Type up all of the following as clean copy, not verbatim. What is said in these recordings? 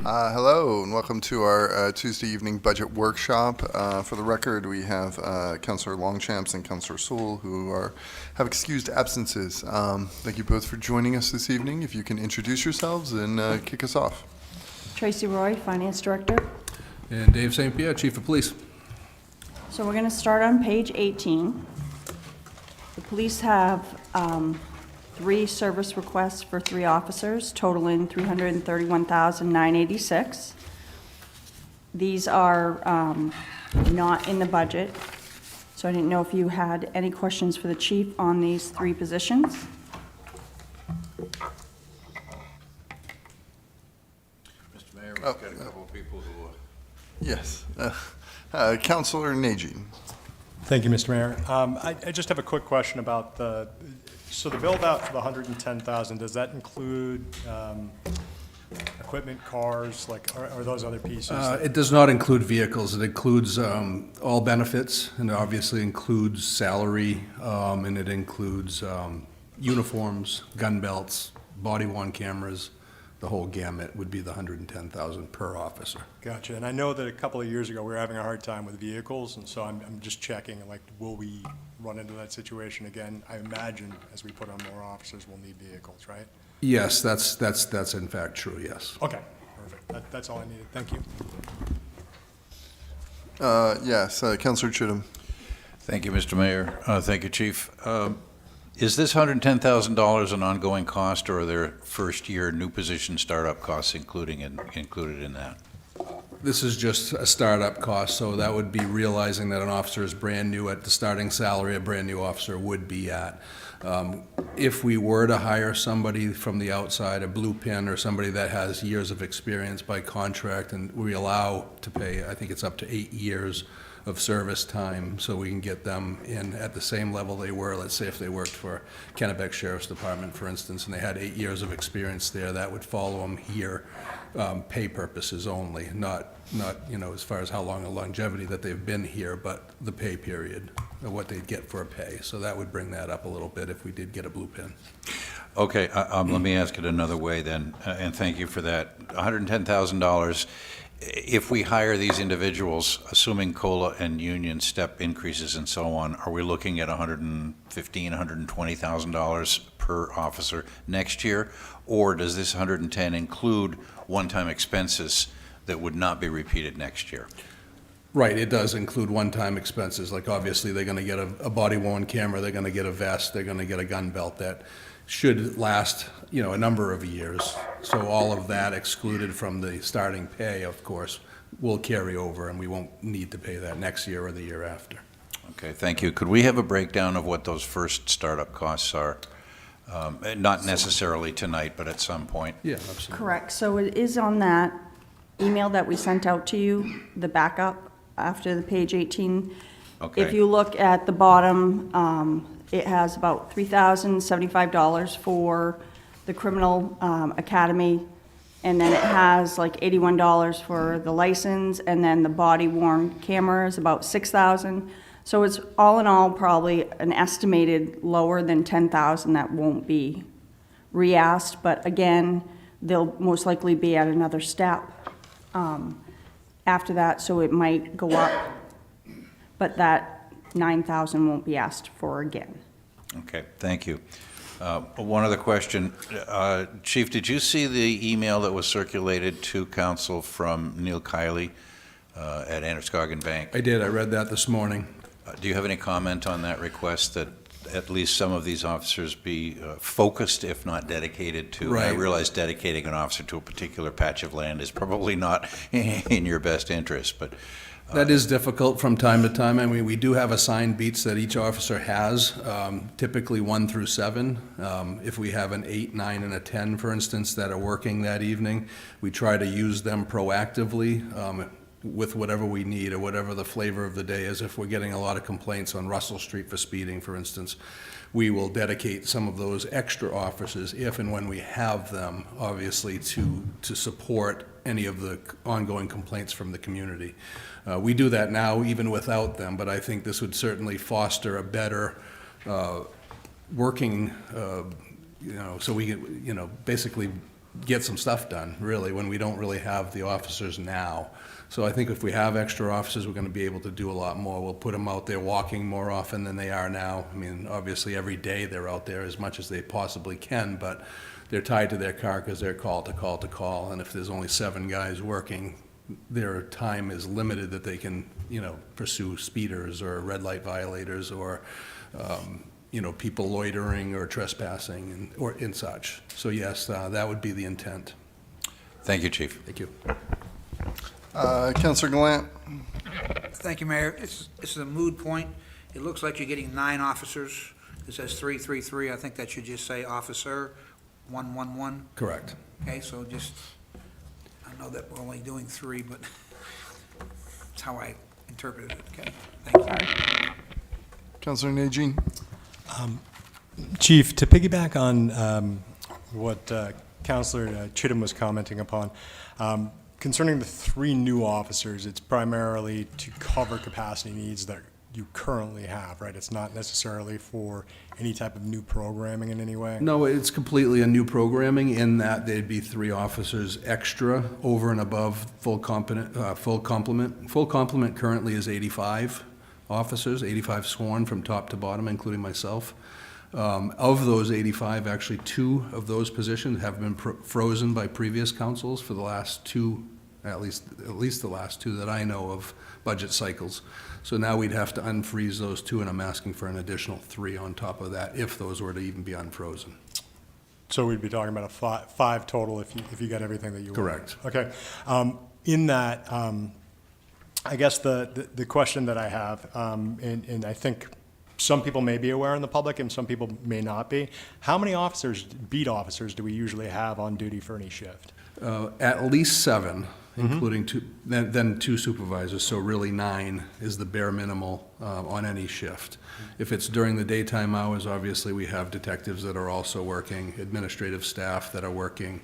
Hello and welcome to our Tuesday evening budget workshop. For the record, we have Councillor Longchamps and Councillor Sewell who have excused absences. Thank you both for joining us this evening. If you can introduce yourselves and kick us off. Tracy Roy, Finance Director. And Dave St. Pierre, Chief of Police. So we're going to start on page 18. The police have 3 service requests for 3 officers, totaling $331,986. These are not in the budget, so I didn't know if you had any questions for the chief on these 3 positions. Mr. Mayor, we've got a couple of people who... Yes. Councillor Nagy. Thank you, Mr. Mayor. I just have a quick question about so the build out for the $110,000, does that include equipment, cars, like, are those other pieces? It does not include vehicles. It includes all benefits, and it obviously includes salary, and it includes uniforms, gun belts, body-worn cameras. The whole gamut would be the $110,000 per officer. Gotcha. And I know that a couple of years ago, we were having a hard time with vehicles, and so I'm just checking, like, will we run into that situation again? I imagine as we put on more officers, we'll need vehicles, right? Yes, that's in fact true, yes. Okay, perfect. That's all I needed. Thank you. Yes, Councillor Chittum. Thank you, Mr. Mayor. Thank you, Chief. Is this $110,000 an ongoing cost, or are there first-year new position startup costs included in that? This is just a startup cost, so that would be realizing that an officer is brand new at the starting salary a brand new officer would be at. If we were to hire somebody from the outside, a blue pin, or somebody that has years of experience by contract, and we allow to pay, I think it's up to 8 years of service time, so we can get them in at the same level they were. Let's say if they worked for Kennebec Sheriff's Department, for instance, and they had 8 years of experience there, that would follow them here, pay purposes only, not as far as how long the longevity that they've been here, but the pay period, what they'd get for a pay. So that would bring that up a little bit if we did get a blue pin. Okay, let me ask it another way then, and thank you for that. $110,000, if we hire these individuals, assuming COLA and union step increases and so on, are we looking at $115,000, $120,000 per officer next year? Or does this 110 include one-time expenses that would not be repeated next year? Right, it does include one-time expenses. Like obviously they're going to get a body-worn camera, they're going to get a vest, they're going to get a gun belt that should last, a number of years. So all of that excluded from the starting pay, of course, will carry over, and we won't need to pay that next year or the year after. Okay, thank you. Could we have a breakdown of what those first startup costs are? Not necessarily tonight, but at some point. Yeah, absolutely. Correct. So it is on that email that we sent out to you, the backup after the page 18. Okay. If you look at the bottom, it has about $3,075 for the criminal academy, and then it has like $81 for the license, and then the body-worn camera is about $6,000. So it's all in all probably an estimated lower than $10,000 that won't be re-asked, but again, they'll most likely be at another step after that, so it might go up, but that $9,000 won't be asked for again. Okay, thank you. One other question. Chief, did you see the email that was circulated to council from Neil Kiley at Androscoggin Bank? I did. I read that this morning. Do you have any comment on that request that at least some of these officers be focused, if not dedicated to? Right. I realize dedicating an officer to a particular patch of land is probably not in your best interest, but that is difficult from time to time. I mean, we do have assigned beats that each officer has, typically 1 through 7. If we have an 8, 9, and a 10, for instance, that are working that evening, we try to use them proactively with whatever we need or whatever the flavor of the day is. If we're getting a lot of complaints on Russell Street for speeding, for instance, we will dedicate some of those extra officers, if and when we have them, obviously, to support any of the ongoing complaints from the community. We do that now even without them, but I think this would certainly foster a better working, so we, basically get some stuff done, really, when we don't really have the officers now. So I think if we have extra officers, we're gonna be able to do a lot more. We'll put them out there walking more often than they are now. I mean, obviously, every day they're out there as much as they possibly can, but they're tied to their car because they're call to call to call, and if there's only 7 guys working, their time is limited that they can, pursue speeders or red light violators or, people loitering or trespassing or such. So yes, that would be the intent. Thank you, Chief. Thank you. Counselor Gallant? Thank you, Mayor. This is a moot point. It looks like you're getting 9 officers. It says 333. I think that should just say officer 111. Correct. Okay, so just, I know that we're only doing 3, but that's how I interpreted it. Okay, thank you. Counselor Najin? Chief, to piggyback on what Counselor Chittum was commenting upon, concerning the 3 new officers, it's primarily to cover capacity needs that you currently have, right? It's not necessarily for any type of new programming in any way? No, it's completely a new programming in that there'd be 3 officers extra over and above full complement. Full complement currently is 85 officers, 85 sworn from top to bottom, including myself. Of those 85, actually 2 of those positions have been frozen by previous councils for the last 2, at least the last 2 that I know of, budget cycles. So now we'd have to unfreeze those 2, and I'm asking for an additional 3 on top of that, if those were to even be unfrozen. So we'd be talking about a 5 total if you got everything that you want? Correct. Okay. In that, I guess the question that I have, and I think some people may be aware in the public and some people may not be, how many officers, beat officers, do we usually have on duty for any shift? At least 7, including 2, then 2 supervisors, so really 9 is the bare minimal on any shift. If it's during the daytime hours, obviously we have detectives that are also working, administrative staff that are working,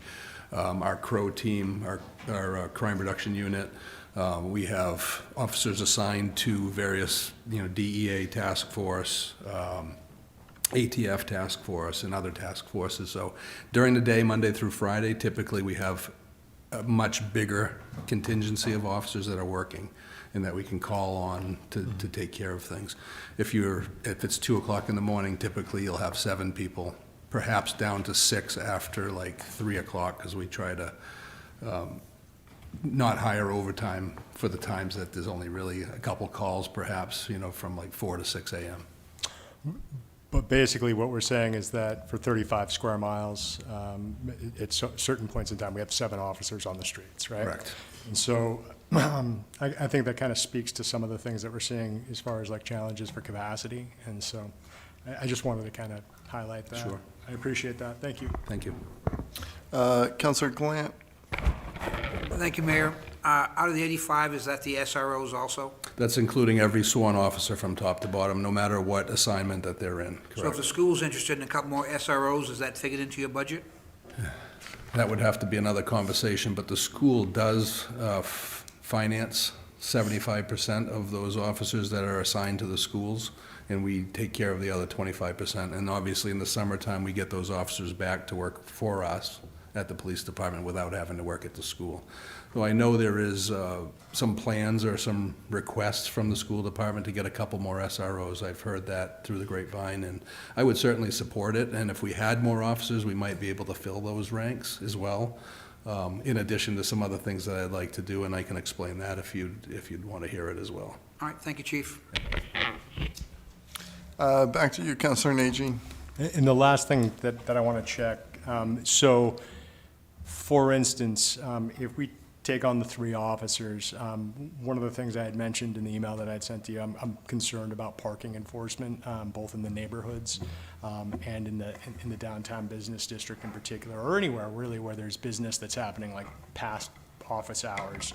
our CROW team, our crime reduction unit. We have officers assigned to various, DEA task force, ATF task force, and other task forces. So during the day, Monday through Friday, typically we have a much bigger contingency of officers that are working and that we can call on to take care of things. If it's 2 o'clock in the morning, typically you'll have 7 people, perhaps down to 6 after like 3 o'clock, because we try to not hire overtime for the times that there's only really a couple calls, perhaps, from like 4 to 6 a.m. But basically what we're saying is that for 35 square miles, at certain points in time, we have 7 officers on the streets, right? Correct. And so I think that kind of speaks to some of the things that we're seeing as far as like challenges for capacity. And so I just wanted to kind of highlight that. Sure. I appreciate that. Thank you. Thank you. Counselor Gallant? Thank you, Mayor. Out of the 85, is that the SROs also? That's including every sworn officer from top to bottom, no matter what assignment that they're in. So if Correct. the school's interested in a couple more SROs, is that figured into your budget? That would have to be another conversation, but the school does finance 75% of those officers that are assigned to the schools, and we take care of the other 25%. And obviously, in the summertime, we get those officers back to work for us at the police department without having to work at the school. So I know there is some plans or some requests from the school department to get a couple more SROs. I've heard that through the grapevine, and I would certainly support it. And if we had more officers, we might be able to fill those ranks as well, in addition to some other things that I'd like to do, and I can explain that if you'd want to hear it as well. All right, thank you, Chief. Back to you, Counselor Najin. And the last thing that I want to check, so for instance, if we take on the 3 officers, one of the things I had mentioned in the email that I'd sent to you, I'm concerned about parking enforcement, both in the neighborhoods and in the downtown business district in particular, or anywhere really where there's business that's happening like past office hours,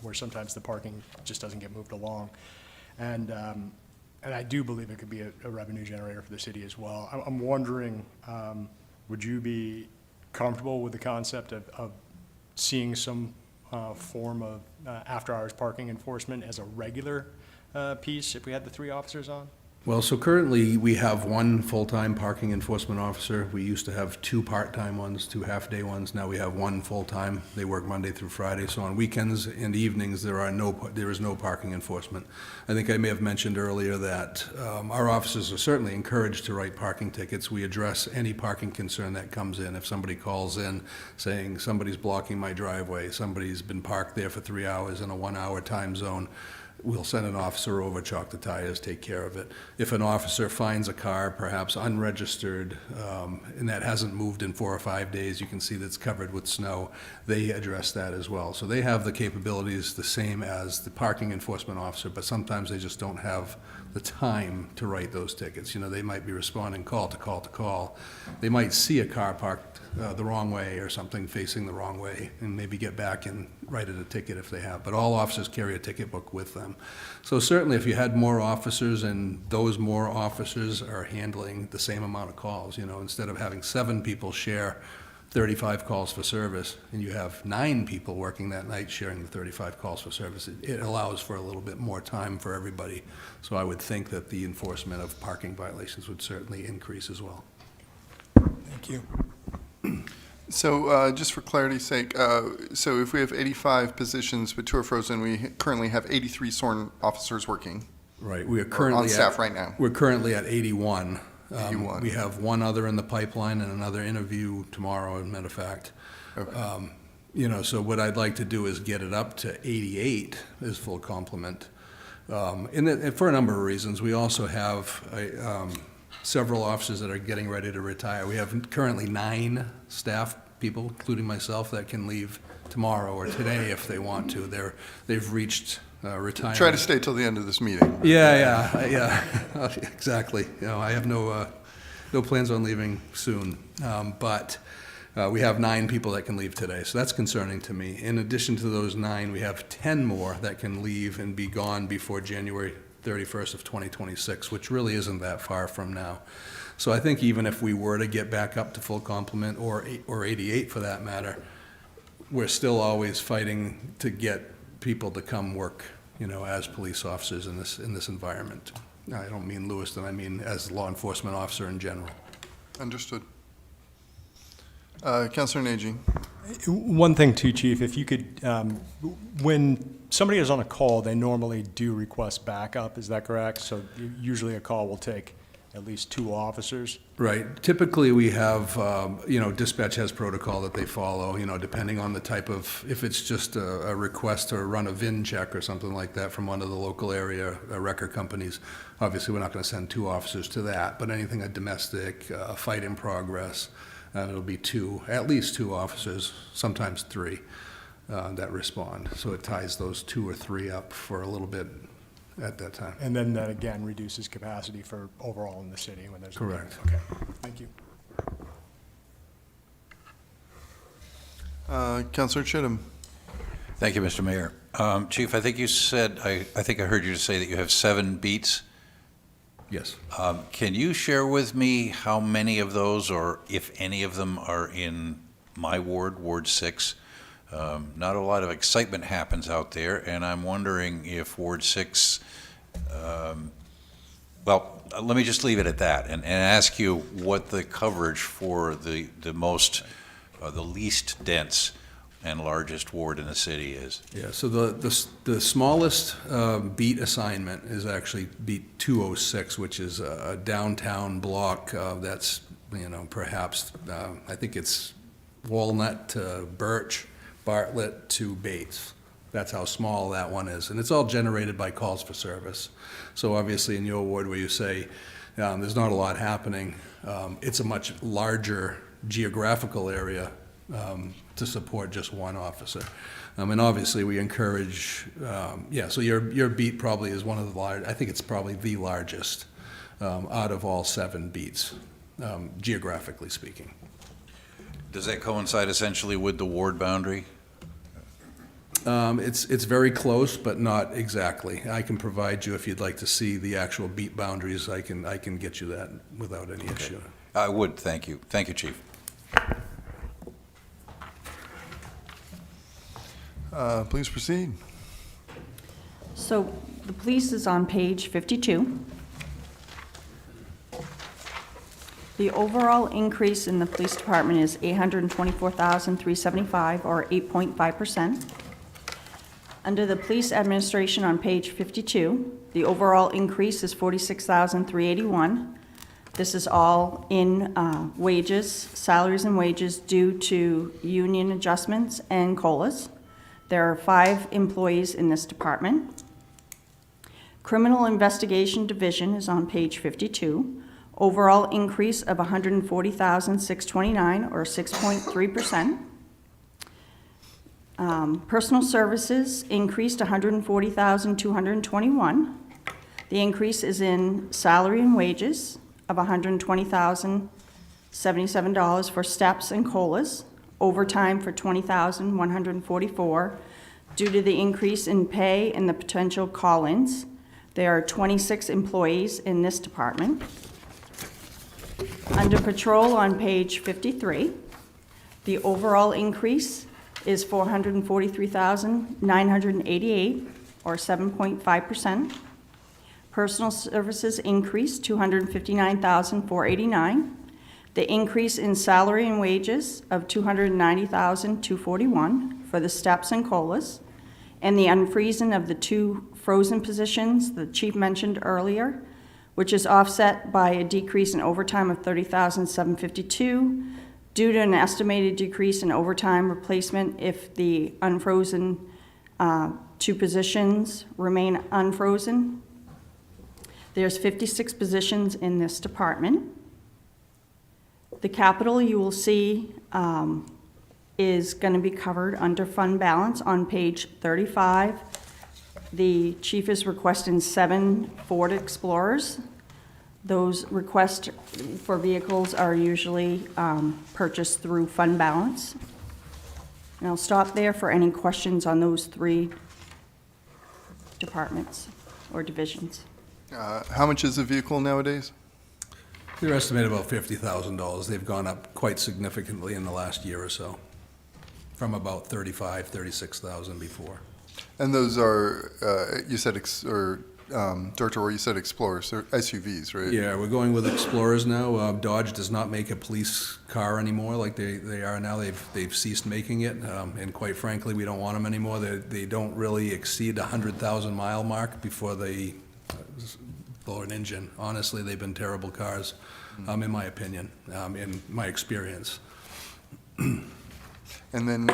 where sometimes the parking just doesn't get moved along. And I do believe it could be a revenue generator for the city as well. I'm wondering, would you be comfortable with the concept of seeing some form of after-hours parking enforcement as a regular piece if we had the 3 officers on? Well, so currently, we have one full-time parking enforcement officer. We used to have two part-time ones, two half-day ones. Now we have one full-time. They work Monday through Friday. So on weekends and evenings, there is no parking enforcement. I think I may have mentioned earlier that our officers are certainly encouraged to write parking tickets. We address any parking concern that comes in. If somebody calls in saying, somebody's blocking my driveway, somebody's been parked there for 3 hours in a 1-hour time zone, we'll send an officer over, chalk the tires, take care of it. If an officer finds a car perhaps unregistered, and that hasn't moved in 4 or 5 days, you can see that's covered with snow, they address that as well. So they have the capabilities the same as the parking enforcement officer, but sometimes they just don't have the time to write those tickets. You know, they might be responding call to call to call. They might see a car parked the wrong way or something facing the wrong way, and maybe get back and write it a ticket if they have. But all officers carry a ticket book with them. So certainly if you had more officers and those more officers are handling the same amount of calls, you know, instead of having 7 people share 35 calls for service, and you have 9 people working that night sharing the 35 calls for service, it allows for a little bit more time for everybody. So I would think that the enforcement of parking violations would certainly increase as well. Thank you. So just for clarity's sake, so if we have 85 positions but 2 are frozen, we currently have 83 sworn officers working Right, we are or currently on staff right now. We're currently at 81. 81. We have one other in the pipeline and another interview tomorrow, as a matter of fact. Okay. You know, so what I'd like to do is get it up to 88 as full complement. And for a number of reasons. We also have several officers that are getting ready to retire. We have currently 9 staff people, including myself, that can leave tomorrow or today if they want to. They've reached retirement. Try to stay till the end of this meeting. Yeah, exactly. You know, I have no plans on leaving soon, but we have 9 people that can leave today, so that's concerning to me. In addition to those 9, we have 10 more that can leave and be gone before January 31st of 2026, which really isn't that far from now. So I think even if we were to get back up to full complement, or 88 for that matter, we're still always fighting to get people to come work, you know, as police officers in this environment. I don't mean Lewiston, I mean as a law enforcement officer in general. Understood. Councilor Nagy. One thing too, Chief, if you could, when somebody is on a call, they normally do request backup, is that correct? So usually a call will take at least 2 officers? Right. Typically, we have, you know, dispatch has protocol that they follow, you know, depending on the type of, if it's just a request to run a VIN check or something like that from one of the local area record companies. Obviously, we're not going to send 2 officers to that, but anything a domestic, a fight in progress, it'll be 2, at least 2 officers, sometimes 3, that respond. So it ties those 2 or 3 up for a little bit at that time. And then that again reduces capacity for overall in the city when there's. Correct. Okay, thank you. Councilor Chittum. Thank you, Mr. Mayor. Chief, I think you said, I think I heard you say that you have 7 beats. Yes. Can you share with me how many of those, or if any of them, are in my ward, Ward 6? Not a lot of excitement happens out there, and I'm wondering if Ward 6, well, let me just leave it at that and ask you what the coverage for the least dense and largest ward in the city is. Yeah, so the smallest beat assignment is actually beat 206, which is a downtown block that's, you know, perhaps, I think it's Walnut to Birch, Bartlett to Bates. That's how small that one is. And it's all generated by calls for service. So obviously in your ward where you say there's not a lot happening, it's a much larger geographical area to support just one officer. And obviously we encourage, so your beat probably is one of the large, I think it's probably the largest out of all 7 beats, geographically speaking. Does that coincide essentially with the ward boundary? It's very close, but not exactly. I can provide you, if you'd like to see the actual beat boundaries, I can get you that without any issue. I would, thank you. Thank you, Chief. Please proceed. So the police is on page 52. The overall increase in the police department is $824,375, or 8.5%. Under the police administration on page 52, the overall increase is $46,381. This is all in wages, salaries and wages due to union adjustments and COLAs. There are 5 employees in this department. Criminal Investigation Division is on page 52. Overall increase of $140,629, or 6.3%. Personal Services increased $140,221. The increase is in salary and wages of $120,077 for steps and COLAs, overtime for $20,144 due to the increase in pay and the potential call-ins. There are 26 employees in this department. Under patrol on page 53, the overall increase is $443,988, or 7.5%. Personal services increased $259,489. The increase in salary and wages of $290,241 for the steps and COLAs, and the unfreezing of the 2 frozen positions the chief mentioned earlier, which is offset by a decrease in overtime of $30,752 due to an estimated decrease in overtime replacement if the unfrozen 2 positions remain unfrozen. There's 56 positions in this department. The capital you will see is going to be covered under fund balance on page 35. The chief is requesting 7 Ford Explorers. Those requests for vehicles are usually purchased through fund balance. And I'll stop there for any questions on those 3 departments or divisions. How much is a vehicle nowadays? They're estimated about $50,000. They've gone up quite significantly in the last year or so, from about $35,000, $36,000 before. And those are, you said, Director Roy, you said Explorers, they're SUVs, right? Yeah, we're going with Explorers now. Dodge does not make a police car anymore like they are now. They've ceased making it, and quite frankly, we don't want them anymore. They don't really exceed the 100,000 mile mark before they blow an engine. Honestly, they've been terrible cars, in my opinion, in my experience. And then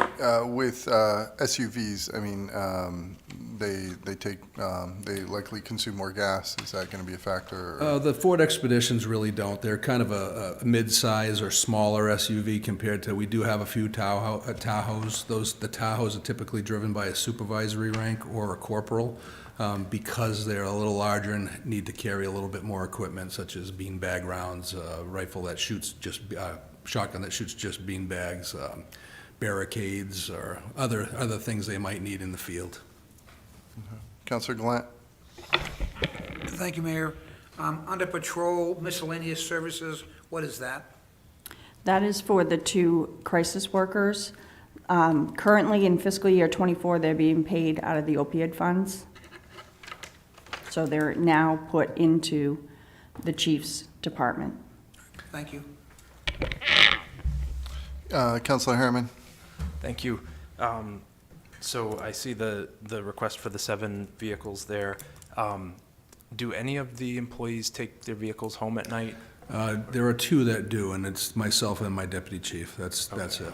with SUVs, I mean, they likely consume more gas. Is that going to be a factor? The Ford Expeditions really don't. They're kind of a mid-size or smaller SUV compared to, we do have a few Tahoes. The Tahoes are typically driven by a supervisory rank or a corporal because they're a little larger and need to carry a little bit more equipment, such as beanbag rounds, rifle that shoots just, shotgun that shoots just beanbags, barricades, or other things they might need in the field. Councilor Gallant? Thank you, Mayor. Under patrol, miscellaneous services, what is that? That is for the 2 crisis workers. Currently, in fiscal year '24, they're being paid out of the opioid funds. So they're now put into the chief's department. Thank you. Councilor Harriman? Thank you. So I see the request for the 7 vehicles there. Do any of the employees take their vehicles home at night? There are 2 that do, and it's myself and my deputy chief. That's it.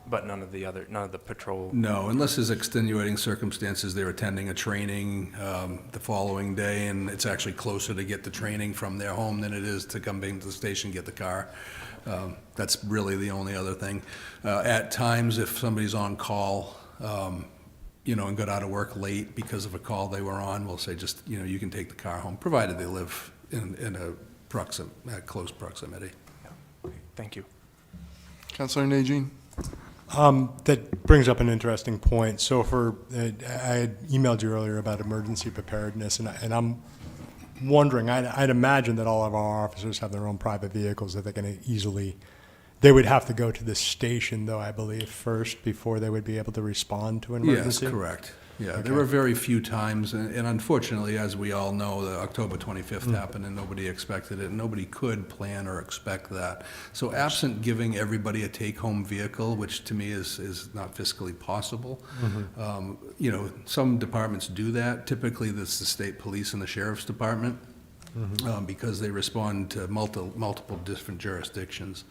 But none of the patrol? No, unless there's extenuating circumstances, they're attending a training the following day, and it's actually closer to get the training from their home than it is to come back to the station and get the car. That's really the only other thing. At times, if somebody's on call, and got out of work late because of a call they were on, we'll say just, you can take the car home, provided they live in a close proximity. Okay, thank you. Councilor Najin? That brings up an interesting point. So I had emailed you earlier about emergency preparedness, and I'm wondering, I'd imagine that all of our officers have their own private vehicles that they can easily, they would have to go to the station, though, I believe, first before they would be able to respond to an emergency? Yes, correct. Yeah, there were very few times, and unfortunately, as we all know, the October 25th happened and nobody expected it, and nobody could plan or expect that. So absent giving everybody a take-home vehicle, which to me is not fiscally possible, you know, some departments do that. Typically, that's the state police and the sheriff's department, because they respond to multiple different jurisdictions.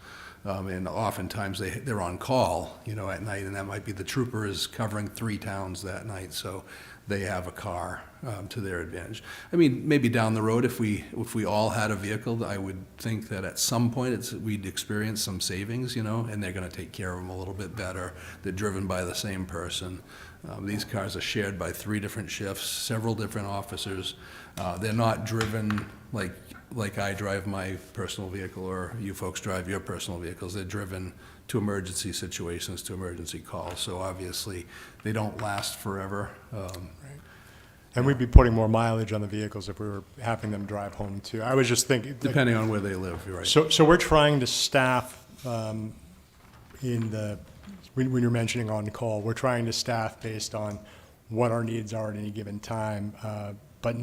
And oftentimes they're on call, you know, at night, and that might be the trooper is covering 3 towns that night, so they have a car to their advantage. I mean, maybe down the road, if we all had a vehicle, I would think that at some point we'd experience some savings, you know, and they're going to take care of them a little bit better. They're driven by the same person. These cars are shared by 3 different shifts, several different officers. They're not driven like I drive my personal vehicle or you folks drive your personal vehicles. They're driven to emergency situations, to emergency calls. So obviously, they don't last forever. And we'd be putting more mileage on the vehicles if we were having them drive home too. I was just thinking, Depending on where they live, you're right. so we're trying to staff when you're mentioning on-call, we're trying to staff based on what our needs are at any given time, but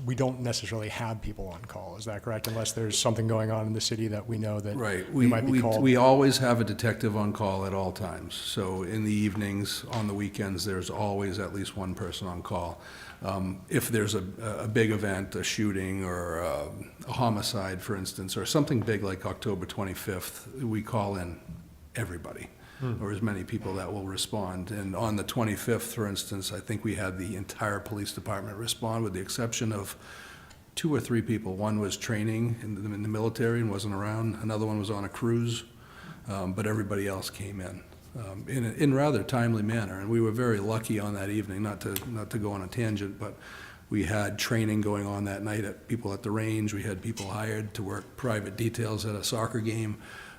we don't necessarily have people on call. Is that correct? Unless there's something going on in the city that we know that Right. we might be called. We always have a detective on call at all times. So in the evenings, on the weekends, there's always at least one person on call. If there's a big event, a shooting or a homicide, for instance, or something big like October 25th, we call in everybody, or as many people that will respond. And on the 25th, for instance, I think we had the entire police department respond, with the exception of 2 or 3 people. One was training in the military and wasn't around. Another one was on a cruise, but everybody else came in in rather timely manner. And we were very lucky on that evening, not to go on a tangent, but we had training going on that night people at the range. We had people hired to work private details at a soccer game.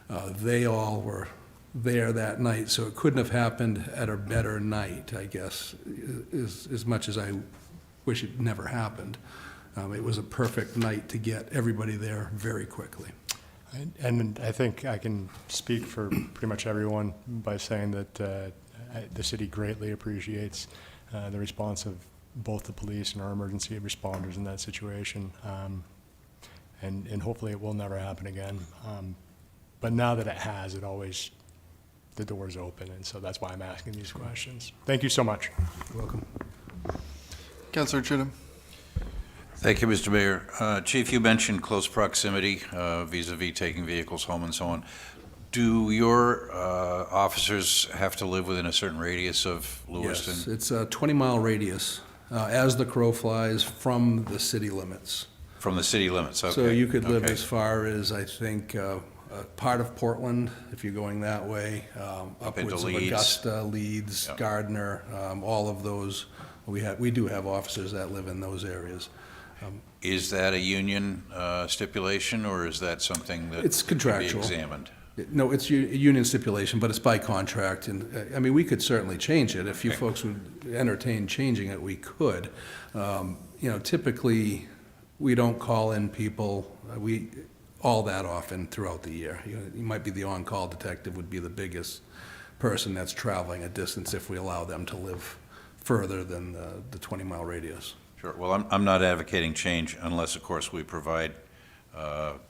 They all were there that night, so it couldn't have happened at a better night, I guess, as much as I wish it never happened. It was a perfect night to get everybody there very quickly. And I think I can speak for pretty much everyone by saying that the city greatly appreciates the response of both the police and our emergency responders in that situation. And hopefully it will never happen again. But now that it has, the door's open, and so that's why I'm asking these questions. Thank you so much. You're welcome. Councilor Chittum? Thank you, Mr. Mayor. Chief, you mentioned close proximity vis-à-vis taking vehicles home and so on. Do your officers have to live within a certain radius of Lewiston? Yes, it's a 20-mile radius, as the crow flies, from the city limits. From the city limits, okay. So you could live okay. as far as, I think, part of Portland, if you're going that way, upwards of Leeds. Augusta, Leeds, Yep. Gardner, all of those. We do have officers that live in those areas. Is that a union stipulation, or is that something that It's contractual. can be examined? No, it's union stipulation, but it's by contract, and, I mean, we could certainly change it. If you Okay. folks would entertain changing it, we could. You know, typically, we don't call in people, all that often throughout the year. You might be the on-call detective would be the biggest person that's traveling a distance if we allow them to live further than the 20-mile radius. Sure. Well, I'm not advocating change unless, of course, we provide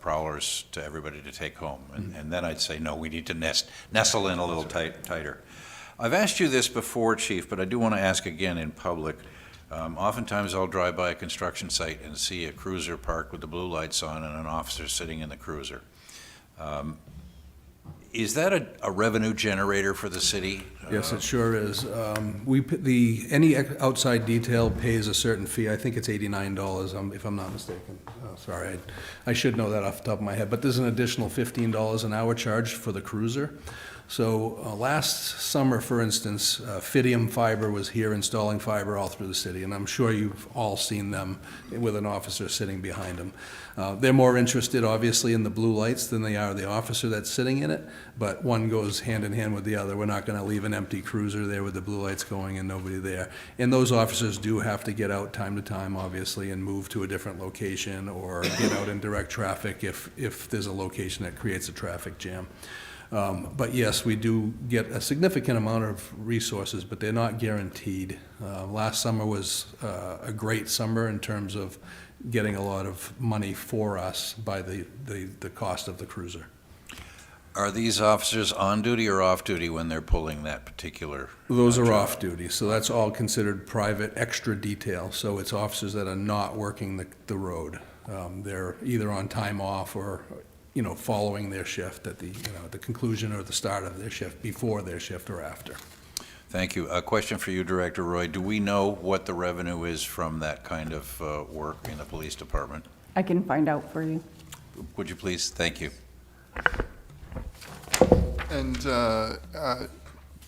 prowlers to everybody to take home. And then I'd say, no, we need to nestle in a little tighter. I've asked you this before, Chief, but I do want to ask again in public. Oftentimes I'll drive by a construction site and see a cruiser parked with the blue lights on and an officer sitting in the cruiser. Is that a revenue generator for the city? Yes, it sure is. Any outside detail pays a certain fee. I think it's $89, if I'm not mistaken. Sorry, I should know that off the top of my head. But there's an additional $15 an hour charged for the cruiser. So last summer, for instance, Fidium Fiber was here installing fiber all through the city, and I'm sure you've all seen them with an officer sitting behind them. They're more interested, obviously, in the blue lights than they are the officer that's sitting in it, but one goes hand in hand with the other. We're not going to leave an empty cruiser there with the blue lights going and nobody there. And those officers do have to get out time to time, obviously, and move to a different location or get out in direct traffic if there's a location that creates a traffic jam. But yes, we do get a significant amount of resources, but they're not guaranteed. Last summer was a great summer in terms of getting a lot of money for us by the cost of the cruiser. Are these officers on duty or off duty when they're pulling that particular? Those are job? off duty, so that's all considered private extra detail. So it's officers that are not working the road. They're either on time off or, following their shift at the conclusion or the start of their shift, before their shift or after. Thank you. A question for you, Director Roy. Do we know what the revenue is from that kind of work in the police department? I can find out for you. Would you please? Thank you. And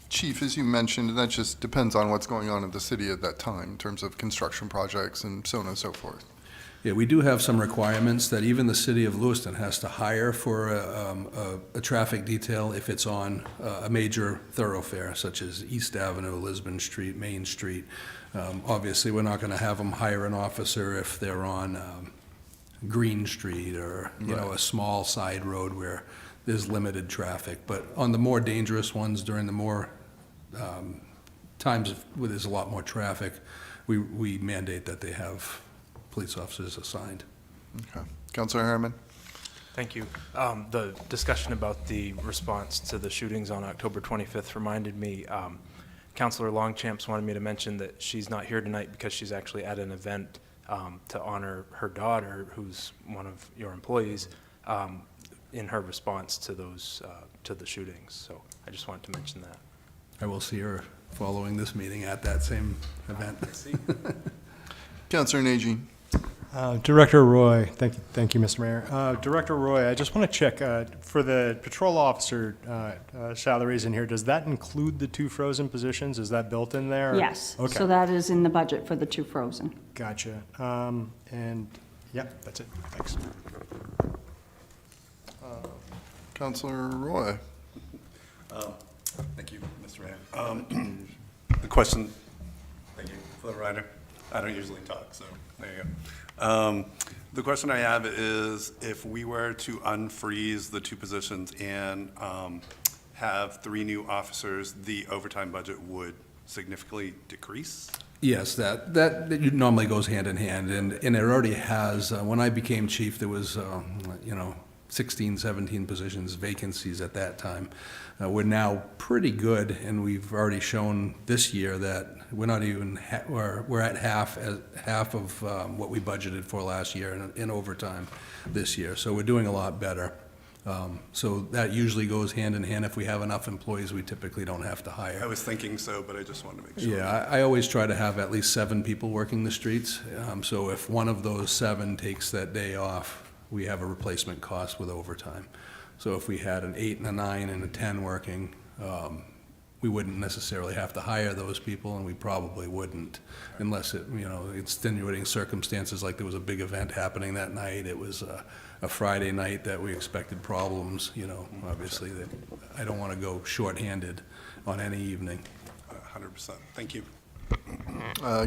Chief, as you mentioned, that just depends on what's going on in the city at that time in terms of construction projects and so on and so forth. Yeah, we do have some requirements that even the city of Lewiston has to hire for a traffic detail if it's on a major thoroughfare, such as East Avenue, Lisbon Street, Main Street. Obviously, we're not going to have them hire an officer if they're on Green Street or, a small side road where there's limited traffic. But on the more dangerous ones, during the more times where there's a lot more traffic, we mandate that they have police officers assigned. Okay. Councilor Harriman? Thank you. The discussion about the response to the shootings on October 25th reminded me, Councilor Longchamps wanted me to mention that she's not here tonight because she's actually at an event to honor her daughter, who's one of your employees, in her response to those, to the shootings. So I just wanted to mention that. I will see her following this meeting at that same event. Councilor Najin? Director Roy, thank you, Mr. Mayor. Director Roy, I just want to check, for the patrol officer salaries in here, does that include the 2 frozen positions? Is that built in there? Yes, Okay. so that is in the budget for the 2 frozen. Gotcha. And, yep, that's it. Thanks. Councilor Roy? Thank you, Mr. Mayor. The question, thank you for the rider. I don't usually talk, so there you go. The question I have is, if we were to unfreeze the 2 positions and have 3 new officers, the overtime budget would significantly decrease? Yes, that normally goes hand in hand, and it already has. When I became chief, there was, 16, 17 positions, vacancies at that time. We're now pretty good, and we've already shown this year that we're not even, we're at half of what we budgeted for last year in overtime this year. So we're doing a lot better. So that usually goes hand in hand. If we have enough employees, we typically don't have to hire. I was thinking so, but I just wanted to make sure. Yeah, I always try to have at least 7 people working the streets. So if one of those 7 takes that day off, we have a replacement cost with overtime. So if we had an 8 and a 9 and a 10 working, we wouldn't necessarily have to hire those people, and we probably wouldn't, unless extenuating circumstances, like there was a big event happening that night. It was a Friday night that we expected problems, obviously that I don't want to go shorthanded on any evening. 100%. Thank you.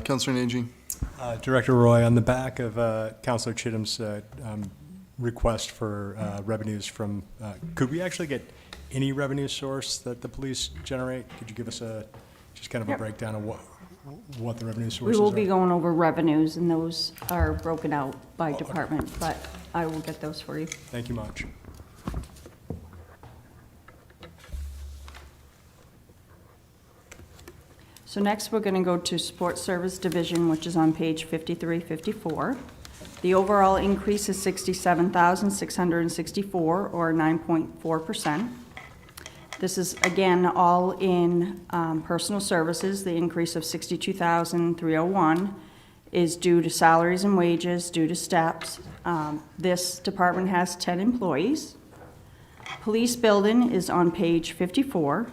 Councilor Najin? Director Roy, on the back of Councilor Chittum's request for revenues from, could we actually get any revenue source that the police generate? Could you give us just kind of a Yep. breakdown of what the revenue We sources will are? be going over revenues, and those are broken out by department, but I will get those for you. Thank you much. So next, we're going to go to Sports Service Division, which is on page 5354. The overall increase is $67,664, or 9.4%. This is, again, all in personal services. The increase of $62,301 is due to salaries and wages, due to steps. This department has 10 employees. Police building is on page 54.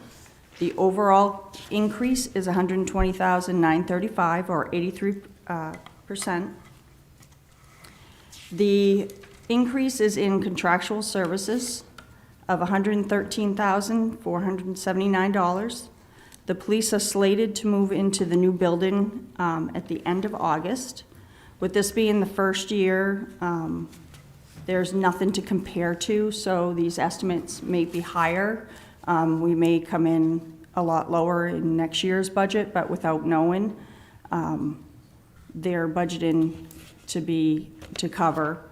The overall increase is $120,935, or 83%. The increase is in contractual services of $113,479. The police are slated to move into the new building at the end of August. With this being the first year There's nothing to compare to, so these estimates may be higher. We may come in a lot lower in next year's budget, but without knowing, they're budgeting to cover.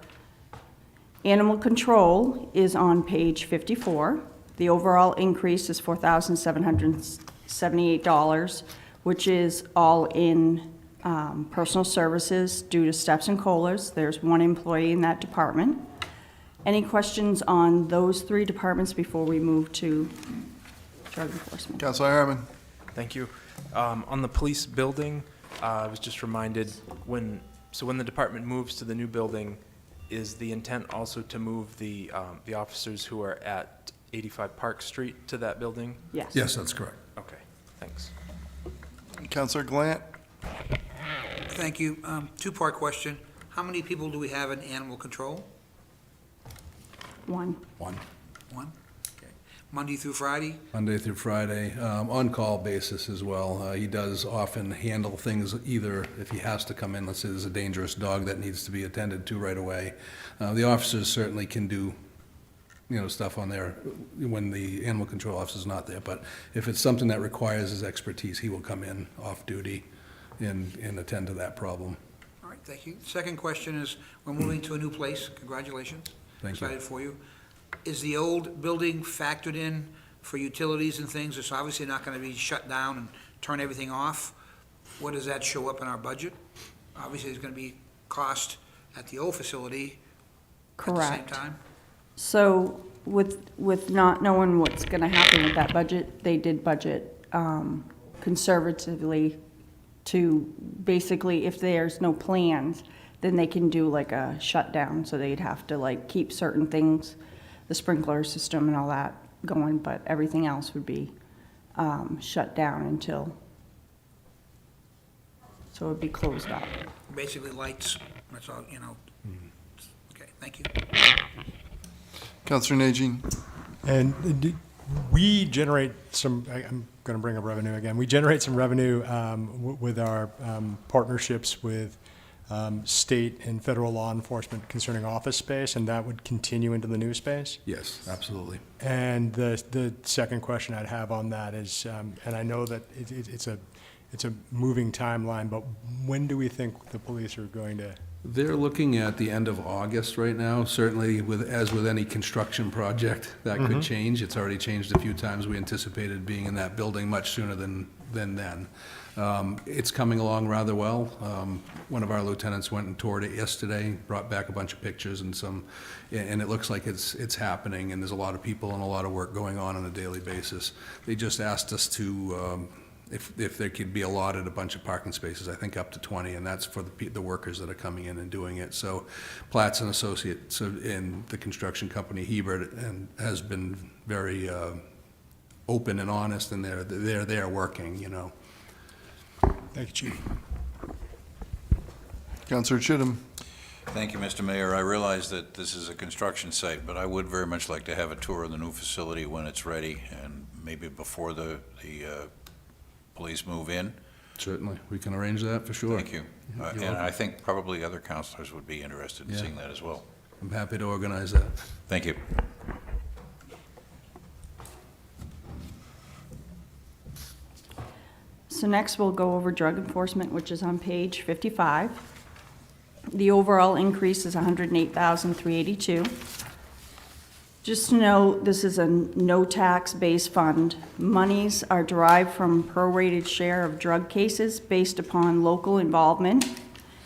Animal control is on page 54. The overall increase is $4,778, which is all in personal services due to steps and COLAs. There's one employee in that department. Any questions on those three departments before we move to drug enforcement? Counselor Harriman. Thank you. On the police building, I was just reminded when the department moves to the new building, is the intent also to move the officers who are at 85 Park Street to that building? Yes. Yes, that's correct. Okay, thanks. Counselor Glant. Thank you. Two-part question. How many people do we have in animal control? One. One. One? Okay. Monday through Friday? Monday through Friday, on-call basis as well. He does often handle things, either if he has to come in, let's say there's a dangerous dog that needs to be attended to right away. The officers certainly can do, stuff on there when the animal control officer's not there, but if it's something that requires his expertise, he will come in off-duty and attend to that problem. All right, thank you. Second question is, we're moving to a new place. Congratulations. Thank you. Excited for you. Is the old building factored in for utilities and things? It's obviously not going to be shut down and turn everything off. What does that show up in our budget? Obviously, there's going to be cost at the old facility at the same Correct. time. So with not knowing what's going to happen with that budget, they did budget conservatively to basically, if there's no plans, then they can do like a shutdown. So they'd have to like keep certain things, the sprinkler system and all that going, but everything else would be shut down until, so it would be closed up. Basically lights, that's all, Okay, thank you. Counselor Najin. And we generate some, I'm going to bring up revenue again. We generate some revenue with our partnerships with state and federal law enforcement concerning office space, and that would continue into the new space. Yes, absolutely. And the second question I'd have on that is, and I know that it's a moving timeline, but when do we think the police are going to? They're looking at the end of August right now. Certainly, as with any construction project, that could change. It's already changed a few times. We anticipated being in that building much sooner than then. It's coming along rather well. One of our lieutenants went and toured it yesterday, brought back a bunch of pictures and it looks like it's happening, and there's a lot of people and a lot of work going on a daily basis. They just asked us to, if there could be allotted a bunch of parking spaces, I think up to 20, and that's for the workers that are coming in and doing it. So Platts and Associates in the construction company Hebert and has been very open and honest, and they're there working, Thank you, Chief. Counselor Chittum. Thank you, Mr. Mayor. I realize that this is a construction site, but I would very much like to have a tour of the new facility when it's ready, and maybe before the police move in. Certainly, we can arrange that for sure. Thank you. You're And welcome. I think probably other counselors would be interested in Yeah. seeing that as well. I'm happy to organize that. Thank you. So next, we'll go over drug enforcement, which is on page 55. The overall increase is $108,382. Just to know, this is a no-tax-based fund. Monies are derived from prorated share of drug cases based upon local involvement.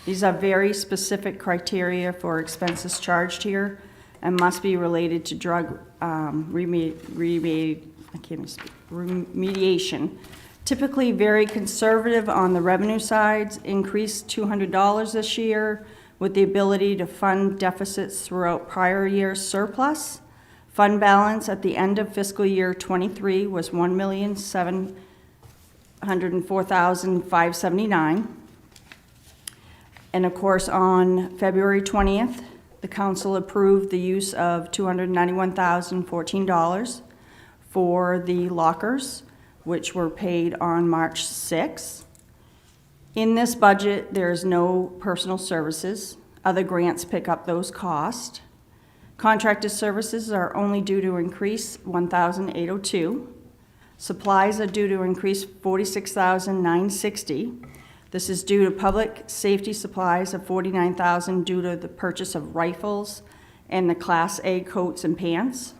These are very specific criteria for expenses charged here and must be related to drug remediation. Typically very conservative on the revenue sides, increased $200 this year with the ability to fund deficits throughout prior year's surplus. Fund balance at the end of fiscal year '23 was $1,704,579. And of course, on February 20th, the council approved the use of $291,014 for the lockers, which were paid on March 6th. In this budget, there is no personal services. Other grants pick up those costs. Contracted services are only due to increase $1,802. Supplies are due to increase $46,960. This is due to public safety supplies of $49,000 due to the purchase of rifles and the Class A coats and pants.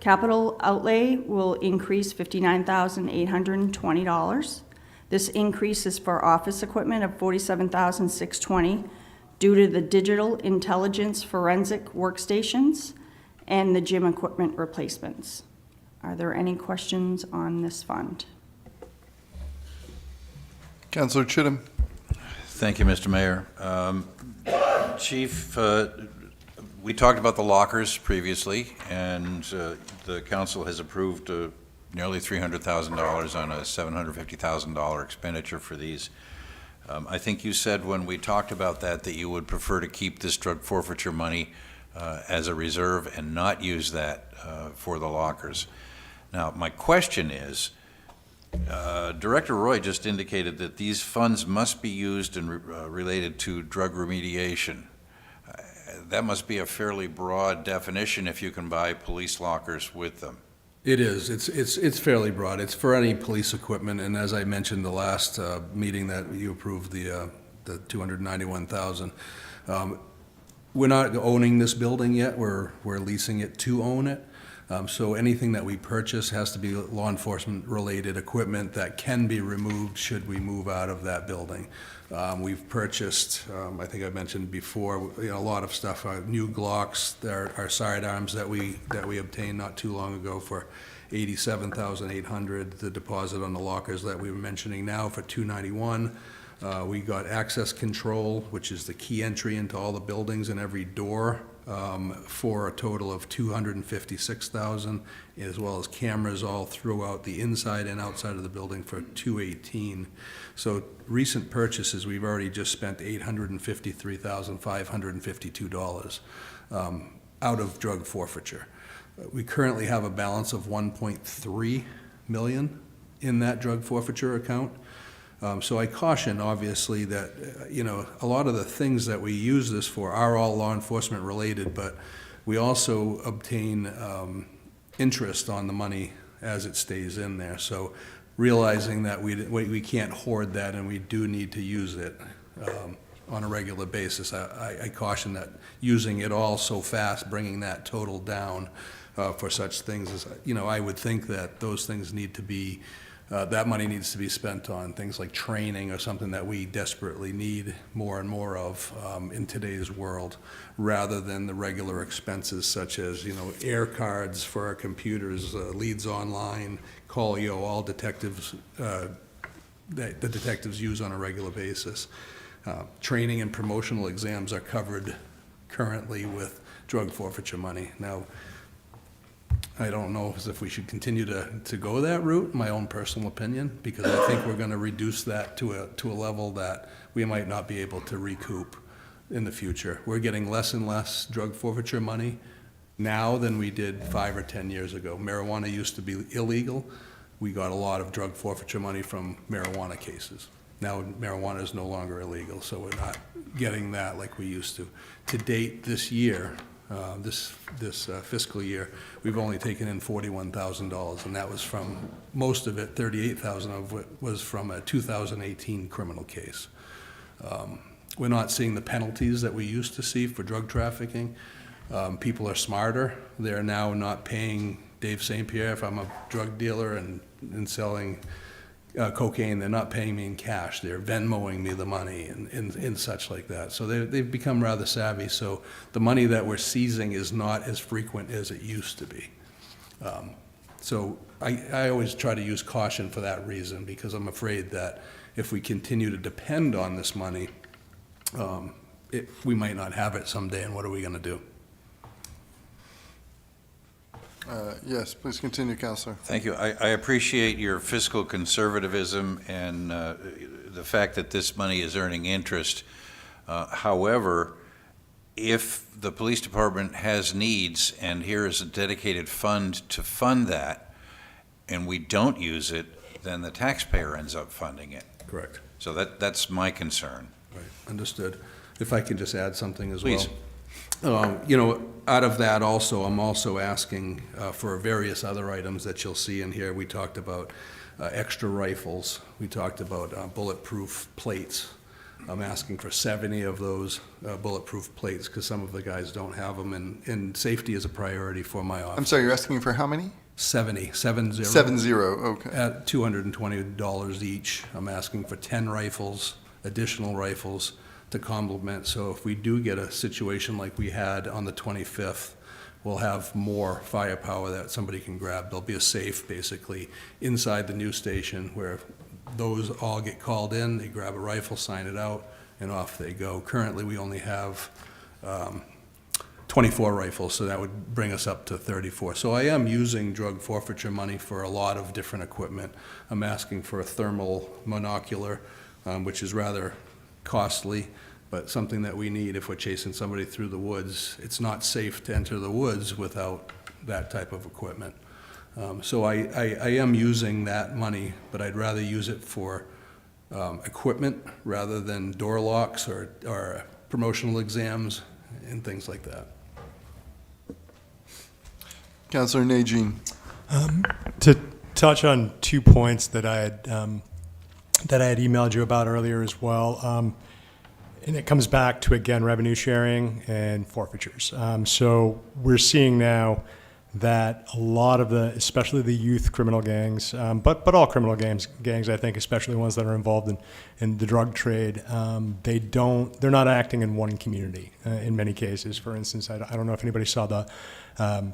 Capital outlay will increase $59,820. This increase is for office equipment of $47,620 due to the digital intelligence forensic workstations and the gym equipment replacements. Are there any questions on this fund? Councilor Chittum. Thank you, Mr. Mayor. Chief, we talked about the lockers previously, and the council has approved nearly $300,000 on a $750,000 expenditure for these. I think you said when we talked about that you would prefer to keep this drug forfeiture money as a reserve and not use that for the lockers. Now, my question is, Director Roy just indicated that these funds must be used and related to drug remediation. That must be a fairly broad definition if you can buy police lockers with them. It is. It's fairly broad. It's for any police equipment, and as I mentioned the last meeting that you approved the $291,000. We're not owning this building yet. We're leasing it to own it. So anything that we purchase has to be law enforcement related equipment that can be removed should we move out of that building. We've purchased, I think I mentioned before, a lot of stuff, new Glocks, our sidearms that we obtained not too long ago for $87,800. The deposit on the lockers that we were mentioning now for $291. We got access control, which is the key entry into all the buildings and every door, for a total of $256,000, as well as cameras all throughout the inside and outside of the building for $218,000. So recent purchases, we've already just spent $853,552 out of drug forfeiture. We currently have a balance of $1.3 million in that drug forfeiture account. So I caution, obviously, that, a lot of the things that we use this for are all law enforcement related, but we also obtain interest on the money as it stays in there. So realizing that we can't hoard that and we do need to use it on a regular basis, I caution that using it all so fast, bringing that total down for such things is, I would think that those things need to be that money needs to be spent on things like training or something that we desperately need more and more of in today's world, rather than the regular expenses such as, air cards for our computers, leads online, Callio, all detectives, that the detectives use on a regular basis. Training and promotional exams are covered currently with drug forfeiture money. Now, I don't know if we should continue to go that route, my own personal opinion, because I think we're going to reduce that to a level that we might not be able to recoup in the future. We're getting less and less drug forfeiture money now than we did 5 or 10 years ago. Marijuana used to be illegal. We got a lot of drug forfeiture money from marijuana cases. Now marijuana is no longer illegal, so we're not getting that like we used to. To date this year, this fiscal year, we've only taken in $41,000, and that was from, most of it, $38,000 of it was from a 2018 criminal case. We're not seeing the penalties that we used to see for drug trafficking. People are smarter. They're now not paying Dave St. Pierre if I'm a drug dealer and selling cocaine. They're not paying me in cash. They're Venmoing me the money and such like that. So they've become rather savvy. So the money that we're seizing is not as frequent as it used to be. So I always try to use caution for that reason, because I'm afraid that if we continue to depend on this money, we might not have it someday, and what are we going to do? Yes, please continue, Councilor. Thank you. I appreciate your fiscal conservatism and the fact that this money is earning interest. However, if the police department has needs and here is a dedicated fund to fund that, and we don't use it, then the taxpayer ends up funding it. Correct. So that's my concern. Right, understood. If I can just add something as well. Please. Out of that also, I'm also asking for various other items that you'll see in here. We talked about extra rifles. We talked about bulletproof plates. I'm asking for 70 of those bulletproof plates because some of the guys don't have them, and safety is a priority for my office. I'm sorry, you're asking for how many? 70. 70, okay. At $220 each. I'm asking for 10 rifles, additional rifles to complement. So if we do get a situation like we had on the 25th, we'll have more firepower that somebody can grab. There'll be a safe, basically, inside the news station where those all get called in, they grab a rifle, sign it out, and off they go. Currently, we only have 24 rifles, so that would bring us up to 34. So I am using drug forfeiture money for a lot of different equipment. I'm asking for a thermal monocular, which is rather costly, but something that we need if we're chasing somebody through the woods. It's not safe to enter the woods without that type of equipment. So I am using that money, but I'd rather use it for equipment rather than door locks or promotional exams and things like that. Councilor Najin. To touch on 2 points that I had emailed you about earlier as well, and it comes back to, again, revenue sharing and forfeitures. So we're seeing now that a lot of the, especially the youth criminal gangs, but all criminal gangs, I think, especially ones that are involved in the drug trade, they're not acting in one community in many cases. For instance, I don't know if anybody saw the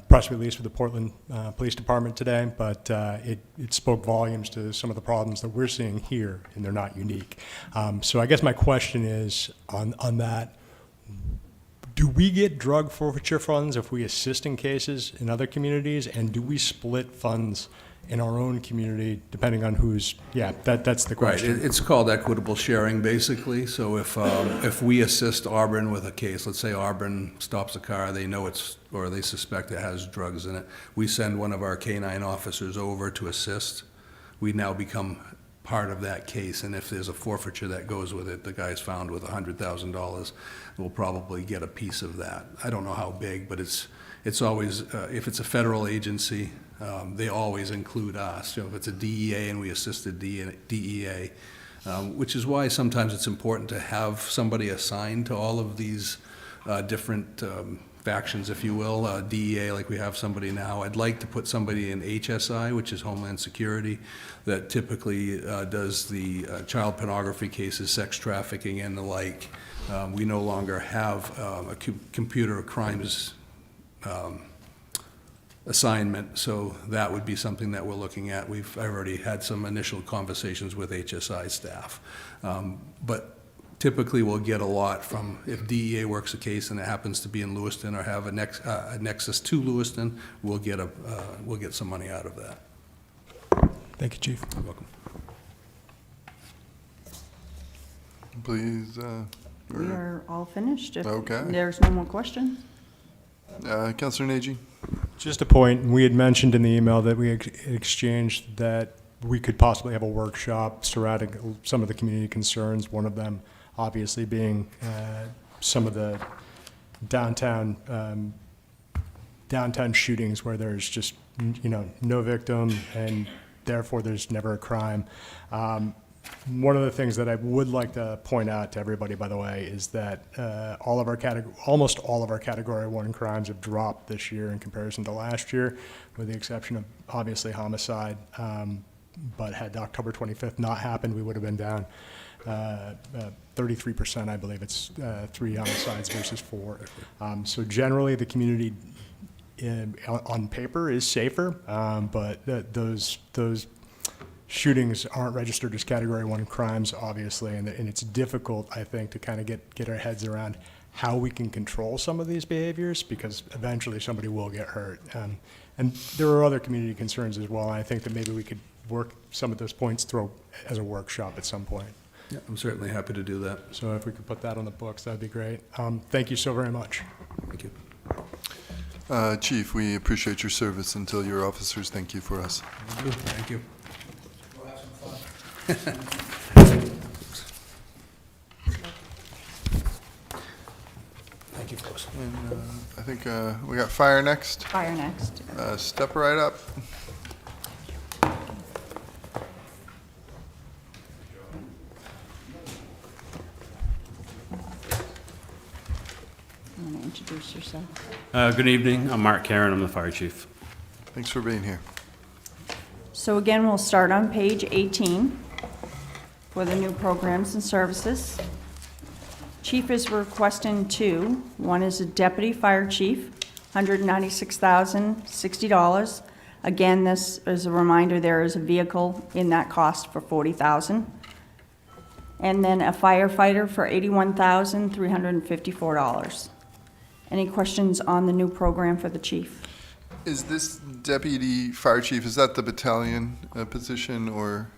press release for the Portland Police Department today, but it spoke volumes to some of the problems that we're seeing here, and they're not unique. So I guess my question is on that. Do we get drug forfeiture funds if we assist in cases in other communities, and do we split funds in our own community depending on who's, that's the question. Right, it's called equitable sharing, basically. So if we assist Auburn with a case, let's say Auburn stops a car, they know or they suspect it has drugs in it, we send one of our K-9 officers over to assist. We now become part of that case, and if there's a forfeiture that goes with it, the guy's found with $100,000, we'll probably get a piece of that. I don't know how big, but it's always, if it's a federal agency, they always include us. If it's a DEA and we assisted DEA, which is why sometimes it's important to have somebody assigned to all of these different factions, if you will. DEA, like we have somebody now. I'd like to put somebody in HSI, which is Homeland Security, that typically does the child pornography cases, sex trafficking, and the like. We no longer have a computer crimes assignment, so that would be something that we're looking at. I've already had some initial conversations with HSI staff. But typically we'll get a lot from, if DEA works a case and it happens to be in Lewiston or have a nexus to Lewiston, we'll get some money out of that. Thank you, Chief. You're welcome. Please, We are all finished. If Okay. there's no more questions. Councilor Najin. Just a point, we had mentioned in the email that we exchanged that we could possibly have a workshop surrounding some of the community concerns, one of them obviously being some of the downtown shootings where there's just, no victim and therefore there's never a crime. One of the things that I would like to point out to everybody, by the way, is that almost all of our Category 1 crimes have dropped this year in comparison to last year, with the exception of obviously homicide. But had October 25th not happened, we would have been down 33%, I believe. It's 3 homicides versus 4. So generally, the community on paper is safer, but those shootings aren't registered as Category 1 crimes, obviously, and it's difficult, I think, to kind of get our heads around how we can control some of these behaviors, because eventually somebody will get hurt. And there are other community concerns as well, and I think that maybe we could work some of those points through as a workshop at some point. Yeah, I'm certainly happy to do that. So if we could put that on the books, that'd be great. Thank you so very much. Thank you. Chief, we appreciate your service until your officers thank you for us. Thank you. We'll have some fun. Thank you, folks. And think we got fire next. Fire next. Step right up. You want to introduce yourself? Good evening. I'm Mark Karen. I'm the fire chief. Thanks for being here. So again, we'll start on page 18 for the new programs and services. Chief is requesting two. One is a deputy fire chief, $196,060. Again, this is a reminder, there is a vehicle in that cost for $40,000. And then a firefighter for $81,354. Any questions on the new program for the chief? Is this deputy fire chief, is that the battalion position, or?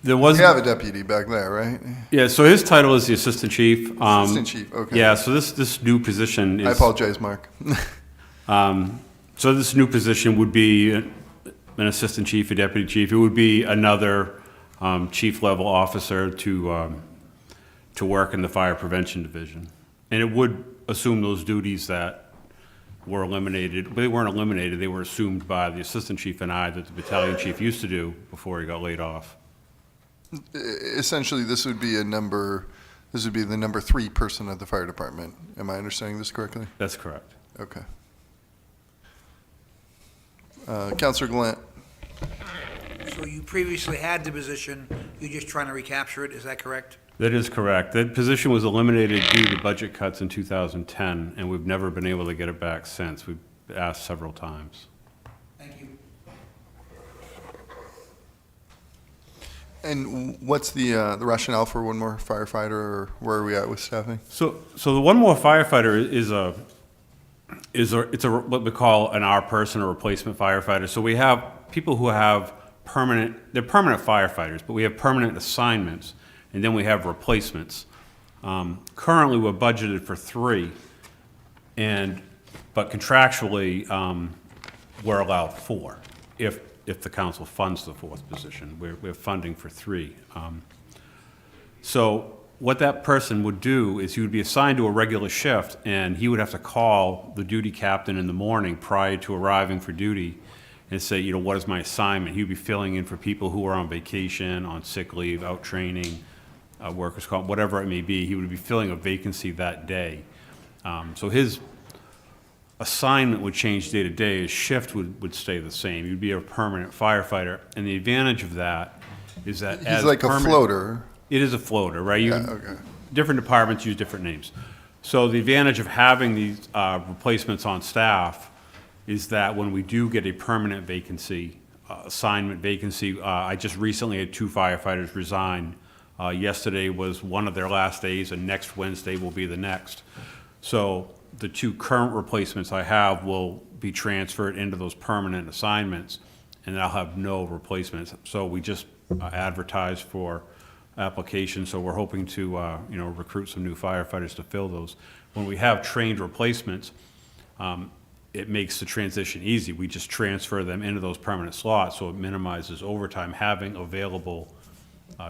There was, We have a deputy back there, right? yeah, so his title is the assistant chief. Assistant chief, okay. Yeah, so this new position is. I apologize, Mark. So this new position would be an assistant chief, a deputy chief. It would be another chief level officer to work in the fire prevention division. And it would assume those duties that were eliminated, but they weren't eliminated, they were assumed by the assistant chief and I that the battalion chief used to do before he got laid off. Essentially, this would be the number 3 person at the fire department. Am I understanding this correctly? That's correct. Okay. Counselor Glant, So you previously had the position, you're just trying to recapture it, is that correct? That is correct. That position was eliminated due to budget cuts in 2010, and we've never been able to get it back since. We've asked several times. Thank you. and what's the rationale for one more firefighter, or where are we at with staffing? So the one more firefighter it's what we call an R person, a replacement firefighter. So we have people who have they're permanent firefighters, but we have permanent assignments, and then we have replacements. Currently, we're budgeted for 3, but contractually, we're allowed 4 if the council funds the 4th position. We're funding for 3. So what that person would do is he would be assigned to a regular shift, and he would have to call the duty captain in the morning prior to arriving for duty and say, what is my assignment? He would be filling in for people who are on vacation, on sick leave, out training, workers' comp, whatever it may be. He would be filling a vacancy that day. So his assignment would change day to day. His shift would stay the same. He'd be a permanent firefighter. And the advantage of that is that He's like a floater. It is a floater, right? Okay. Different departments use different names. So the advantage of having these replacements on staff is that when we do get a permanent vacancy, assignment vacancy, I just recently had 2 firefighters resign. Yesterday was one of their last days, and next Wednesday will be the next. So the 2 current replacements I have will be transferred into those permanent assignments, and I'll have no replacements. So we just advertise for applications, so we're hoping to recruit some new firefighters to fill those. When we have trained replacements, it makes the transition easy. We just transfer them into those permanent slots, so it minimizes overtime, having available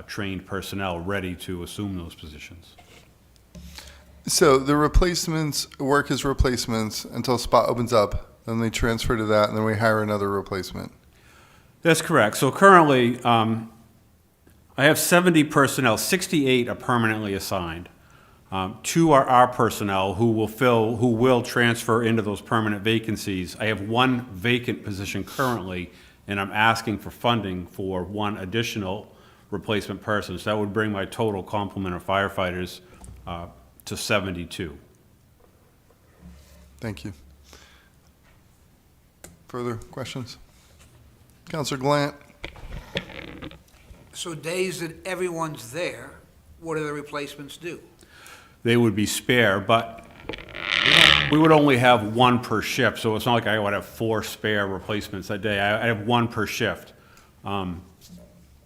trained personnel ready to assume those positions. So the replacements work as replacements until a spot opens up, then they transfer to that, and then we hire another replacement. That's correct. So currently, I have 70 personnel, 68 are permanently assigned. 2 are our personnel who will transfer into those permanent vacancies. I have 1 vacant position currently, and I'm asking for funding for 1 additional replacement person. So that would bring my total complement of firefighters to 72. Thank you. Further questions? Counselor Glant? So days that everyone's there, what do the replacements do? They would be spare, but we would only have 1 per shift, so it's not like I would have 4 spare replacements that day. I have 1 per shift.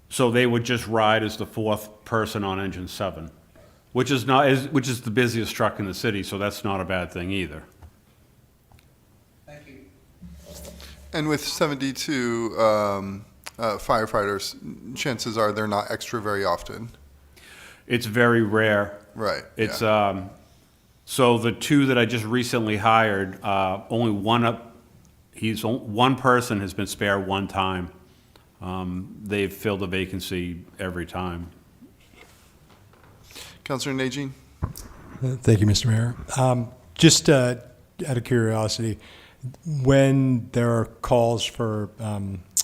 So they would just ride as the 4th person on engine 7, which is the busiest truck in the city, so that's not a bad thing either. Thank you. And with 72 firefighters, chances are they're not extra very often. It's very rare. Right. It's yeah. So the two that I just recently hired, only one person has been spared one time. They've filled a vacancy every time. Counselor Najin? Thank you, Mr. Mayor. Just out of curiosity, when there are calls for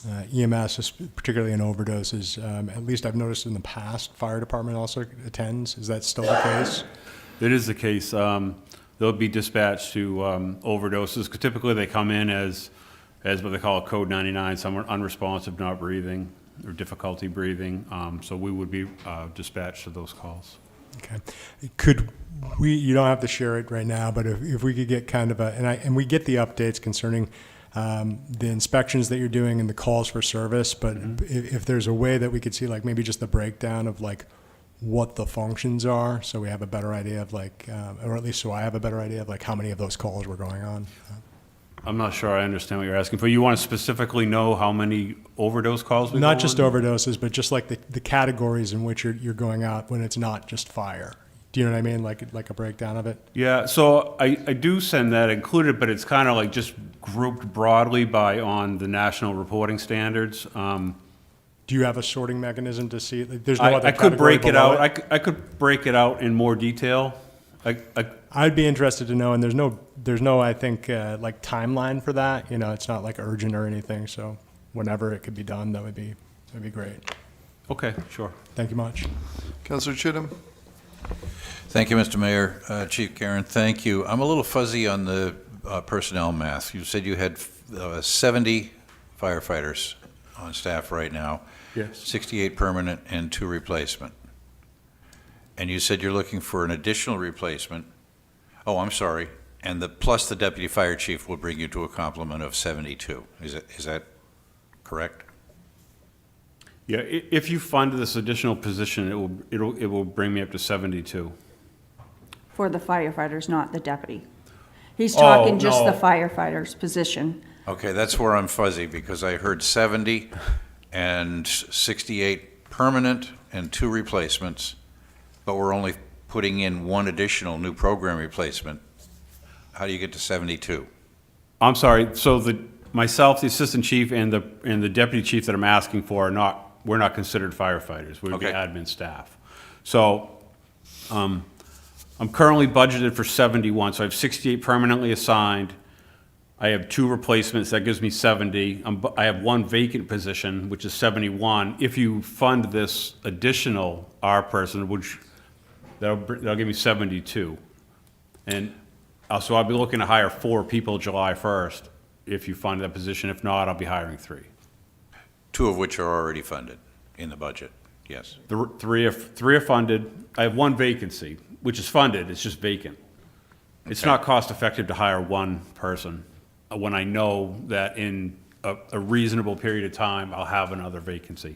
EMS, particularly in overdoses, at least I've noticed in the past, fire department also attends. Is that still the case? It is the case. They'll be dispatched to overdoses, 'cause typically they come in as what they call a code 99, someone unresponsive, not breathing, or difficulty breathing. So we would be dispatched to those calls. Okay. Could we, you don't have to share it right now, but if we could get kind of and we get the updates concerning the inspections that you're doing and the calls for service, but if there's a way that we could see like maybe just the breakdown of like what the functions are, so we have a better idea of like, or at least so I have a better idea of like how many of those calls were going on. I'm not sure I understand what you're asking for. You want to specifically know how many overdose calls we Not go just on? overdoses, but just like the categories in which you're going out when it's not just fire. Do you know what I mean? Like a breakdown of it? Yeah, so I do send that included, but it's kind of like just grouped broadly on the national reporting standards. Do you have a sorting mechanism to see? Like, there's no other I could category break it below out. I could break it out in more detail. I'd be interested to know, and there's no, I think, like timeline for that. You know, it's not like urgent or anything. So whenever it could be done, that'd be great. Okay, sure. Thank you much. Counselor Chittum? Thank you, Mr. Mayor. Chief Karen, thank you. I'm a little fuzzy on the personnel math. You said you had 70 firefighters on staff right now. Yes. 68 permanent and 2 replacement. And you said you're looking for an additional replacement. Oh, I'm sorry. And plus the deputy fire chief will bring you to a complement of 72. Is that correct? Yeah, if you fund this additional position, it will bring me up to 72. For the firefighters, not the deputy. He's Oh, talking just the no. firefighter's position. Okay, that's where I'm fuzzy, because I heard 70 and 68 permanent and 2 replacements, but we're only putting in 1 additional new program replacement. How do you get to 72? I'm sorry, so myself, the assistant chief, and the deputy chief that I'm asking for we're not considered firefighters. We're the Okay. admin staff. So, I'm currently budgeted for 71, so I have 68 permanently assigned. I have 2 replacements, that gives me 70. I have 1 vacant position, which is 71. If you fund this additional R person, that'll give me 72. And so I'll be looking to hire 4 people July 1st, if you fund that position. If not, I'll be hiring 3. 2 of which are already funded in the budget, yes. Three are funded. I have 1 vacancy, which is funded, it's just vacant. It's Okay. not cost-effective to hire 1 person when I know that in a reasonable period of time, I'll have another vacancy.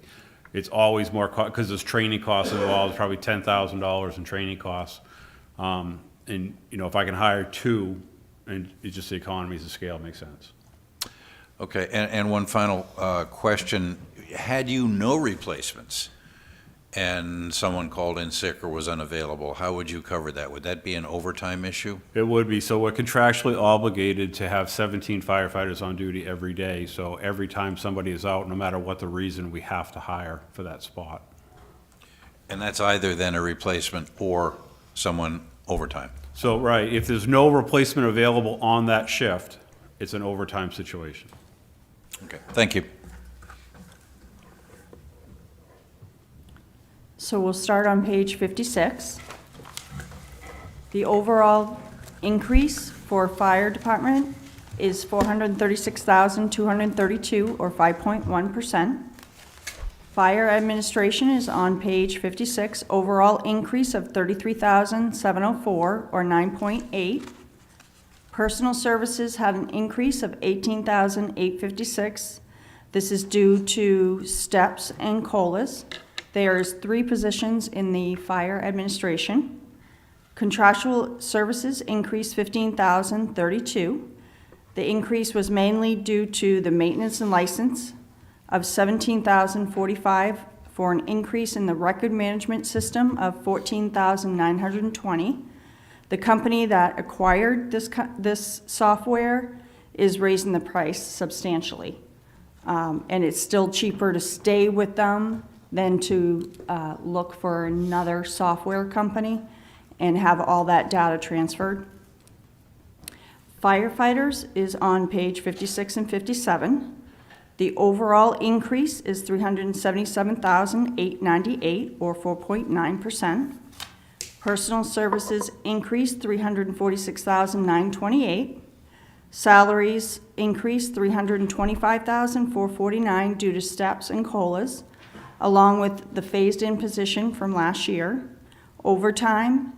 It's always more, because there's training costs involved, probably $10,000 in training costs. And, if I can hire 2, and it's just the economies of scale makes sense. Okay, and one final question. Had you no replacements and someone called in sick or was unavailable, how would you cover that? Would that be an overtime issue? It would be. So we're contractually obligated to have 17 firefighters on duty every day. So every time somebody is out, no matter what the reason, we have to hire for that spot. And that's either then a replacement or someone overtime? So, right, if there's no replacement available on that shift, it's an overtime situation. Okay, thank you. So we'll start on page 56. The overall increase for fire department is $436,232, or 5.1%. Fire administration is on page 56, overall increase of $33,704, or 9.8. Personal services had an increase of $18,856. This is due to steps and COLAs. There's 3 positions in the fire administration. Contractual services increased $15,032. The increase was mainly due to the maintenance and license of $17,045 for an increase in the record management system of $14,920. The company that acquired this software is raising the price substantially. And it's still cheaper to stay with them than to look for another software company and have all that data transferred. Firefighters is on page 56 and 57. The overall increase is $377,898, or 4.9%. Personal services increased $346,928. Salaries increased $325,449 due to steps and COLAs, along with the phased-in position from last year. Overtime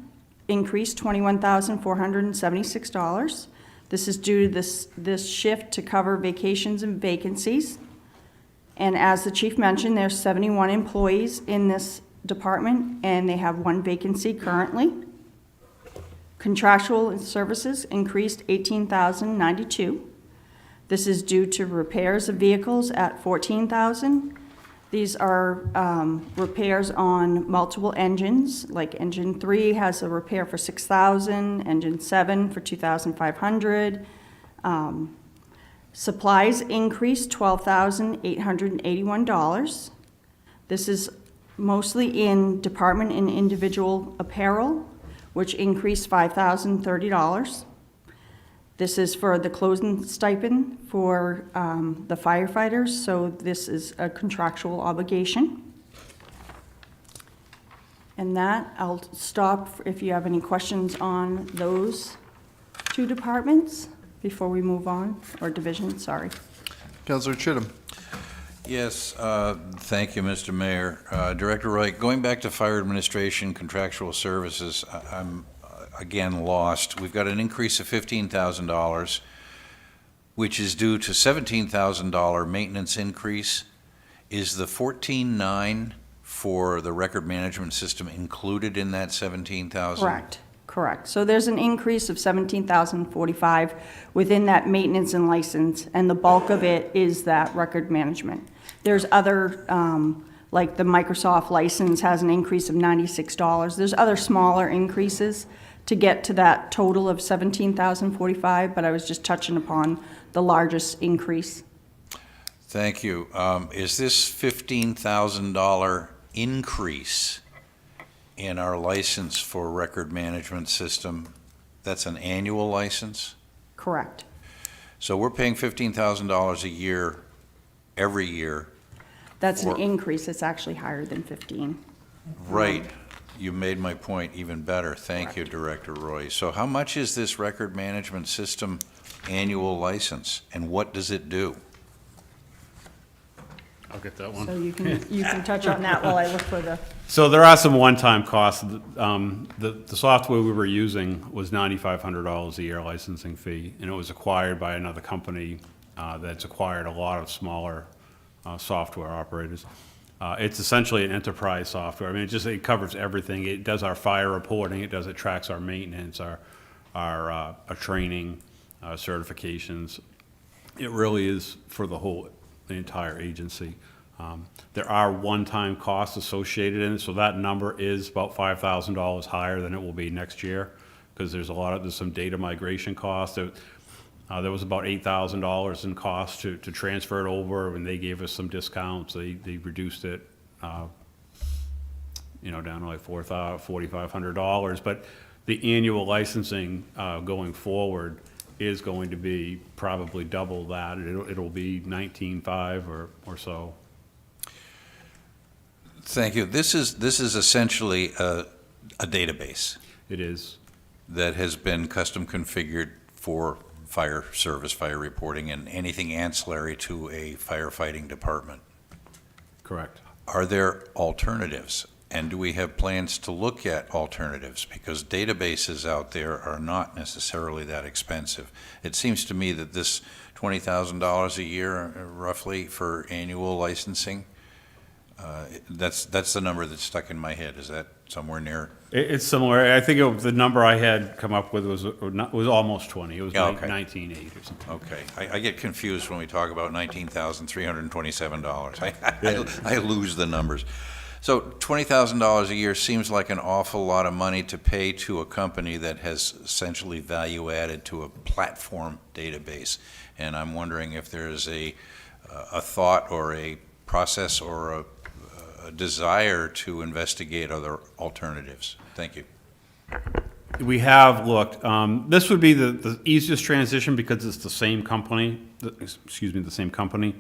increased $21,476. This is due to this shift to cover vacations and vacancies. And as the chief mentioned, there's 71 employees in this department, and they have 1 vacancy currently. Contractual services increased $18,092. This is due to repairs of vehicles at $14,000. These are repairs on multiple engines, like engine 3 has a repair for $6,000, engine 7 for $2,500. Supplies increased $12,881. This is mostly in department and individual apparel, which increased $5,030. This is for the closing stipend for the firefighters, so this is a contractual obligation. And that, I'll stop if you have any questions on those 2 departments before we move on, or division, sorry. Councilor Chittum. Yes, thank you, Mr. Mayor. Director Wright, going back to fire administration contractual services, I'm again lost. We've got an increase of $15,000, which is due to $17,000 maintenance increase. Is the $14,900 for the record management system included in that $17,000? Correct. So there's an increase of $17,045 within that maintenance and license, and the bulk of it is that record management. There's other, like the Microsoft license has an increase of $96. There's other smaller increases to get to that total of $17,045, but I was just touching upon the largest increase. Thank you. Is this $15,000 increase in our license for record management system, that's an annual license? Correct. So we're paying $15,000 a year, every year. That's an increase. It's actually higher than 15. Right. You made my point even better. Thank you, Director Roy. So how much is this record management system annual license, and what does it do? I'll get that one. So you can touch on that while I look for the, So there are some one-time costs. The software we were using was $9,500 a year licensing fee, and it was acquired by another company that's acquired a lot of smaller software operators. It's essentially an enterprise software. I mean, it covers everything. It does our fire reporting. It tracks our maintenance, our training, certifications. It really is for the entire agency. There are one-time costs associated in it, so that number is about $5,000 higher than it will be next year, because there's some data migration costs. There was about $8,000 in cost to transfer it over, and they gave us some discounts. They reduced it, down to like $4,500. But the annual licensing going forward is going to be probably double that. It'll be $19,500 or so. Thank you. This is essentially a database It is. that has been custom configured for fire service, fire reporting, and anything ancillary to a firefighting department. Correct. Are there alternatives? And do we have plans to look at alternatives? Because databases out there are not necessarily that expensive. It seems to me that this $20,000 a year, roughly, for annual licensing, that's the number that's stuck in my head. Is that somewhere near? It's similar. I think the number I had come up with was almost 20. It was Yeah, like okay. 19.8 or something. Okay. I get confused when we talk about $19,327. I lose the numbers. So $20,000 a year seems like an awful lot of money to pay to a company that has essentially value added to a platform database. And I'm wondering if there's a thought or a process or a desire to investigate other alternatives. Thank you. We have looked. This would be the easiest transition because it's the same company, the same company.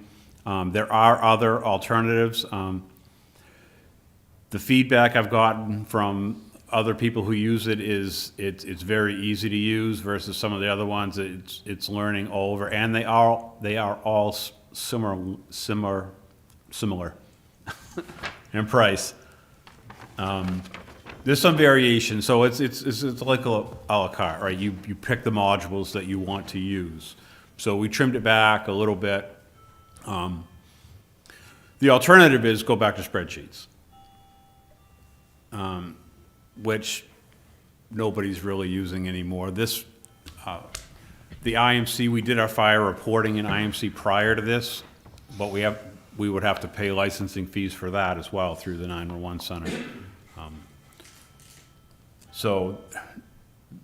There are other alternatives. The feedback I've gotten from other people who use it is it's very easy to use versus some of the other ones. It's learning all over, and they are all similar in price. There's some variation, so it's like a la carte, right? You pick the modules that you want to use. So we trimmed it back a little bit. The alternative is go back to spreadsheets, which nobody's really using anymore. The IMC, we did our fire reporting in IMC prior to this, but we would have to pay licensing fees for that as well through the 911 center. So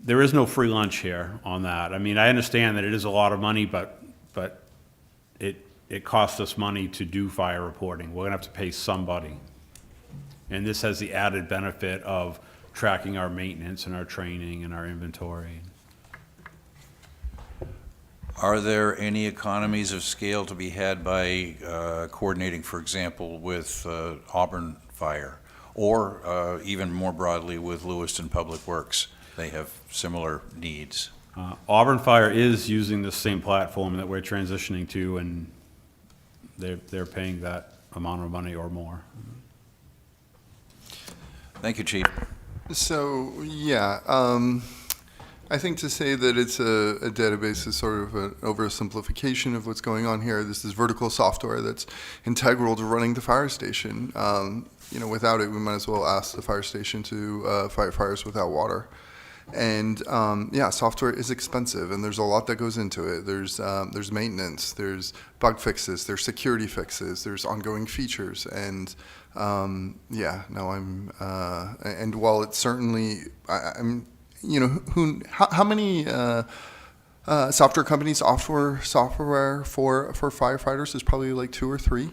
there is no free lunch here on that. I mean, I understand that it is a lot of money, but it costs us money to do fire reporting. We're gonna have to pay somebody. And this has the added benefit of tracking our maintenance and our training and our inventory. Are there any economies of scale to be had by coordinating, for example, with Auburn Fire, or even more broadly with Lewiston Public Works? They have similar needs. Auburn Fire is using the same platform that we're transitioning to, and they're paying that amount of money or more. Thank you, Chief. So, yeah, I think to say that it's a database is sort of an oversimplification of what's going on here. This is vertical software that's integral to running the fire station. Without it, we might as well ask the fire station to fight fires without water. And software is expensive, and there's a lot that goes into it. There's maintenance, there's bug fixes, there's security fixes, there's ongoing features, and and while it's certainly, how many software companies offer software for firefighters? There's probably like 2 or 3.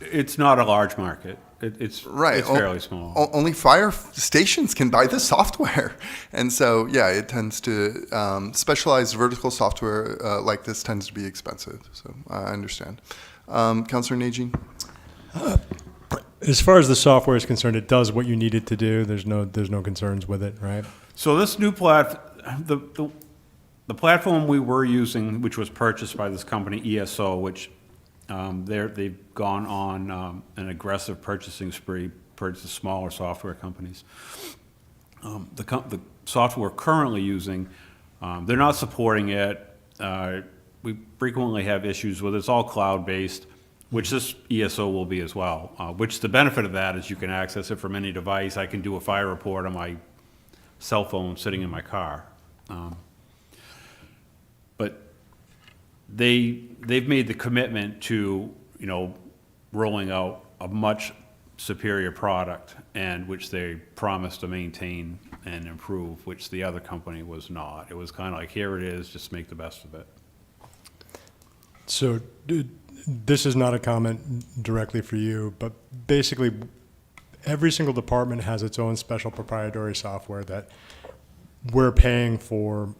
It's not a large market. It's Right. It's fairly small. Only fire stations can buy this software. And so, it tends to, specialized vertical software like this tends to be expensive. So I understand. Councilor Najin? As far as the software is concerned, it does what you need it to do. There's no concerns with it, right? So this new the platform we were using, which was purchased by this company, ESO, which they've gone on an aggressive purchasing spree, purchased smaller software companies. The software we're currently using, they're not supporting it. We frequently have issues with it. It's all cloud-based, which this ESO will be as well, which the benefit of that is you can access it from any device. I can do a fire report on my cell phone sitting in my car. But they've made the commitment to, rolling out a much superior product, and which they promised to maintain and improve, which the other company was not. It was kind of like, here it is, just make the best of it. So this is not a comment directly for you, but basically every single department has its own special proprietary software that we're paying for,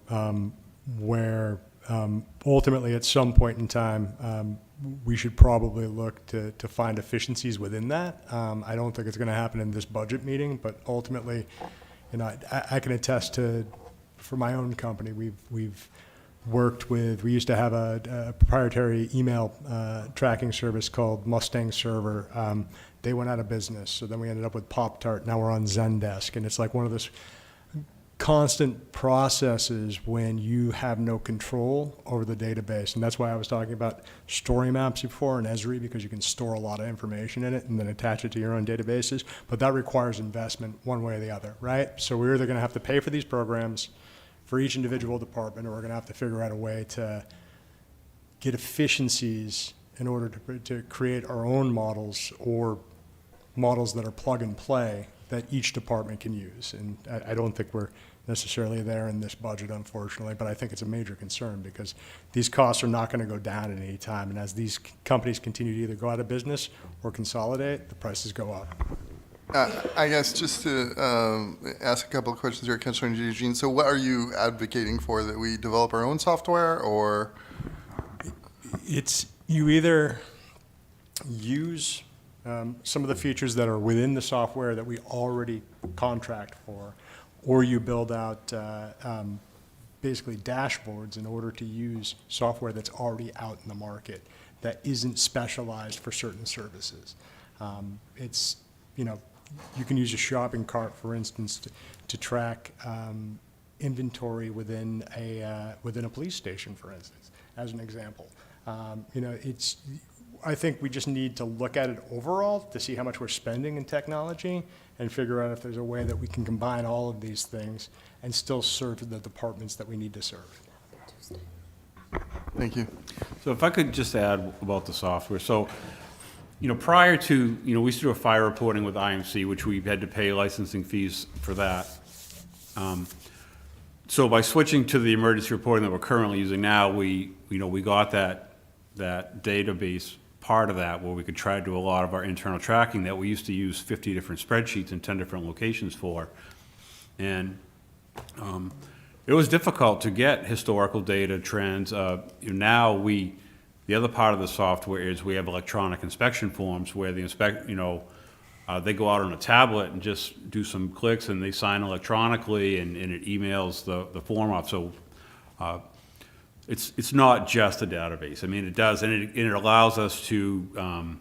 where ultimately at some point in time, we should probably look to find efficiencies within that. I don't think it's going to happen in this budget meeting, but ultimately, I can attest to, for my own company, we've worked with, we used to have a proprietary email tracking service called Mustang Server. They went out of business, so then we ended up with Pop-Tart. Now we're on Zendesk, and it's like one of those constant processes when you have no control over the database. And that's why I was talking about story maps before and Esri, because you can store a lot of information in it and then attach it to your own databases. But that requires investment one way or the other, right? So we're either going to have to pay for these programs for each individual department, or we're going to have to figure out a way to get efficiencies in order to create our own models, or models that are plug and play that each department can use. And I don't think we're necessarily there in this budget, unfortunately, but I think it's a major concern because these costs are not going to go down at any time. And as these companies continue to either go out of business or consolidate, the prices go up. I guess just to ask a couple of questions here, Councilor Eugene. So what are you advocating for, that we develop our own software, or? It's, you either use some of the features that are within the software that we already contract for, or you build out basically dashboards in order to use software that's already out in the market that isn't specialized for certain services. It's, you know, you can use a shopping cart, for instance, to track inventory within a police station, for instance, as an example. You know, it's, I think we just need to look at it overall to see how much we're spending in technology and figure out if there's a way that we can combine all of these things and still serve the departments that we need to serve. Thank you. So if I could just add about the software. So, you know, prior to, you know, we used to do a fire reporting with IMC, which we had to pay licensing fees for that. So by switching to the emergency reporting that we're currently using now, we got that database part of that where we could try to do a lot of our internal tracking that we used to use 50 different spreadsheets in 10 different locations for. And it was difficult to get historical data trends. Now the other part of the software is we have electronic inspection forms where the they go out on a tablet and just do some clicks and they sign electronically and it emails the form off. So it's not just a database. I mean, it does, and it allows us to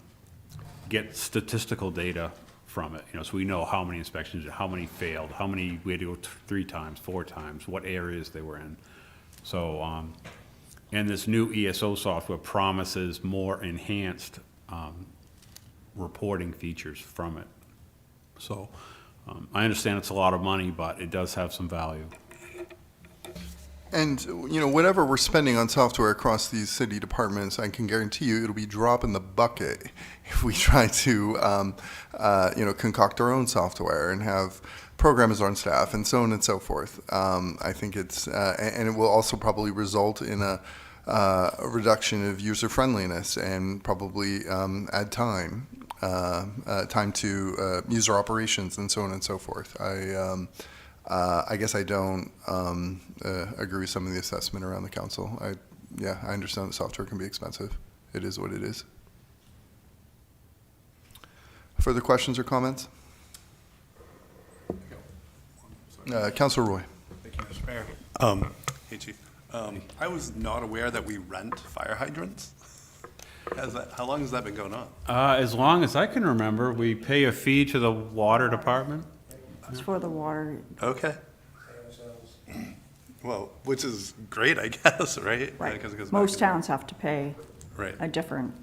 get statistical data from it. So we know how many inspections, how many failed, how many we had to go 3 times, 4 times, what areas they were in. So, and this new ESO software promises more enhanced reporting features from it. So I understand it's a lot of money, but it does have some value. And, whatever we're spending on software across these city departments, I can guarantee you it'll be drop in the bucket if we try to, concoct our own software and have programmers on staff and so on and so forth. I think it's, and it will also probably result in a reduction of user friendliness and probably add time to user operations and so on and so forth. I guess I don't agree with some of the assessment around the council. I understand that software can be expensive. It is what it is. Further questions or comments? Councilor Roy. Thank you, Mr. Mayor. Hey, Chief. I was not aware that we rent fire hydrants. How long has that been going on? As long as I can remember, we pay a fee to the water department. It's for the water. Okay. Well, which is great, I guess, right? Right. Because it goes back Most to- towns have to pay Right. a different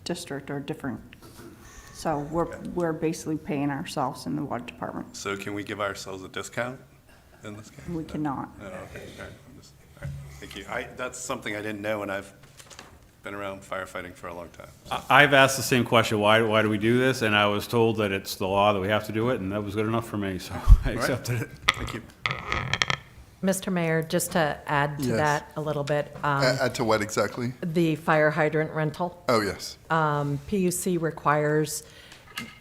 district or different, so we're basically paying ourselves in the water department. So can we give ourselves a discount in this case? We cannot. No, okay, all right. All right. Thank you. That's something I didn't know, and I've been around firefighting for a long time. I've asked the same question, why do we do this? And I was told that it's the law that we have to do it, and that was good enough for me, so I accepted it. Thank you. Mr. Mayor, just to add to Yes. that a little bit, Add to what exactly? the fire hydrant rental, Oh, yes. PUC requires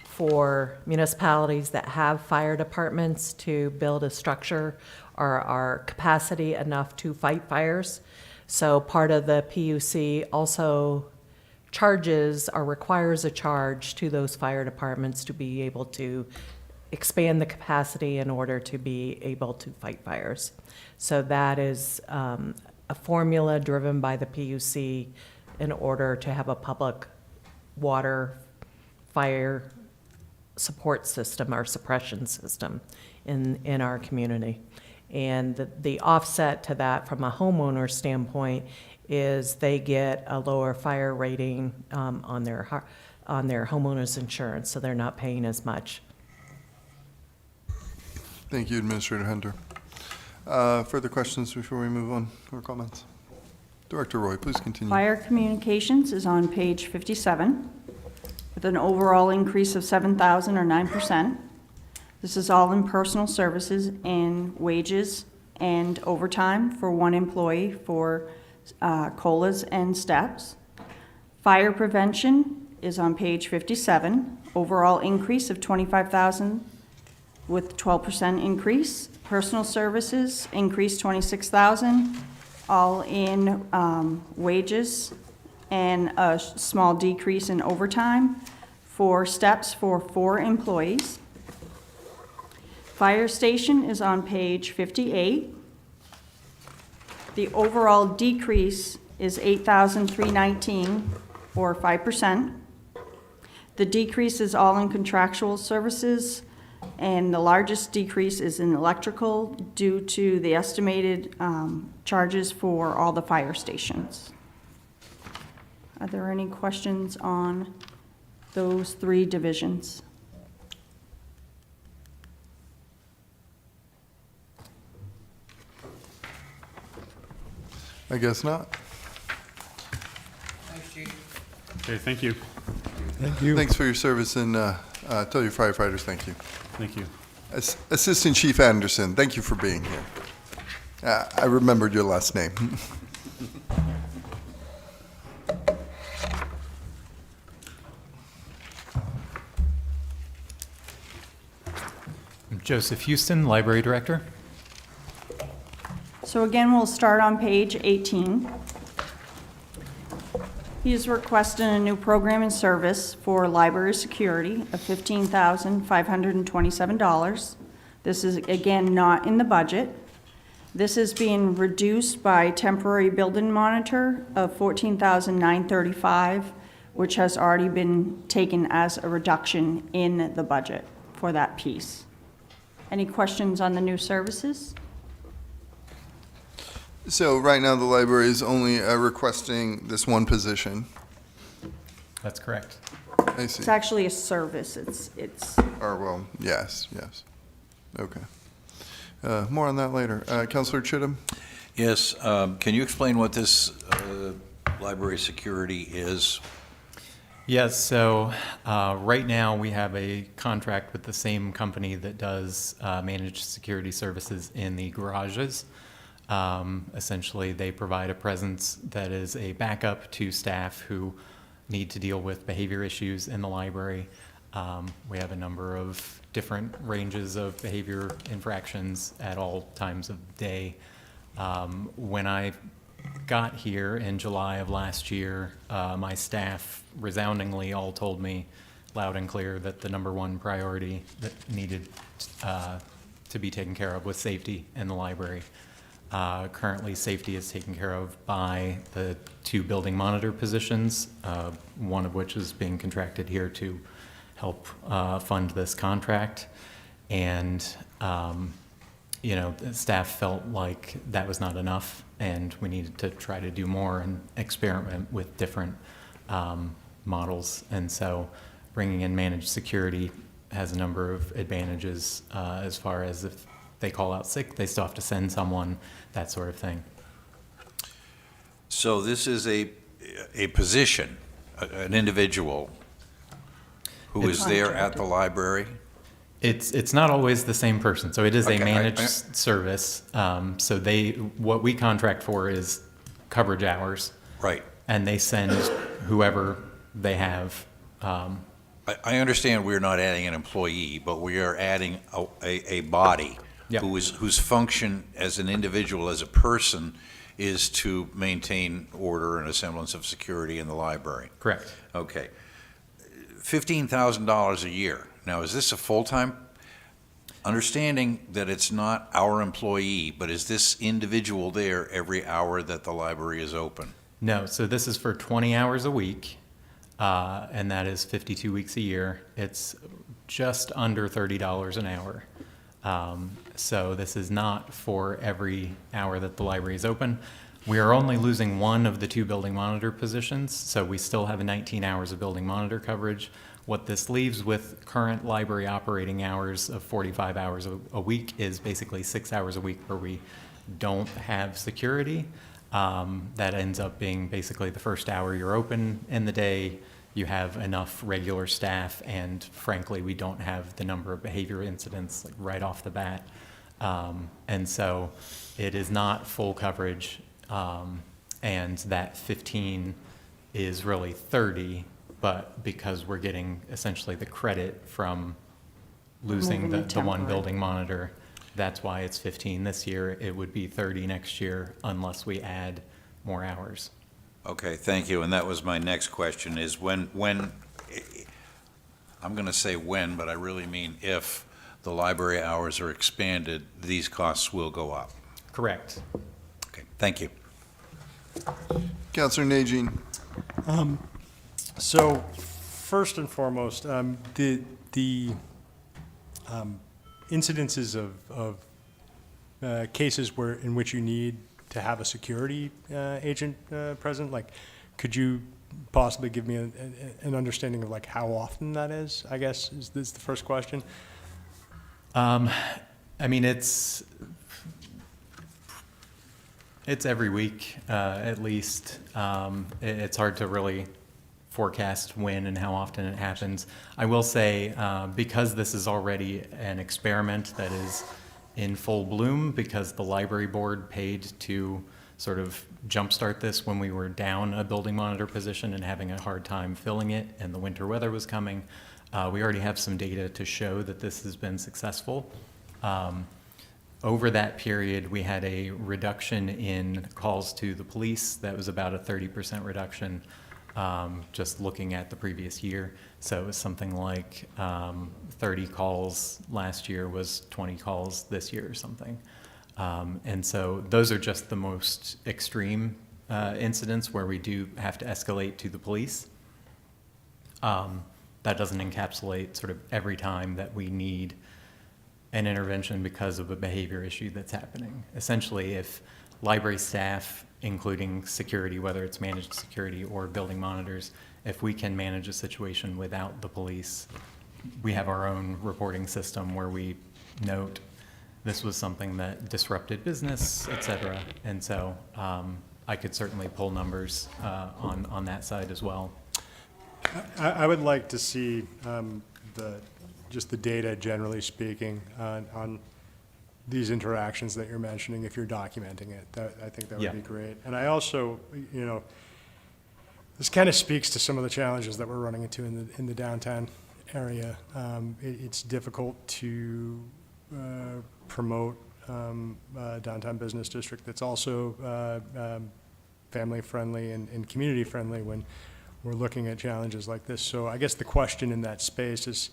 for municipalities that have fire departments to build a structure or are capacity enough to fight fires. So part of the PUC also charges or requires a charge to those fire departments to be able to expand the capacity in order to be able to fight fires. So that is a formula driven by the PUC in order to have a public water fire support system or suppression system in our community. And the offset to that from a homeowner standpoint is they get a lower fire rating on their homeowner's insurance, so they're not paying as much. Thank you, Administrator Hunter. Further questions before we move on, or comments? Director Roy, please continue. Fire communications is on page 57, with with an overall increase of 7,000 or 9%. This is all in personal services and wages and overtime for one employee for COLAs and steps. Fire prevention is on page 57, overall increase of 25,000 with 12% increase. Personal services increased 26,000, all in wages, and a small decrease in overtime for steps for 4 employees. Fire station is on page 58. The overall decrease is 8,319, or 5%. The decrease is all in contractual services, and the largest decrease is in electrical due to the estimated charges for all the fire stations. Are there any questions on those 3 divisions? I guess not. Thanks, Chief. Okay, thank you. Thanks for your service, and tell your firefighters thank you. Thank you. Assistant Chief Anderson, thank you for being here. I remembered your last name. I'm Joseph Houston, Library Director. So again, we'll start on page 18. He is requesting a new program and service for library security of $15,527. This is, again, not in the budget. This is being reduced by temporary building monitor of $14,935, which has already been taken as a reduction in the budget for that piece. Any questions on the new services? So right now, the library is only requesting this one position. That's correct. I see. It's actually a service. It's Or, well, yes. Okay. More on that later. Councilor Chittum? Yes, can you explain what this library security is? Yes, so right now we have a contract with the same company that does managed security services in the garages. Essentially, they provide a presence that is a backup to staff who need to deal with behavior issues in the library. We have a number of different ranges of behavior infractions at all times of day. When I got here in July of last year, my staff resoundingly all told me loud and clear that the number one priority that needed to be taken care of was safety in the library. Currently, safety is taken care of by the 2 building monitor positions, one of which is being contracted here to help fund this contract. And, the staff felt like that was not enough, and we needed to try to do more and experiment with different models. And so bringing in managed security has a number of advantages as far as if they call out sick, they still have to send someone, that sort of thing. So this is a position, an individual who is there at the library? It's not always the same person, so it is Okay, a managed service. So what we contract for is coverage hours, Right. and they send whoever they have. I understand we're not adding an employee, but we are adding a body Yep. whose function as an individual, as a person, is to maintain order and a semblance of security in the library. Correct. Okay. $15,000 a year. Now, is this a full-time? Understanding that it's not our employee, but is this individual there every hour that the library is open? No, so this is for 20 hours a week, and that is 52 weeks a year. It's just under $30 an hour. So this is not for every hour that the library is open. We are only losing one of the 2 building monitor positions, so we still have 19 hours of building monitor coverage. What this leaves with current library operating hours of 45 hours a week is basically 6 hours a week where we don't have security. That ends up being basically the first hour you're open in the day, you have enough regular staff, and frankly, we don't have the number of behavior incidents like right off the bat. And so it is not full coverage, and that 15 is really 30, but because we're getting essentially the credit from losing Moving the the one temporary. building monitor, that's why it's 15 this year. It would be 30 next year unless we add more hours. Okay, thank you, and that was my next question, is when, I'm going to say when, but I really mean if the library hours are expanded, these costs will go up. Correct. Okay, thank you. Counselor Najin. So, first and foremost, the incidences of cases in which you need to have a security agent present, like, could you possibly give me an understanding of like how often that is, I guess, is this the first question? I mean, it's every week, at least. It's hard to really forecast when and how often it happens. I will say, because this is already an experiment that is in full bloom, because the library board paid to sort of jumpstart this when we were down a building monitor position and having a hard time filling it, and the winter weather was coming, we already have some data to show that this has been successful. Over that period, we had a reduction in calls to the police. That was about a 30% reduction, just looking at the previous year. So it was something like 30 calls last year was 20 calls this year or something. And so those are just the most extreme incidents where we do have to escalate to the police. That doesn't encapsulate sort of every time that we need an intervention because of a behavior issue that's happening. Essentially, if library staff, including security, whether it's managed security or building monitors, if we can manage a situation without the police, we have our own reporting system where we note this was something that disrupted business, et cetera. And so I could certainly pull numbers on that side as well. I would like to see just the data, generally speaking, on these interactions that you're mentioning, if you're documenting it. I think that would Yeah. be great. And I also, this kind of speaks to some of the challenges that we're running into in the downtown area. It's difficult to promote a downtown business district that's also family-friendly and community-friendly when we're looking at challenges like this. So I guess the question in that space is,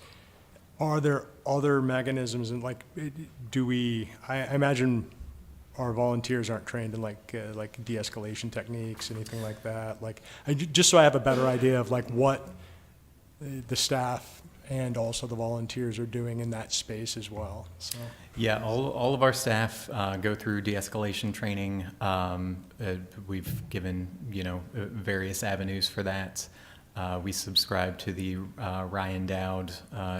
are there other mechanisms, and like, I imagine our volunteers aren't trained in like de-escalation techniques, anything like that. Like, just so I have a better idea of like what the staff and also the volunteers are doing in that space as well. So. Yeah, all of our staff go through de-escalation training. We've given, various avenues for that. We subscribe to the Ryan Dowd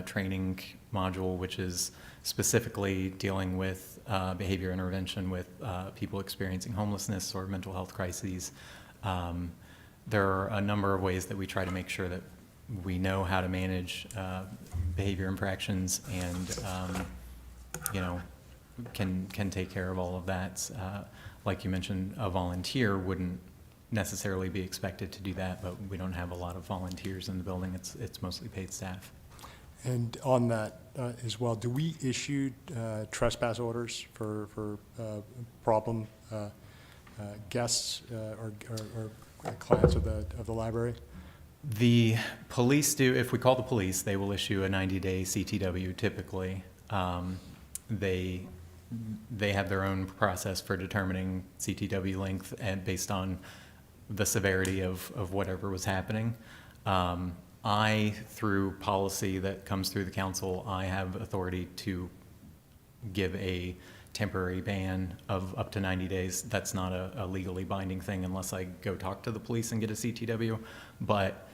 training module, which is specifically dealing with behavior intervention with people experiencing homelessness or mental health crises. There are a number of ways that we try to make sure that we know how to manage behavior infractions and, can take care of all of that. Like you mentioned, a volunteer wouldn't necessarily be expected to do that, but we don't have a lot of volunteers in the building. It's mostly paid staff. And on that as well, do we issue trespass orders for problem guests or clients of the library? The police do. If we call the police, they will issue a 90-day CTW typically. They have their own process for determining CTW length and based on the severity of whatever was happening. Through policy that comes through the council, I have authority to give a temporary ban of up to 90 days. That's not a legally binding thing unless I go talk to the police and get a CTW. But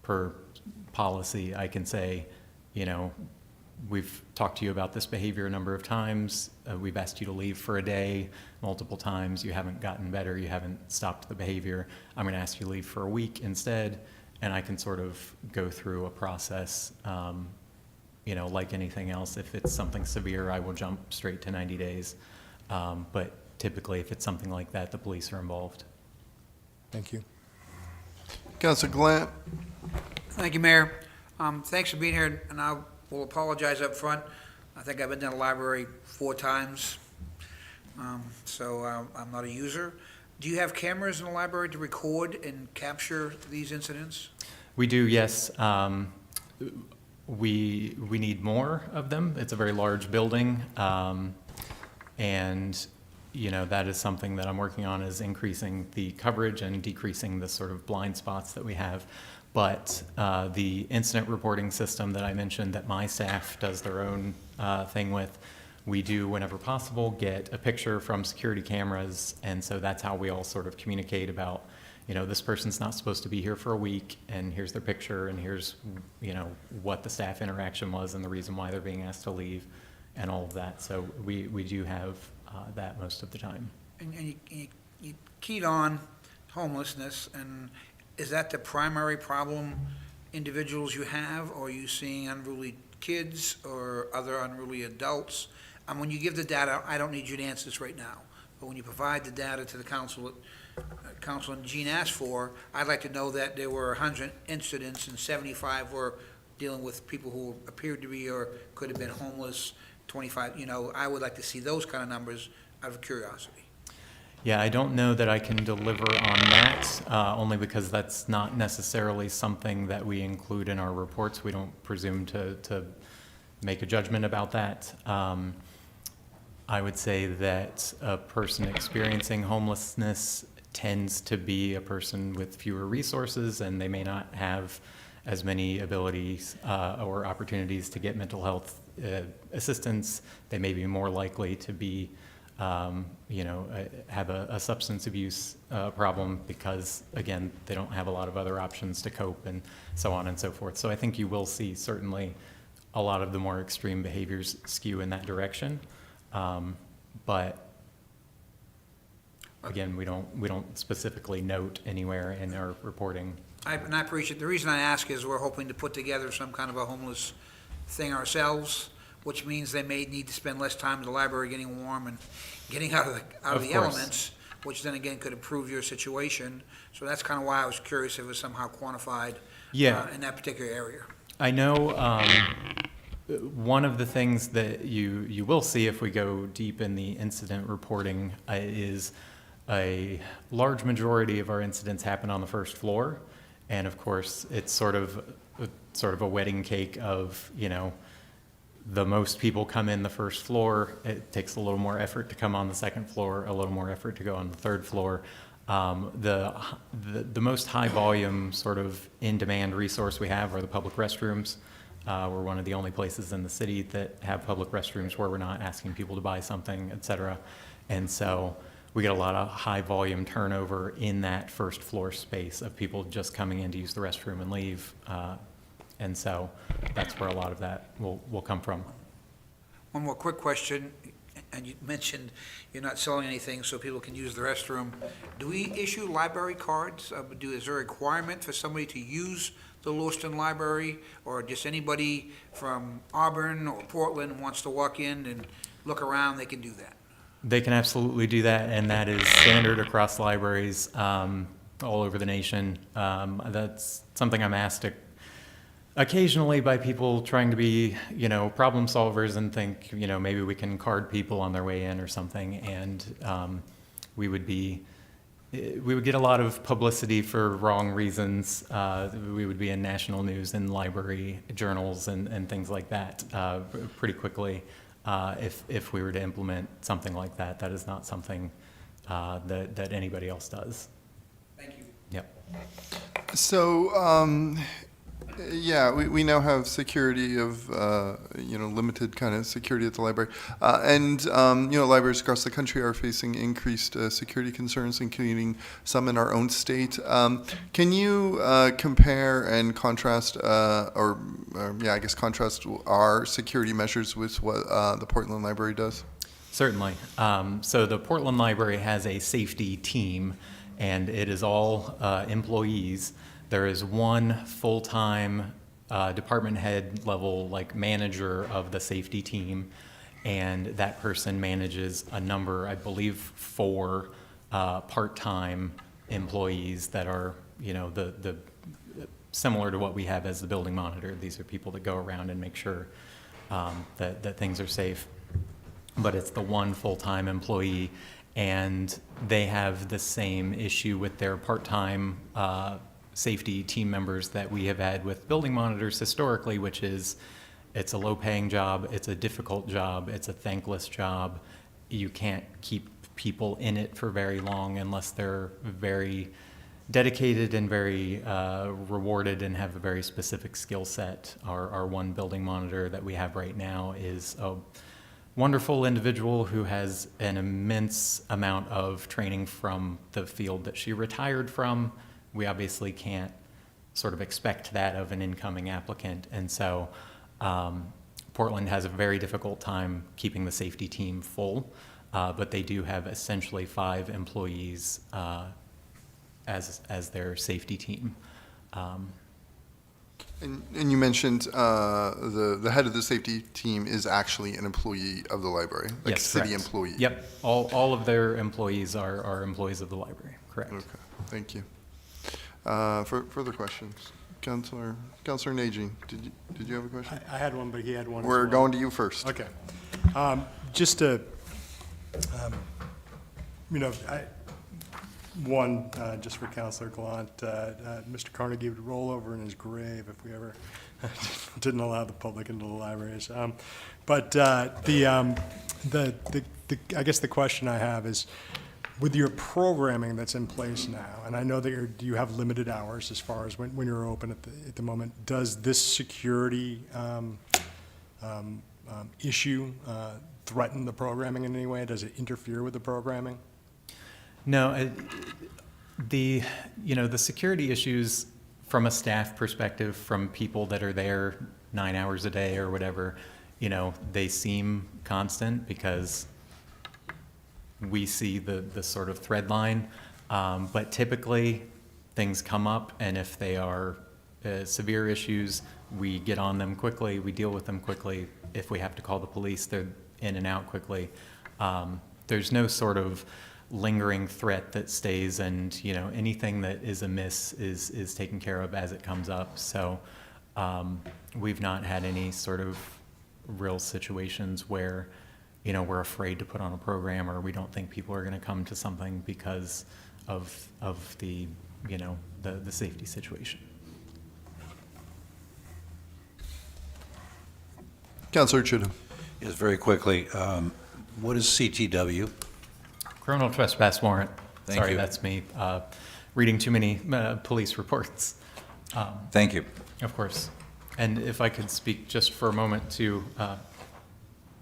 per policy, I can say, we've talked to you about this behavior a number of times. We've asked you to leave for a day multiple times. You haven't gotten better. You haven't stopped the behavior. I'm going to ask you to leave for a week instead. and I can sort of go through a process, you know, like anything else. If it's something severe, I will jump straight to 90 days. But typically, if it's something like that, the police are involved. Thank you. Councilor Glant? Thank you, Mayor. Thanks for being here, and I will apologize up front. I think I've been down the library 4 times, so I'm not a user. Do you have cameras in the library to record and capture these incidents? We do, yes. We need more of them. It's a very large building, and you know, that is something that I'm working on, is increasing the coverage and decreasing the sort of blind spots that we have. But the incident reporting system that I mentioned that my staff does their own thing with, we do, whenever possible, get a picture from security cameras, and so that's how we all sort of communicate about, you know, this person's not supposed to be here for a week, and here's their picture, and here's, you know, what the staff interaction was and the reason why they're being asked to leave, and all of that. So we do have that most of the time. And you keyed on homelessness, and is that the primary problem individuals you have, or are you seeing unruly kids or other unruly adults? And when you give the data, I don't need you to answer this right now, but when you provide the data to the council, Councilman Jean asked for, I'd like to know that there were 100 incidents and 75 were dealing with people who appeared to be or could have been homeless, 25, you know, I would like to see those kind of numbers out of curiosity. Yeah, I don't know that I can deliver on that, only because that's not necessarily something that we include in our reports. We don't presume to make a judgment about that. I would say that a person experiencing homelessness tends to be a person with fewer resources, and they may not have as many abilities or opportunities to get mental health assistance. They may be more likely to be, you know, have a substance abuse problem because, again, they don't have a lot of other options to cope, and so on and so forth. So I think you will see certainly a lot of the more extreme behaviors skew in that direction. But again, we don't specifically note anywhere in our reporting. And I appreciate, the reason I ask is we're hoping to put together some kind of a homeless thing ourselves, which means they may need to spend less time in the library getting warm and getting out of the course. elements, which then again could improve your situation. So that's kind of why I was curious if it was somehow quantified in that particular area. I know one of the things that you will see if we go deep in the incident reporting is a large majority of our incidents happen on the first floor. And of course, it's sort of a wedding cake of, you know, the most people come in the first floor. It takes a little more effort to come on the second floor, a little more effort to go on the third floor. The most high volume sort of in-demand resource we have are the public restrooms. We're one of the only places in the city that have public restrooms where we're not asking people to buy something, et cetera. And so we get a lot of high volume turnover in that first floor space of people just coming in to use the restroom and leave. And so that's where a lot of that will come from. One more quick question, and you mentioned you're not selling anything so people can use the restroom. Do we issue library cards? Is there a requirement for somebody to use the Lewiston Library, or just anybody from Auburn or Portland wants to walk in and look around, they can do that? They can absolutely do that, and that is standard across libraries all over the nation. That's something I'm asked occasionally by people trying to be, you know, problem solvers and think, you know, maybe we can card people on their way in or something, and we would get a lot of publicity for wrong reasons. We would be in national news and library journals and things like that pretty quickly. If we were to implement something like that, that is not something that anybody else does. Thank you. Yep. So, yeah, we now have security of, you know, limited kind of security at the library. And, you know, libraries across the country are facing increased security concerns, including some in our own state. Can you compare and contrast, I guess contrast our security measures with what the Portland Library does? Certainly. So the Portland Library has a safety team, and it is all employees There is one full-time department head level, like manager of the safety team, and that person manages a number, I believe, 4 part-time employees that are, you know, the similar to what we have as the building monitor. These are people that go around and make sure that things are safe. But it's the one full-time employee, and they have the same issue with their part-time safety team members that we have had with building monitors historically, which is it's a low-paying job, it's a difficult job, it's a thankless job. You can't keep people in it for very long unless they're very dedicated and very rewarded and have a very specific skill set. Our one building monitor that we have right now is a wonderful individual who has an immense amount of training from the field that she retired from. We obviously can't sort of expect that of an incoming applicant, and so Portland has a very difficult time keeping the safety team full, but they do have essentially 5 employees as their safety team. And you mentioned the head of the safety team is actually an employee of the library, like Yes, city correct. employee. Yep, all of their employees are employees of the library, correct. Okay, thank you. Further questions? Councilor Najin, did you have a question? I had one, but he had one as We're well. going to you first. Okay. Just to, just for Councilor Gallant, Mr. Carnegie would roll over in his grave if we ever didn't allow the public into the libraries. But I guess the question I have is, with your programming that's in place now, and I know that you have limited hours as far as when you're open at the moment, does this security issue threaten the programming in any way? Does it interfere with the programming? No, the security issues from a staff perspective, from people that are there 9 hours a day or whatever, they seem constant because we see the sort of thread line, but typically things come up, and if they are severe issues, we get on them quickly, we deal with them quickly. If we have to call the police, they're in and out quickly. There's no sort of lingering threat that stays, and anything that is amiss is taken care of as it comes up. So we've not had any sort of real situations where we're afraid to put on a program, or we don't think people are going to come to something because of the the safety situation. Councilor Chittum. Yes, very quickly, what is CTW? Criminal trespass warrant. Thank Sorry, you. that's me reading too many police reports. Thank you. Of course. And if I could speak just for a moment to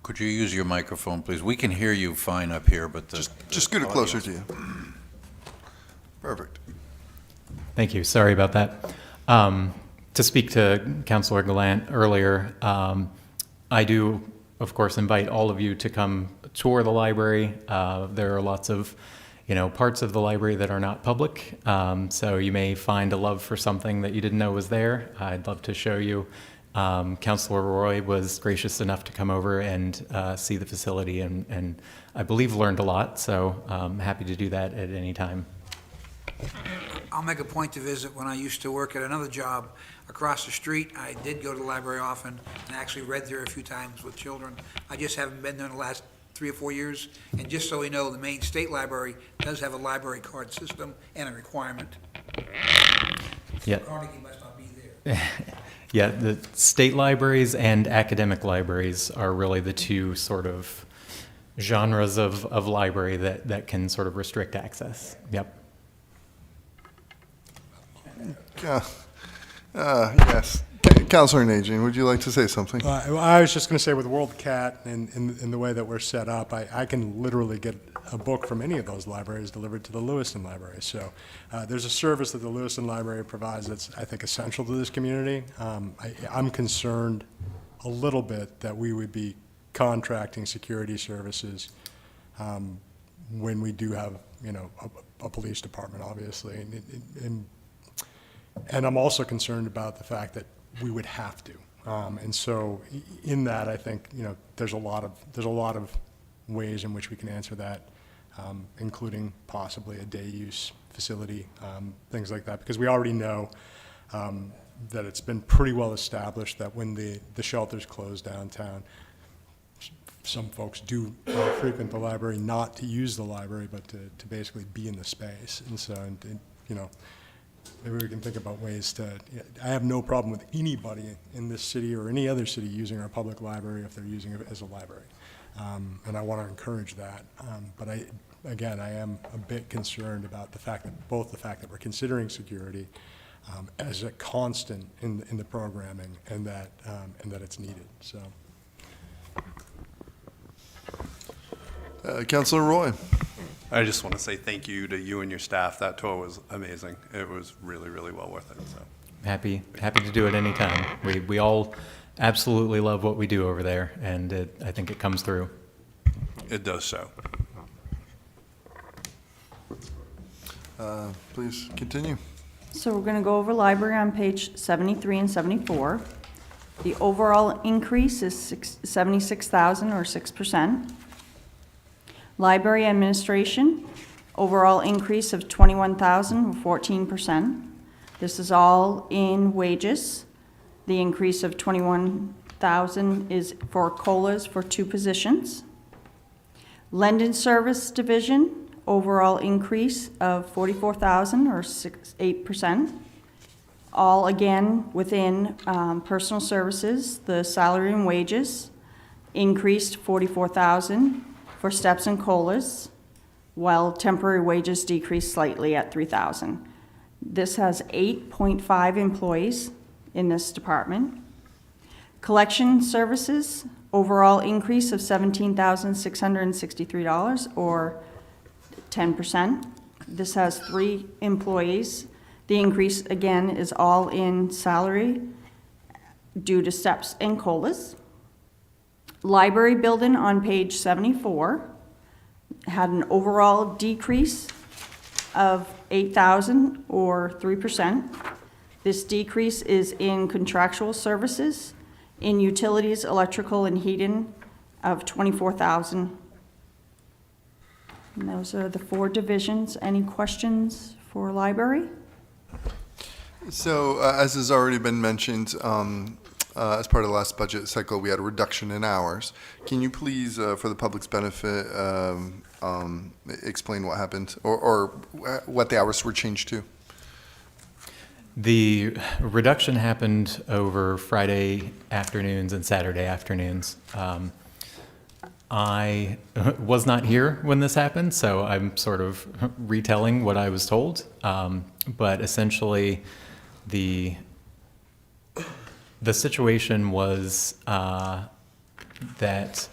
Could you use your microphone, please? We can hear you fine up here, but Just scoot it closer to you. Perfect. Thank you. Sorry about that. To speak to Councilor Gallant earlier, I do, of course, invite all of you to come tour the library. There are lots of, parts of the library that are not public, so you may find a love for something that you didn't know was there. I'd love to show you. Councilor Roy was gracious enough to come over and see the facility, and I believe learned a lot, so I'm happy to do that at any time. I'll make a point to visit. When I used to work at another job across the street, I did go to the library often and actually read there a few times with children. I just haven't been there in the last 3 or 4 years. And just so we know, the Maine State Library does have a library card system and a requirement. Yeah. Carnegie must not be there. Yeah, the state libraries and academic libraries are really the two sort of genres of library that can sort of restrict access. Yep. Yes. Councilor Najin, would you like to say something? I was just going to say, with World Cat and in the way that we're set up, I can literally get a book from any of those libraries delivered to the Lewiston Library. So there's a service that the Lewiston Library provides that's, I think, essential to this community. I'm concerned a little bit that we would be contracting security services when we do have, a police department, obviously. And And I'm also concerned about the fact that we would have to. And so in that, I think, there's a lot of ways in which we can answer that, including possibly a day use facility, things like that, because we already know that it's been pretty well established that when the shelters close downtown, some folks do frequent the library, not to use the library, but to basically be in the space. And so, maybe we can think about ways to, I have no problem with anybody in this city or any other city using our public library if they're using it as a library. And I want to encourage that. But I am a bit concerned about the fact that we're considering security as a constant in the programming and that it's needed, so. Councilor Roy. I just want to say thank you to you and your staff. That tour was amazing. It was really, really well worth it, so. Happy to do it anytime. We all absolutely love what we do over there, and I think it comes through. It does so. Please continue. So we're going to go over library on page 73 and 74. The overall increase is 76,000 or 6%. Library administration, overall increase of 21,000 or 14%. This is all in wages. The increase of 21,000 is for COLAs for 2 positions. Lending service division, overall increase of 44,000 or 8%. All again within personal services, the salary and wages increased 44,000 for steps and COLAs, while temporary wages decreased slightly at 3,000. This has 8.5 employees in this department. Collection services, overall increase of $17,663 or 10%. This has 3 employees. The increase again is all in salary due to steps and COLAs. Library building on page 74 had an overall decrease of 8,000 or 3%. This decrease is in contractual services, in utilities, electrical, and heating of 24,000. And those are the 4 divisions. Any questions for library? So, as has already been mentioned, as part of the last budget cycle, we had a reduction in hours. Can you please, for the public's benefit, explain what happened or what the hours were changed to? The reduction happened over Friday afternoons and Saturday afternoons. I was not here when this happened, so I'm sort of retelling what I was told. But essentially, the situation was that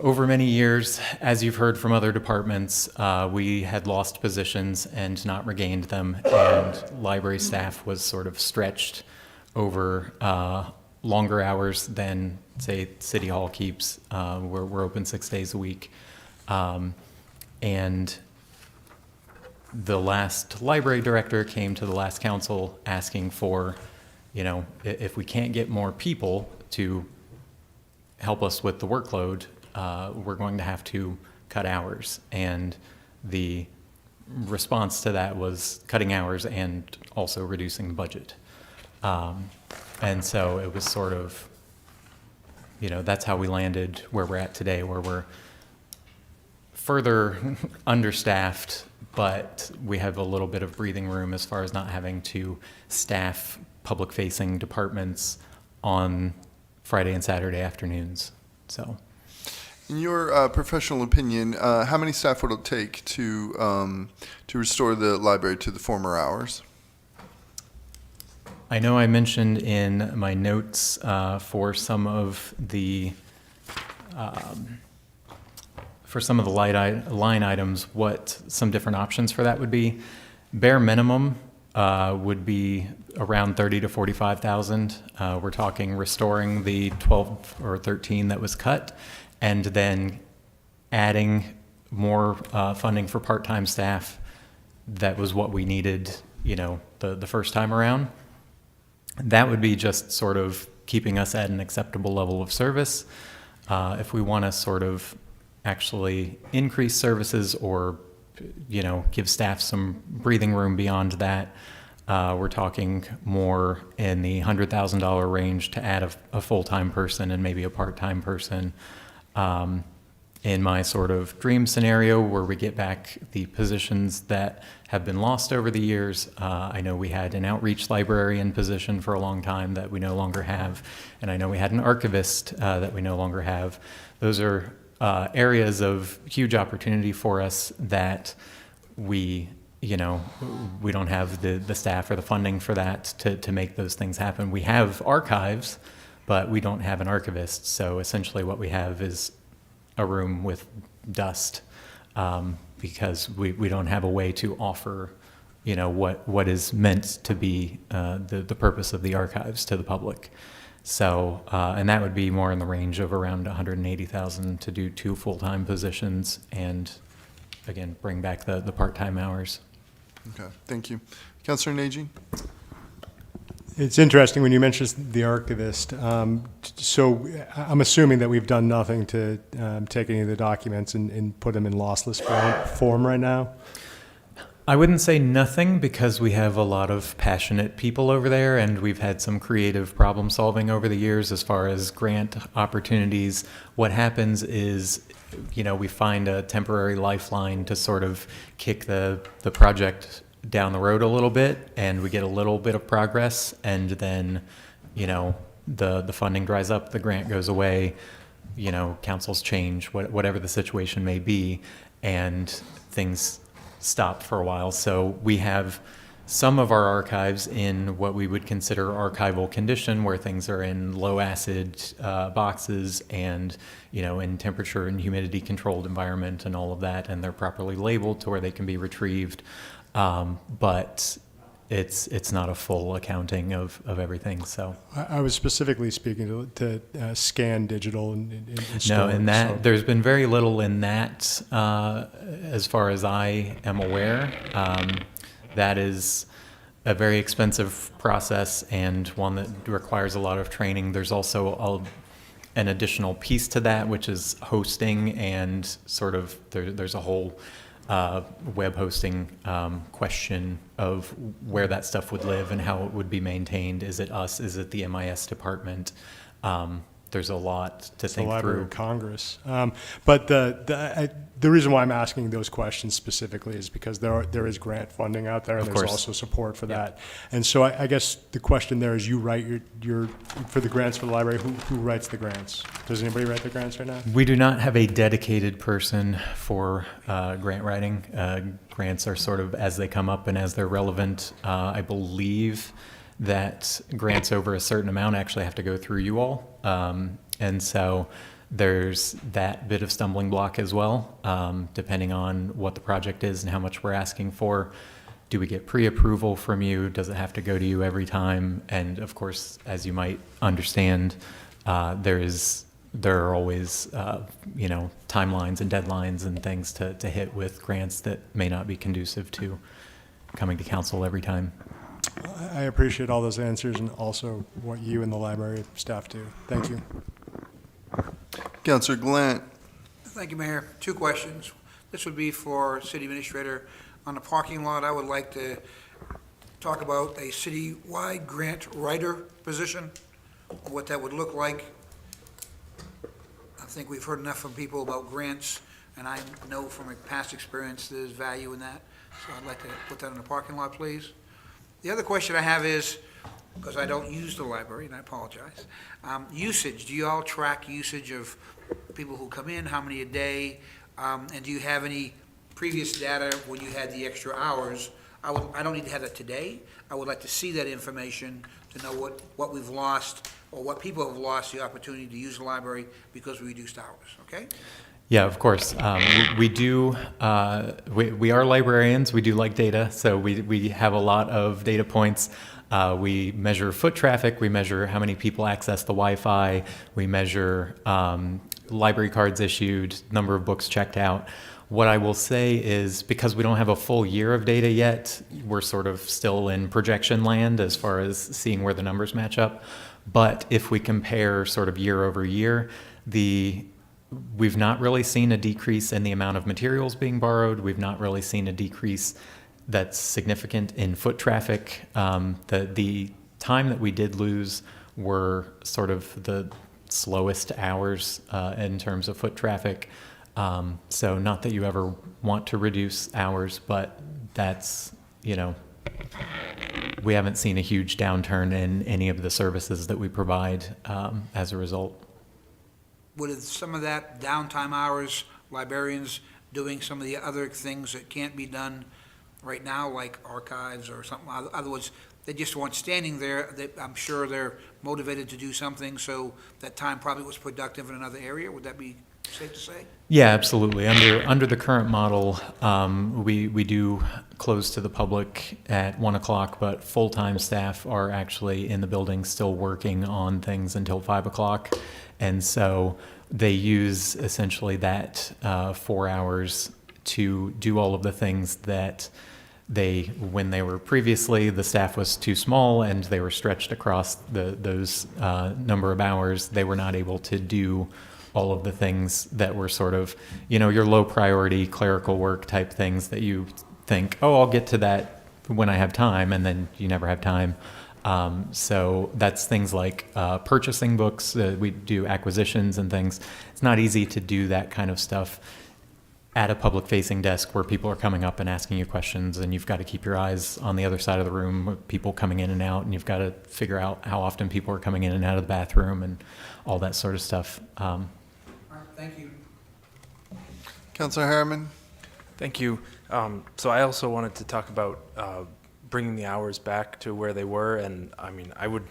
over many years, as you've heard from other departments, we had lost positions and not regained them, and library staff was sort of stretched over longer hours than, say, City Hall keeps. We're open 6 days a week. And the last library director came to the last council asking for, if we can't get more people to help us with the workload, we're going to have to cut hours. And the response to that was cutting hours and also reducing the budget. And so it was sort of, that's how we landed where we're at today, where we're further understaffed, but we have a little bit of breathing room as far as not having to staff public-facing departments on Friday and Saturday afternoons. So, in your professional opinion, how many staff would it take to restore the library to the former hours? I know I mentioned in my notes for some of the line items what some different options for that would be. Bare minimum would be around 30 to 45,000. We're talking restoring the 12 or 13 that was cut, and then adding more funding for part-time staff. That was what we needed the first time around. That would be just sort of keeping us at an acceptable level of service. If we want to sort of actually increase services or, give staff some breathing room beyond that, we're talking more in the $100,000 range to add a full-time person and maybe a part-time person. In my sort of dream scenario where we get back the positions that have been lost over the years, I know we had an outreach librarian position for a long time that we no longer have, and I know we had an archivist that we no longer have. Those are areas of huge opportunity for us that we don't have the staff or the funding for that to make those things happen. We have archives, but we don't have an archivist. So essentially what we have is a room with dust, because we don't have a way to offer, what is meant to be the purpose of the archives to the public. So, and that would be more in the range of around $180,000 to do 2 full-time positions and, again, bring back the part-time hours. Okay, thank you. Councilor Nagy? It's interesting when you mentioned the archivist. So I'm assuming that we've done nothing to take any of the documents and put them in lossless form right now? I wouldn't say nothing because we have a lot of passionate people over there, and we've had some creative problem solving over the years as far as grant opportunities. What happens is, we find a temporary lifeline to sort of kick the project down the road a little bit, and we get a little bit of progress, and then, the funding dries up, the grant goes away, councils change, whatever the situation may be, and things stop for a while. So we have some of our archives in what we would consider archival condition, where things are in low acid boxes and, in temperature and humidity controlled environment and all of that, and they're properly labeled to where they can be retrieved. But it's not a full accounting of everything. So I was specifically speaking to scan digital and store. no, in that there's been very little in that as far as I am aware. That is a very expensive process and one that requires a lot of training. There's also an additional piece to that, which is hosting, and sort of there's a whole web hosting question of where that stuff would live and how it would be maintained. Is it us? Is it the MIS department? There's a lot to think the Library through. of Congress. But the reason why I'm asking those questions specifically is because there is grant funding out there, and Of there's course. also support for that. And so I guess the question there is, you write your for the grants for the library. Who writes the grants? Does anybody write the grants right now? We do not have a dedicated person for grant writing. Grants are sort of as they come up and as they're relevant. I believe that grants over a certain amount actually have to go through you all. And so there's that bit of stumbling block as well, depending on what the project is and how much we're asking for. Do we get pre-approval from you? Does it have to go to you every time? And of course, as you might understand, there are always, timelines and deadlines and things to hit with grants that may not be conducive to coming to council every time. I appreciate all those answers and also what you and the library staff do. Thank you. Councilor Glant? Thank you, Mayor. 2 questions. This would be for City Administrator. On the parking lot, I would like to talk about a city-wide grant writer position, what that would look like. I think we've heard enough from people about grants, and I know from a past experience there's value in that. So I'd like to put that in the parking lot, please. The other question I have is, because I don't use the library, and I apologize, usage. Do you all track usage of people who come in, how many a day? And do you have any previous data when you had the extra hours? I don't need to have that today. I would like to see that information to know what we've lost or what people have lost the opportunity to use the library because we reduced hours, okay? Yeah, of course. We do. We are librarians. We do like data, so we have a lot of data points. We measure foot traffic. We measure how many people access the Wi-Fi. We measure library cards issued, number of books checked out. What I will say is, because we don't have a full year of data yet, we're sort of still in projection land as far as seeing where the numbers match up. But if we compare sort of year over year, we've not really seen a decrease in the amount of materials being borrowed. We've not really seen a decrease that's significant in foot traffic. The time that we did lose were sort of the slowest hours in terms of foot traffic. So not that you ever want to reduce hours, but that's, we haven't seen a huge downturn in any of the services that we provide as a result. Would some of that downtime hours, librarians doing some of the other things that can't be done right now, like archives or something? In other words, they just weren't standing there. I'm sure they're motivated to do something, so that time probably was productive in another area. Would that be safe to say? Yeah, absolutely. Under the current model, we do close to the public at 1 o'clock, but full-time staff are actually in the building still working on things until 5 o'clock. And so they use essentially that 4 hours to do all of the things that when they were previously, the staff was too small and they were stretched across those number of hours. They were not able to do all of the things that were sort of, your low priority clerical work type things that you think, oh, I'll get to that when I have time, and then you never have time. So that's things like purchasing books. We do acquisitions and things. It's not easy to do that kind of stuff at a public-facing desk where people are coming up and asking you questions, and you've got to keep your eyes on the other side of the room, people coming in and out, and you've got to figure out how often people are coming in and out of the bathroom and all that sort of stuff. All right, thank you. Councilor Harriman? Thank you. So I also wanted to talk about bringing the hours back to where they were, and I mean, I would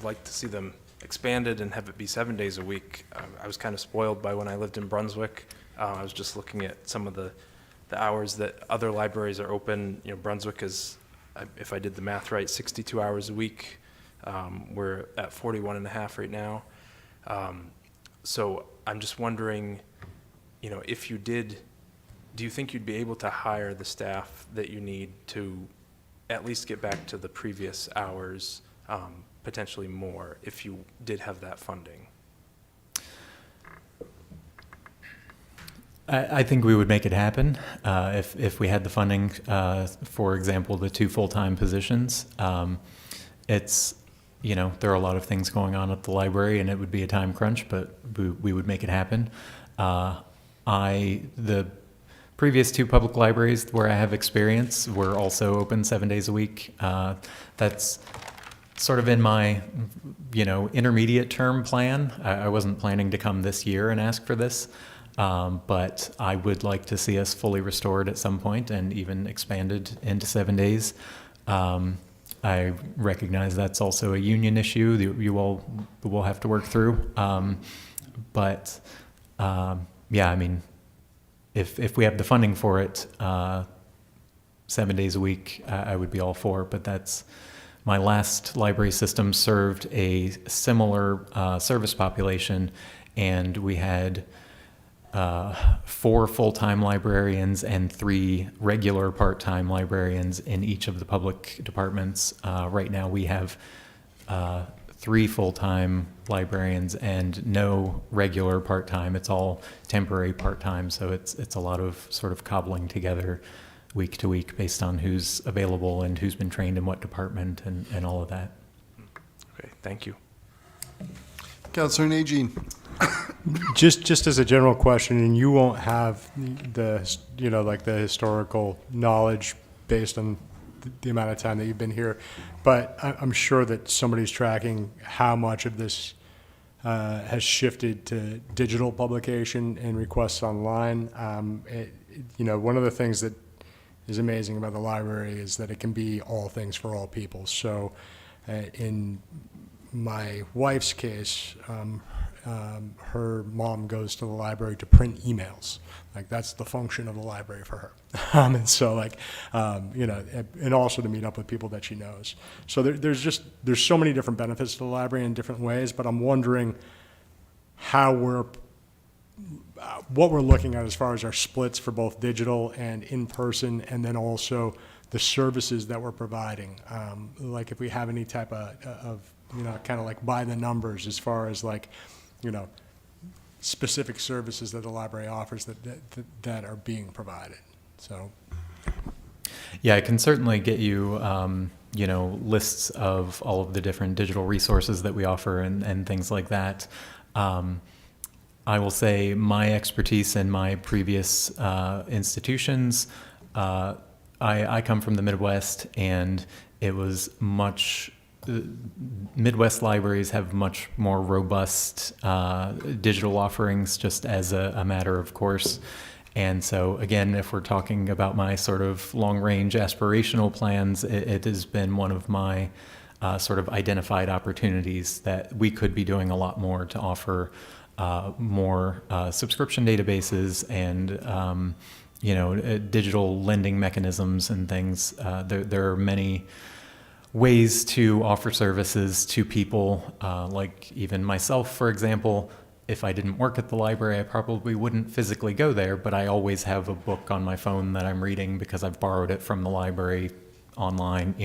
like to see them expanded and have it be 7 days a week. I was kind of spoiled by when I lived in Brunswick. I was just looking at some of the hours that other libraries are open. Brunswick is, if I did the math right, 62 hours a week. We're at 41 and a half right now. So I'm just wondering, if you did, do you think you'd be able to hire the staff that you need to at least get back to the previous hours, potentially more, if you did have that funding? I think we would make it happen if we had the funding. For example, the 2 full-time positions. It's, there are a lot of things going on at the library, and it would be a time crunch, but we would make it happen. The previous 2 public libraries where I have experience were also open 7 days a week. That's sort of in my, intermediate term plan. I wasn't planning to come this year and ask for this. But I would like to see us fully restored at some point and even expanded into 7 days. I recognize that's also a union issue that you all will have to work through. But yeah, I mean, if we have the funding for it, 7 days a week, I would be all for it. But that's my last library system served a similar service population, and we had 4 full-time librarians and 3 regular part-time librarians in each of the public departments. Right now we have 3 full-time librarians and no regular part-time. It's all temporary part-time, so it's a lot of sort of cobbling together week to week based on who's available and who's been trained in what department and all of that. Okay, thank you. Councilor Najin? Just as a general question, and you won't have the historical knowledge based on the amount of time that you've been here, but I'm sure that somebody's tracking how much of this has shifted to digital publication and requests online. One of the things that is amazing about the library is that it can be all things for all people. So in my wife's case, her mom goes to the library to print emails. Like, that's the function of the library for her. And so and also to meet up with people that she knows. So there's so many different benefits to the library in different ways, but I'm wondering what we're looking at as far as our splits for both digital and in-person, and then also the services that we're providing. Like if we have any type of kind of like by the numbers as far as like, specific services that the library offers that are being provided. So. Yeah, I can certainly get you, lists of all of the different digital resources that we offer and things like that. I will say my expertise in my previous institutions, I come from the Midwest, and it was Midwest libraries have much more robust digital offerings, just as a matter of course. And so, again, if we're talking about my sort of long-range aspirational plans, it has been one of my sort of identified opportunities that we could be doing a lot more to offer more subscription databases and, digital lending mechanisms and things. There are many ways to offer services to people, like even myself, for example. If I didn't work at the library, I probably wouldn't physically go there, but I always have a book on my phone that I'm reading because I've borrowed it from the library online.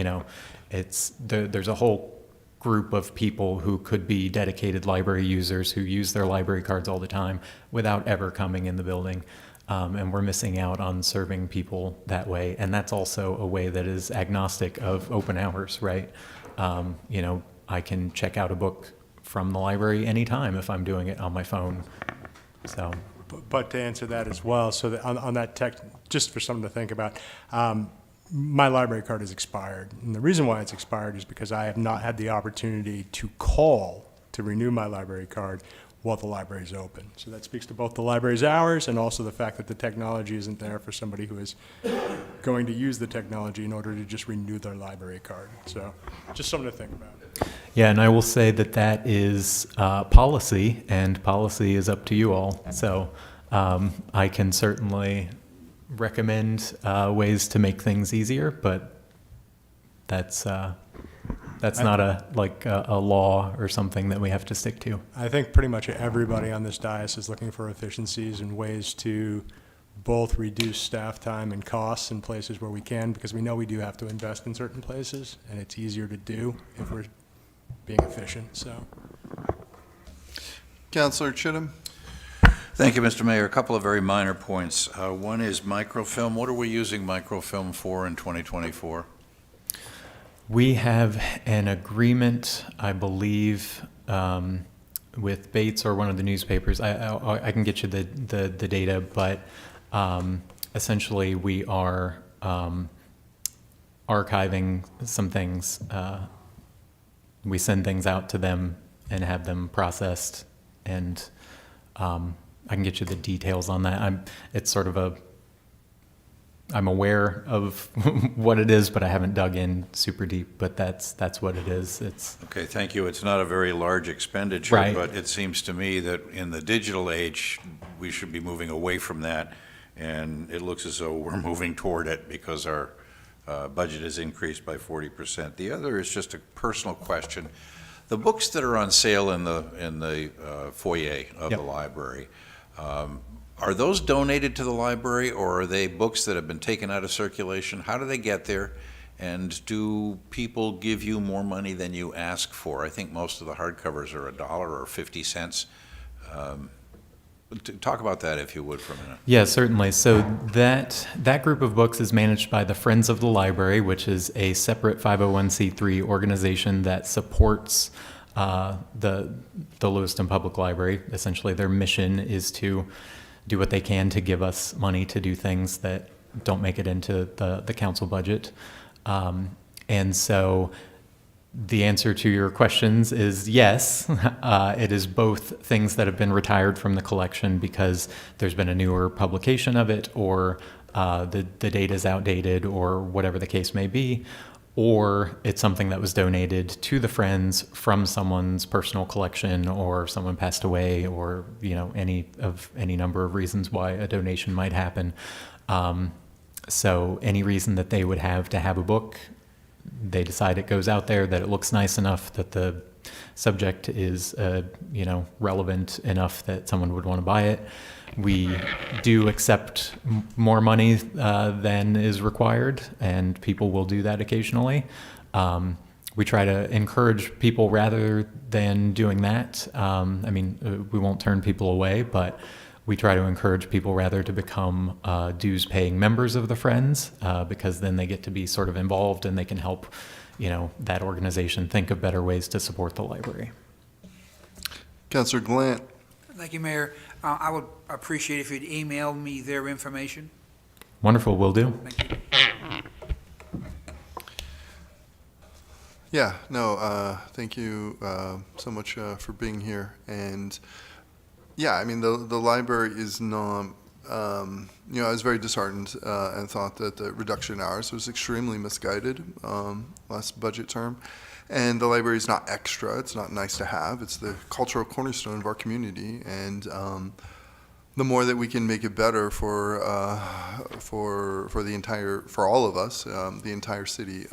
There's a whole group of people who could be dedicated library users who use their library cards all the time without ever coming in the building. And we're missing out on serving people that way. And that's also a way that is agnostic of open hours, right? I can check out a book from the library anytime if I'm doing it on my phone. So, But to answer that as well, so that on that tech, just for something to think about, my library card is expired. And the reason why it's expired is because I have not had the opportunity to call to renew my library card while the library is open. So that speaks to both the library's hours and also the fact that the technology isn't there for somebody who is going to use the technology in order to just renew their library card. So just something to think about. yeah, and I will say that is policy, and policy is up to you all. So I can certainly recommend ways to make things easier, but that's not a law or something that we have to stick to. I think pretty much everybody on this dais is looking for efficiencies and ways to both reduce staff time and costs in places where we can, because we know we do have to invest in certain places, and it's easier to do if we're being efficient. So, Councilor Chittum? Thank you, Mr. Mayor. A couple of very minor points. One is microfilm. What are we using microfilm for in 2024? We have an agreement, I believe, with Bates or one of the newspapers. I can get you the data, but essentially we are archiving some things. We send things out to them and have them processed, and I can get you the details on that. I'm aware of what it is, but I haven't dug in super deep, but that's what it is. Okay, thank you. It's not a very large expenditure, Right. But it seems to me that in the digital age, we should be moving away from that, and it looks as though we're moving toward it because our budget has increased by 40%. The other is just a personal question. The books that are on sale in the foyer of Yep. the library, are those donated to the library, or are they books that have been taken out of circulation? How do they get there? And do people give you more money than you ask for? I think most of the hardcovers are $1 or 50 cents. Talk about that, if you would, for a minute. Yeah, certainly. So that group of books is managed by the Friends of the Library, which is a separate 501c3 organization that supports the Lewiston Public Library. Essentially, their mission is to do what they can to give us money to do things that don't make it into the council budget. And so the answer to your questions is yes. It is both things that have been retired from the collection because there's been a newer publication of it, or the data is outdated, or whatever the case may be, or it's something that was donated to the Friends from someone's personal collection, or someone passed away, or any number of reasons why a donation might happen. So any reason that they would have to have a book, they decide it goes out there, that it looks nice enough that the subject is, relevant enough that someone would want to buy it. We do accept more money than is required, and people will do that occasionally. We try to encourage people rather than doing that. We won't turn people away, but we try to encourage people rather to become dues-paying members of the Friends, because then they get to be sort of involved and they can help, that organization think of better ways to support the library. Councillor Glant. Thank you, Mayor. I would appreciate if you'd email me their information. Wonderful, will do. Thank you. Yeah, no, thank you so much for being here. And yeah, the library is not, I was very disheartened and thought that the reduction in hours was extremely misguided last budget term. And the library is not extra, it's not nice to have, it's the cultural cornerstone of our community. And the more that we can make it better for all of us, the entire city,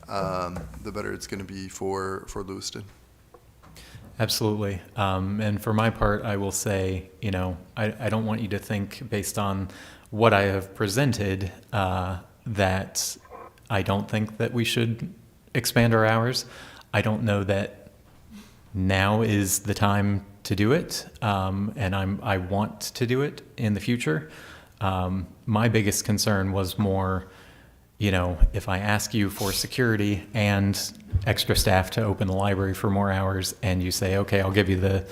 the better it's going to be for Lewiston. Absolutely. And for my part, I will say, I don't want you to think based on what I have presented that I don't think that we should expand our hours. I don't know that now is the time to do it, and I want to do it in the future. My biggest concern was more, if I ask you for security and extra staff to open the library for more hours, and you say, okay, I'll give you the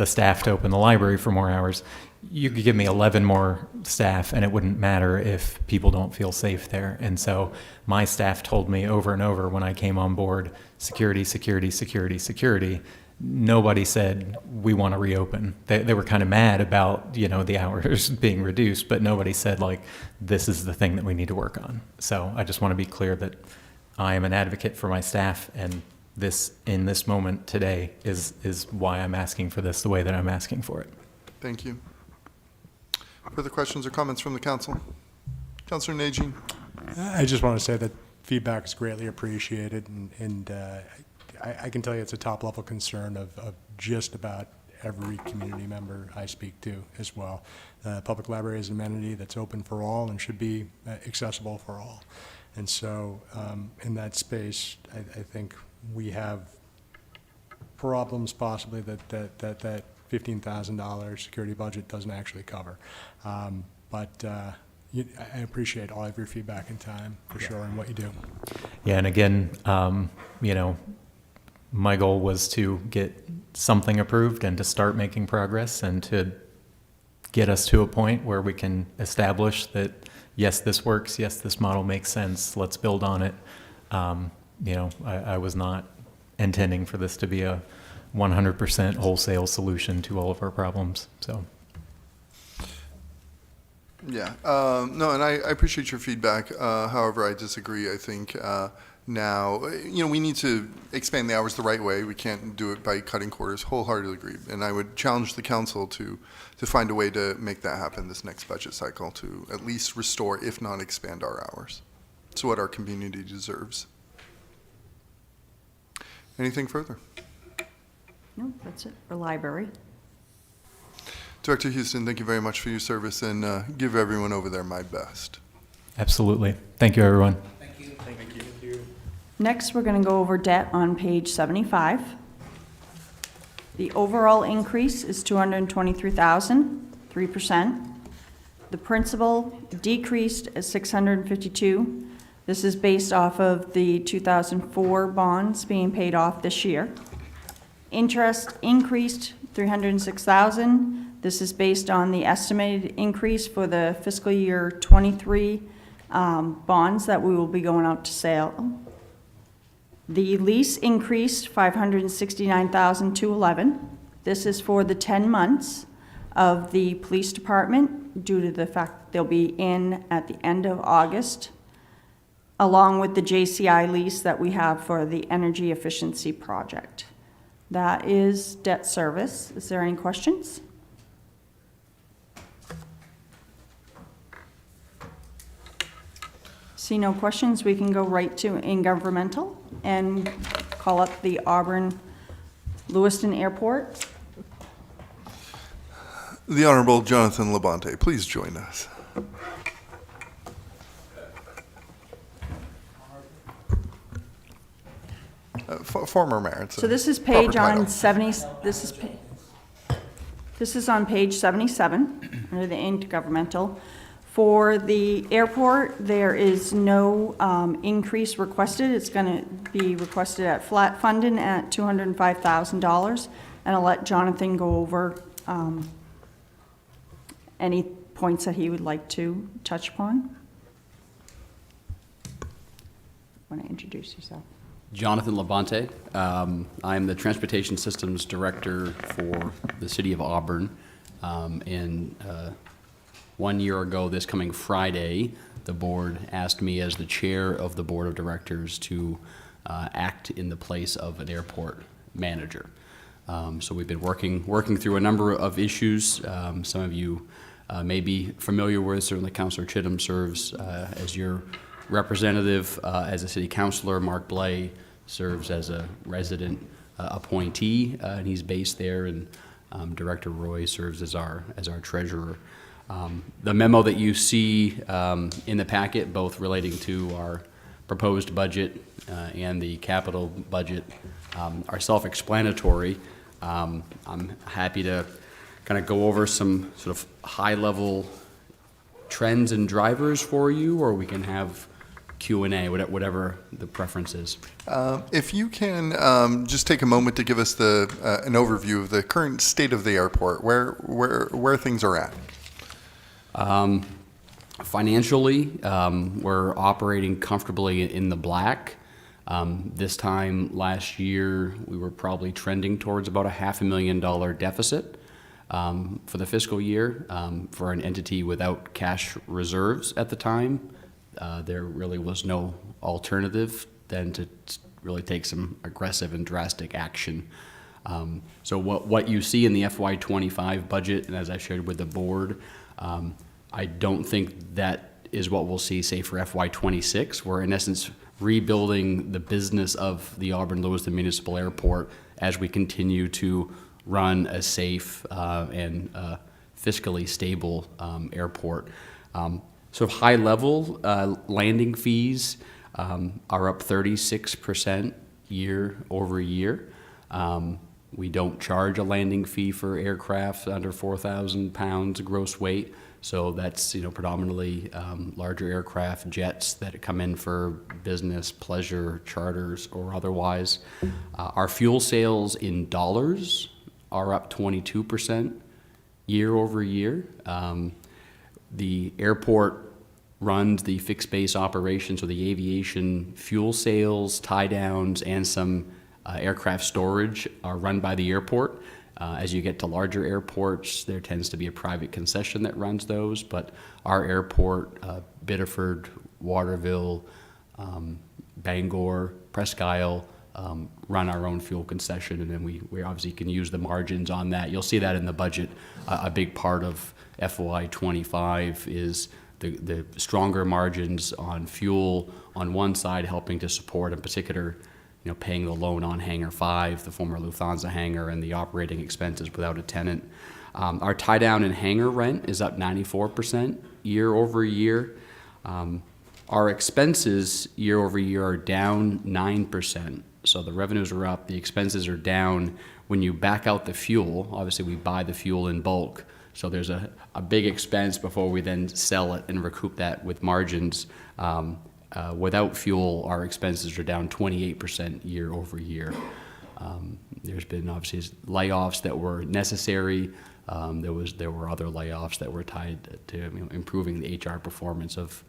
staff to open the library for more hours, you could give me 11 more staff and it wouldn't matter if people don't feel safe there. And so my staff told me over and over when I came on board, security, security, security, security. Nobody said we want to reopen. They were kind of mad about, the hours being reduced, but nobody said this is the thing that we need to work on. So I just want to be clear that I am an advocate for my staff, and this in this moment today is why I'm asking for this the way that I'm asking for it. Thank you. Further questions or comments from the council? Councillor Najin. I just want to say that feedback is greatly appreciated, and I can tell you it's a top-level concern of just about every community member I speak to as well. Public library is an amenity that's open for all and should be accessible for all. And so in that space, I think we have problems possibly that $15,000 security budget doesn't actually cover. But I appreciate all of your feedback and time for sure and what you do. Yeah, and again, my goal was to get something approved and to start making progress and to get us to a point where we can establish that, yes, this works, yes, this model makes sense, let's build on it. I was not intending for this to be a 100% wholesale solution to all of our problems, so. Yeah, no, and I appreciate your feedback. However, I disagree. I think now, we need to expand the hours the right way. We can't do it by cutting quarters. Wholeheartedly agree. And I would challenge the council to find a way to make that happen this next budget cycle, to at least restore, if not expand our hours. It's what our community deserves. Anything further? No, that's it for library. Director Houston, thank you very much for your service, and give everyone over there my best. Absolutely. Thank you, everyone. Thank you. Next, we're going to go over debt on page 75. The overall increase is $223,000, 3%. The principal decreased at $652. This is based off of the 2004 bonds being paid off this year. Interest increased $306,000. This is based on the estimated increase for the fiscal year 23 bonds that we will be going out to sale. The lease increased $569,211. This is for the 10 months of the police department due to the fact that they'll be in at the end of August, along with the JCI lease that we have for the energy efficiency project. That is debt service. Is there any questions? See no questions, we can go right to Intergovernmental and call up the Auburn Lewiston Airport. The Honorable Jonathan Labonte, please join us. Former mayor. So this is proper page title. on 70, this is on page 77, under the intergovernmental. For the airport, there is no increase requested. It's going to be requested at flat funding at $205,000. And I'll let Jonathan go over any points that he would like to touch upon. Want to introduce yourself? Jonathan Labonte. I am the Transportation Systems Director for the City of Auburn. And 1 year ago, this coming Friday, the board asked me as the chair of the board of directors to act in the place of an airport manager. So we've been working through a number of issues. Some of you may be familiar with, certainly Councilor Chittum serves as your representative, as a city councilor. Mark Blay serves as a resident appointee, and he's based there, and Director Roy serves as our treasurer. The memo that you see in the packet, both relating to our proposed budget and the capital budget, are self-explanatory. I'm happy to kind of go over some sort of high-level trends and drivers for you, or we can have Q&A, whatever the preference is. If you can just take a moment to give us an overview of the current state of the airport, where things are at. Financially, we're operating comfortably in the black. This time last year, we were probably trending towards about a $500,000 deficit for the fiscal year. For an entity without cash reserves at the time, there really was no alternative than to really take some aggressive and drastic action. So what you see in the FY25 budget, and as I shared with the board, I don't think that is what we'll see, say, for FY26. We're in essence rebuilding the business of the Auburn-Lewiston Municipal Airport as we continue to run a safe and fiscally stable airport. So high level landing fees are up 36% year over year. We don't charge a landing fee for aircraft under 4,000 pounds gross weight. So that's predominantly larger aircraft, jets that come in for business, pleasure, charters, or otherwise. Our fuel sales in dollars are up 22% year over year. The airport runs the fixed base operations, so the aviation fuel sales, tie downs, and some aircraft storage are run by the airport. As you get to larger airports, there tends to be a private concession that runs those, but our airport, Biddeford, Waterville, Bangor, Presque Isle, run our own fuel concession, and then we obviously can use the margins on that. You'll see that in the budget. A big part of FY25 is the stronger margins on fuel on one side, helping to support, in particular, paying the loan on Hangar 5, the former Lufthansa hangar, and the operating expenses without a tenant. Our tie down and hangar rent is up 94% year over year. Our expenses year over year are down 9%. So the revenues are up, the expenses are down. When you back out the fuel, obviously we buy the fuel in bulk. So there's a big expense before we then sell it and recoup that with margins. Without fuel, our expenses are down 28% year over year. There's been obviously layoffs that were necessary. There were other layoffs that were tied to improving the HR performance of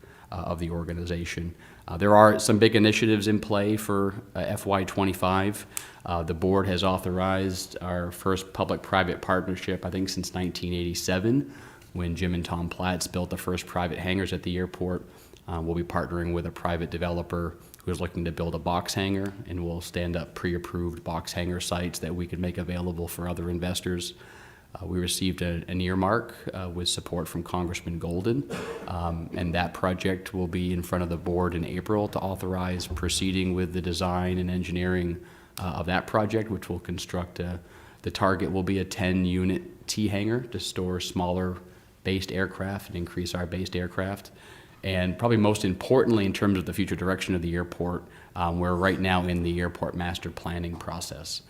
the organization. There are some big initiatives in play for FY25. The board has authorized our first public-private partnership, I think, since 1987, when Jim and Tom Platts built the first private hangars at the airport. We'll be partnering with a private developer who is looking to build a box hangar, and we'll stand up pre-approved box hangar sites that we can make available for other investors. We received an earmark with support from Congressman Golden, and that project will be in front of the board in April to authorize proceeding with the design and engineering of that project, which will construct the target will be a 10-unit T hangar to store smaller based aircraft and increase our based aircraft. And probably most importantly, in terms of the future direction of the airport, we're right now in the airport master planning process,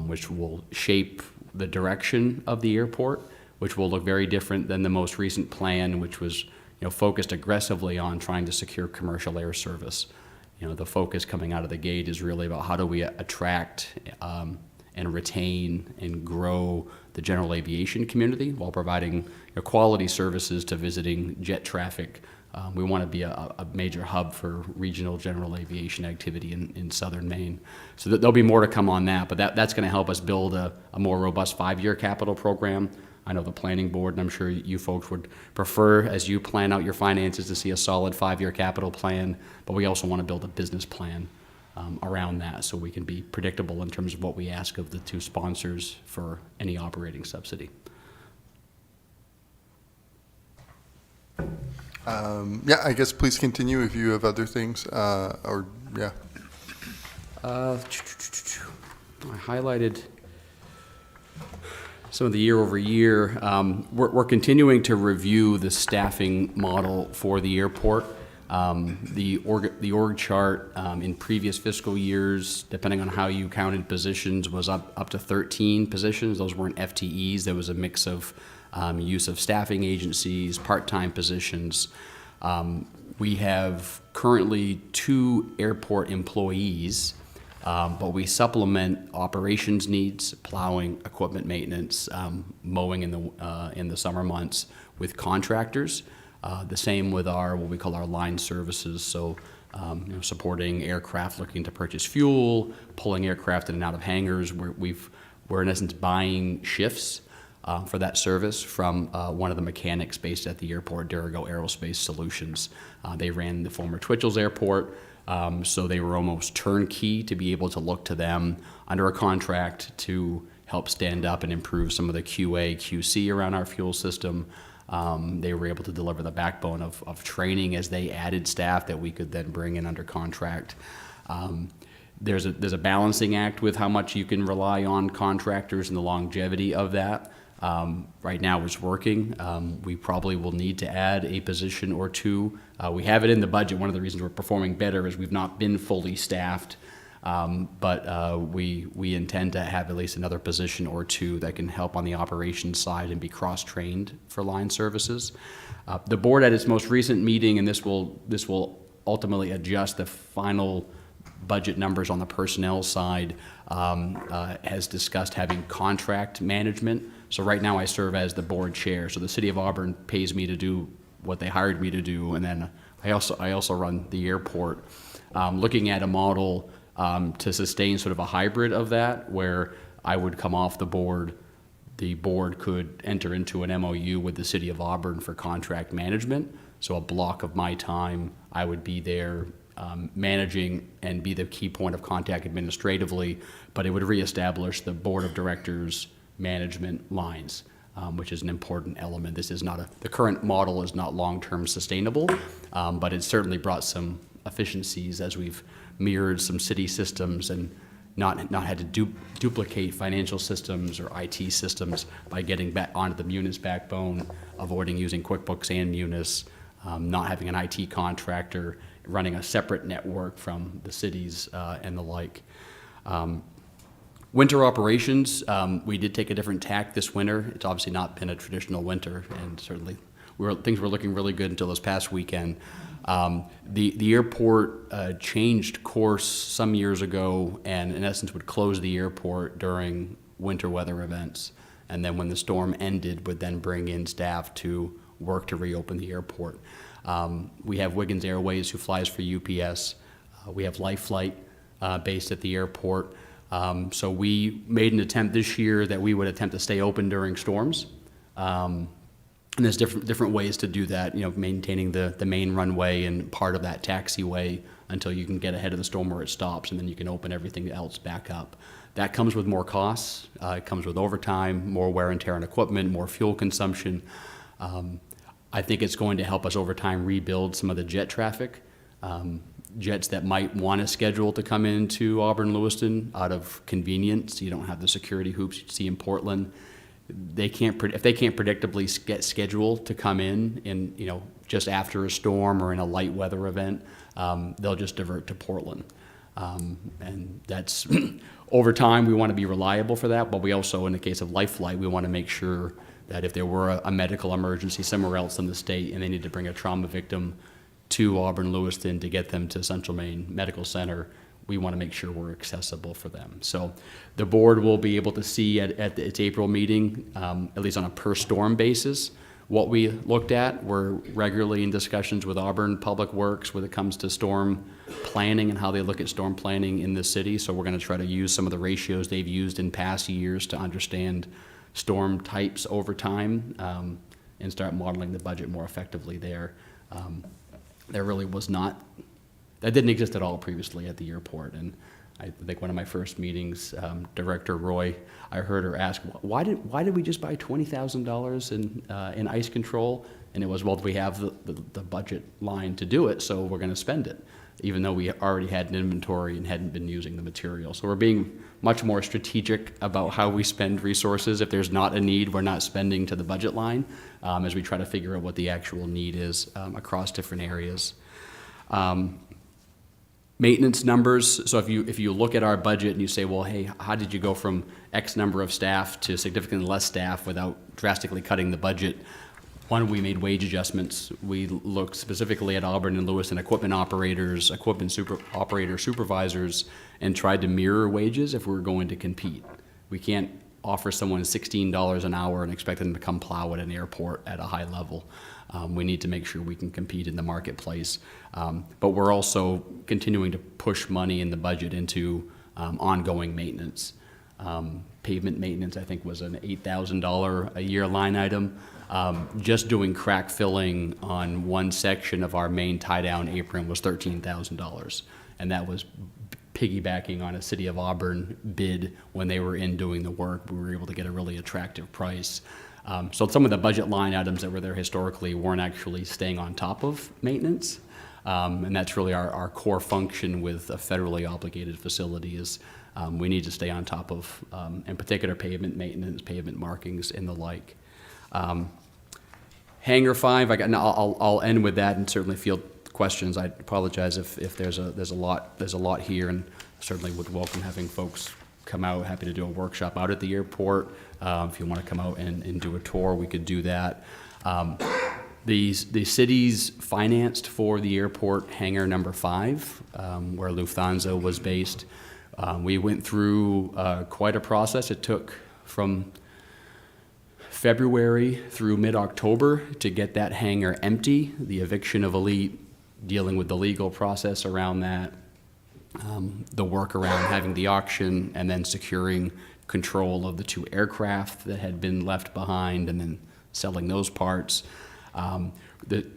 which will shape the direction of the airport, which will look very different than the most recent plan, which was focused aggressively on trying to secure commercial air service. The focus coming out of the gate is really about how do we attract and retain and grow the general aviation community while providing quality services to visiting jet traffic. We want to be a major hub for regional general aviation activity in southern Maine. So there'll be more to come on that, but that's going to help us build a more robust 5-year capital program. I know the planning board, and I'm sure you folks would prefer, as you plan out your finances, to see a solid 5-year capital plan, but we also want to build a business plan around that so we can be predictable in terms of what we ask of the two sponsors for any operating subsidy. Yeah, I guess please continue if you have other things, or, yeah. I highlighted some of the year over year. We're continuing to review the staffing model for the airport. The org chart in previous fiscal years, depending on how you counted positions, was up to 13 positions. Those weren't FTEs. There was a mix of use of staffing agencies, part-time positions. We have currently 2 airport employees, but we supplement operations needs, plowing, equipment maintenance, mowing in the summer months with contractors. The same with what we call our line services, so supporting aircraft looking to purchase fuel, pulling aircraft in and out of hangars. We're in essence buying shifts for that service from one of the mechanics based at the airport, Durago Aerospace Solutions. They ran the former Twitchell's Airport, so they were almost turnkey to be able to look to them under a contract to help stand up and improve some of the QA, QC around our fuel system. They were able to deliver the backbone of training as they added staff that we could then bring in under contract. There's a balancing act with how much you can rely on contractors and the longevity of that. Right now it's working. We probably will need to add a position or 2. We have it in the budget. One of the reasons we're performing better is we've not been fully staffed, but we intend to have at least another position or 2 that can help on the operations side and be cross-trained for line services. The board at its most recent meeting, and this will ultimately adjust the final budget numbers on the personnel side, has discussed having contract management. So right now I serve as the board chair. So the city of Auburn pays me to do what they hired me to do, and then I also run the airport. Looking at a model to sustain sort of a hybrid of that, where I would come off the board could enter into an MOU with the city of Auburn for contract management. So a block of my time, I would be there managing and be the key point of contact administratively, but it would reestablish the board of directors management lines, which is an important element. This is not the current model is not long-term sustainable, but it's certainly brought some efficiencies as we've mirrored some city systems and not had to duplicate financial systems or IT systems by getting back onto the Munis backbone, avoiding using QuickBooks and Munis, not having an IT contractor, running a separate network from the cities and the like. Winter operations, we did take a different tack this winter. It's obviously not been a traditional winter, and certainly things were looking really good until this past weekend. The airport changed course some years ago and in essence would close the airport during winter weather events. And then when the storm ended, would then bring in staff to work to reopen the airport. We have Wiggins Airways, who flies for UPS. We have Life Flight based at the airport. So we made an attempt this year that we would attempt to stay open during storms. And there's different ways to do that, maintaining the main runway and part of that taxiway until you can get ahead of the storm where it stops, and then you can open everything else back up. That comes with more costs. It comes with overtime, more wear and tear on equipment, more fuel consumption. I think it's going to help us over time rebuild some of the jet traffic. jets that might want to schedule to come into Auburn, Lewiston out of convenience. You don't have the security hoops you see in Portland. If they can't predictably get scheduled to come in, just after a storm or in a light weather event, they'll just divert to Portland. And that's, over time, we want to be reliable for that, but we also, in the case of life flight, we want to make sure that if there were a medical emergency somewhere else in the state and they need to bring a trauma victim to Auburn, Lewiston to get them to Central Maine Medical Center, we want to make sure we're accessible for them. So the board will be able to see at its April meeting, at least on a per storm basis, what we looked at. We're regularly in discussions with Auburn Public Works when it comes to storm planning and how they look at storm planning in the city. So we're going to try to use some of the ratios they've used in past years to understand storm types over time, and start modeling the budget more effectively there. There really was not, that didn't exist at all previously at the airport. And I think one of my first meetings, Director Roy, I heard her ask, why did we just buy $20,000 in ice control? And it was, well, we have the budget line to do it, so we're going to spend it, even though we already had an inventory and hadn't been using the material. So we're being much more strategic about how we spend resources. If there's not a need, we're not spending to the budget line, as we try to figure out what the actual need is across different areas. Maintenance numbers, so if you look at our budget and you say, well, hey, how did you go from X number of staff to significantly less staff without drastically cutting the budget? One, we made wage adjustments. We looked specifically at Auburn and Lewiston equipment operators, operator supervisors, and tried to mirror wages if we were going to compete. We can't offer someone $16 an hour and expect them to come plow at an airport at a high level. We need to make sure we can compete in the marketplace. But we're also continuing to push money in the budget into ongoing maintenance. Pavement maintenance, I think, was an $8,000 a year line item. Just doing crack filling on one section of our main tie-down apron was $13,000. And that was piggybacking on a City of Auburn bid when they were in doing the work. We were able to get a really attractive price. So some of the budget line items that were there historically weren't actually staying on top of maintenance. And that's really our core function with a federally obligated facility is we need to stay on top of, in particular, pavement maintenance, pavement markings, and the like. Hangar 5, I'll end with that and certainly field questions. I apologize if there's a lot here, and certainly would welcome having folks come out. Happy to do a workshop out at the airport. If you want to come out and do a tour, we could do that. The city's financed for the airport hangar number 5, where Lufthansa was based. We went through quite a process. It took from February through mid-October to get that hangar empty, the eviction of Elite, dealing with the legal process around that, the work around having the auction, and then securing control of the 2 aircraft that had been left behind, and then selling those parts.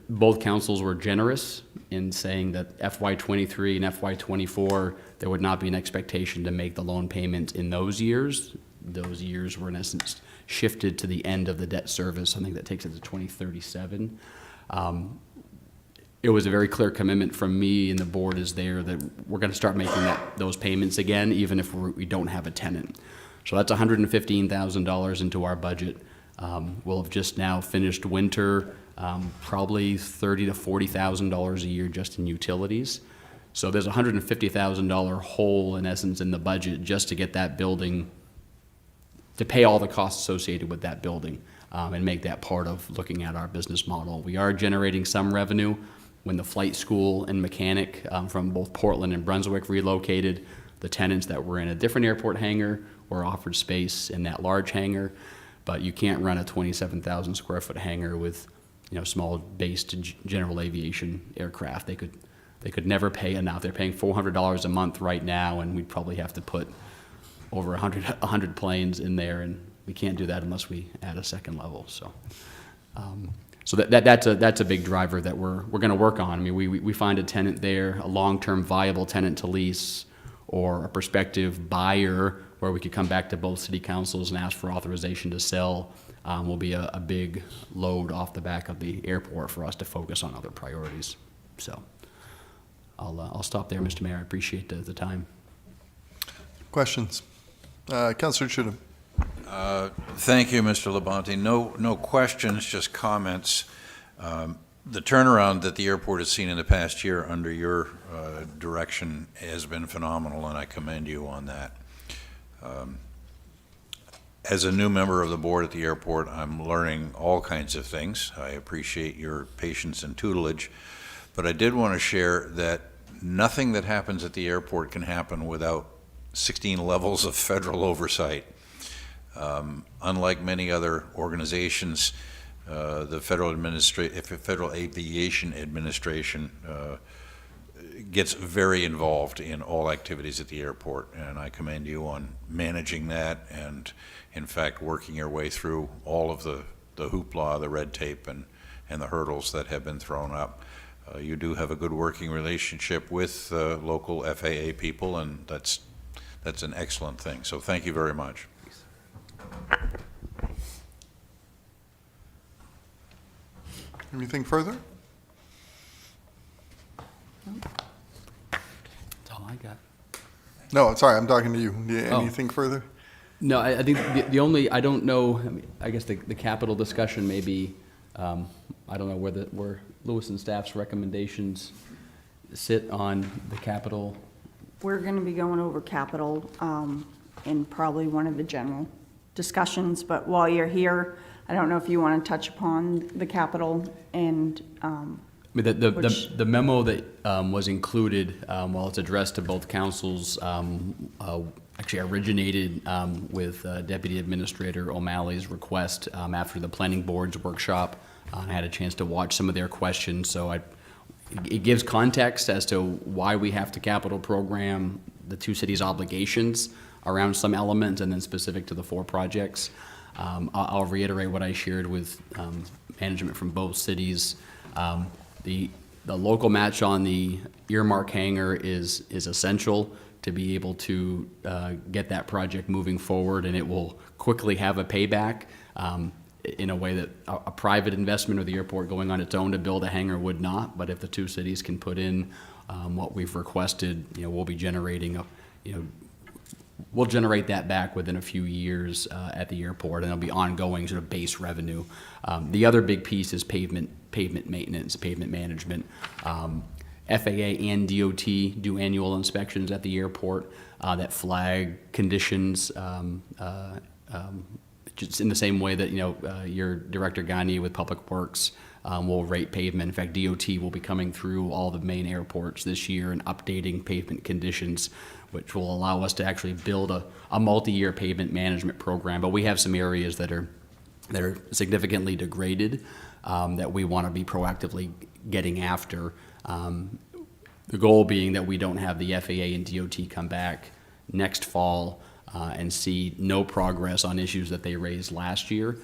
Both councils were generous in saying that FY23 and FY24, there would not be an expectation to make the loan payments in those years. Those years were in essence shifted to the end of the debt service. I think that takes it to 2037. It was a very clear commitment from me and the board is there that we're going to start making those payments again, even if we don't have a tenant. So that's $115,000 into our budget. We'll have just now finished winter, probably $30,000 to $40,000 a year just in utilities. So there's a $150,000 hole in essence in the budget just to get that building, to pay all the costs associated with that building, and make that part of looking at our business model. We are generating some revenue. When the flight school and mechanic from both Portland and Brunswick relocated, the tenants that were in a different airport hangar were offered space in that large hangar. But you can't run a 27,000 square foot hangar with, small base to general aviation aircraft. They could never pay enough. They're paying $400 a month right now, and we'd probably have to put over 100 planes in there, and we can't do that unless we add a second level. So that's a big driver that we're going to work on. I mean, we find a tenant there, a long-term viable tenant to lease, or a prospective buyer where we could come back to both city councils and ask for authorization to sell, will be a big load off the back of the airport for us to focus on other priorities. So I'll stop there, Mr. Mayor. I appreciate the time. Questions? Councillor Chittum. Thank you, Mr. Labonte. No questions, just comments. The turnaround that the airport has seen in the past year under your direction has been phenomenal, and I commend you on that. As a new member of the board at the airport, I'm learning all kinds of things. I appreciate your patience and tutelage, but I did want to share that nothing that happens at the airport can happen without 16 levels of federal oversight. Unlike many other organizations, the Federal Aviation Administration gets very involved in all activities at the airport, and I commend you on managing that and, in fact, working your way through all of the hoopla, the red tape, and the hurdles that have been thrown up. You do have a good working relationship with local FAA people, and that's an excellent thing. So thank you very much. Anything further? That's all I got. No, I'm sorry, I'm talking to you. Oh. Anything further? No, I think the only, I don't know, I mean, I guess the capital discussion may be, I don't know where Lewiston staff's recommendations sit on the capital. We're going to be going over capital in probably one of the general discussions, but while you're here, I don't know if you want to touch upon the capital and I mean, the memo that was included, while it's addressed to both councils, actually originated with Deputy Administrator O'Malley's request after the Planning Board's workshop. I had a chance to watch some of their questions, so it gives context as to why we have to capital program the two cities' obligations around some elements, and then specific to the 4 projects. I'll reiterate what I shared with management from both cities. The local match on the earmark hangar is essential to be able to get that project moving forward, and it will quickly have a payback in a way that a private investment or the airport going on its own to build a hangar would not. But if the two cities can put in what we've requested, we'll be generating we'll generate that back within a few years at the airport, and it'll be ongoing sort of base revenue. The other big piece is pavement maintenance, pavement management. FAA and DOT do annual inspections at the airport that flag conditions, just in the same way that your Director Gagne with Public Works will rate pavement. In fact, DOT will be coming through all the main airports this year and updating pavement conditions, which will allow us to actually build a multi-year pavement management program. But we have some areas that are significantly degraded that we want to be proactively getting after. The goal being that we don't have the FAA and DOT come back next fall and see no progress on issues that they raised last year.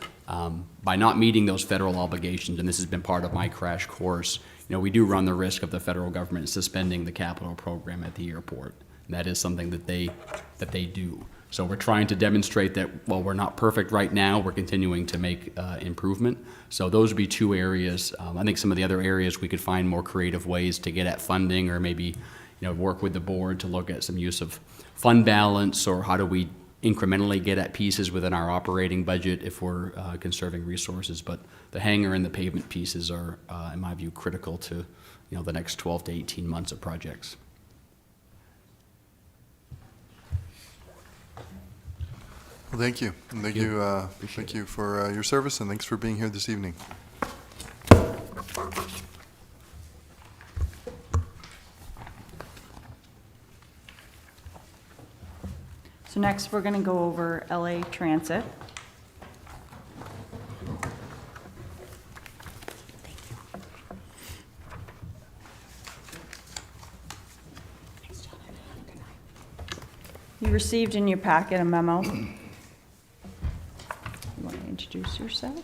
By not meeting those federal obligations, and this has been part of my crash course, we do run the risk of the federal government suspending the capital program at the airport. And that is something that they do. So we're trying to demonstrate that while we're not perfect right now, we're continuing to make improvement. So those would be 2 areas. I think some of the other areas we could find more creative ways to get at funding, or maybe work with the board to look at some use of fund balance, or how do we incrementally get at pieces within our operating budget if we're conserving resources. But the hangar and the pavement pieces are, in my view, critical to the next 12 to 18 months of projects. Well, thank you. And thank you for your service, and thanks for being here this evening. So next, we're going to go over LA Transit. You received in your packet a memo. You want to introduce yourself?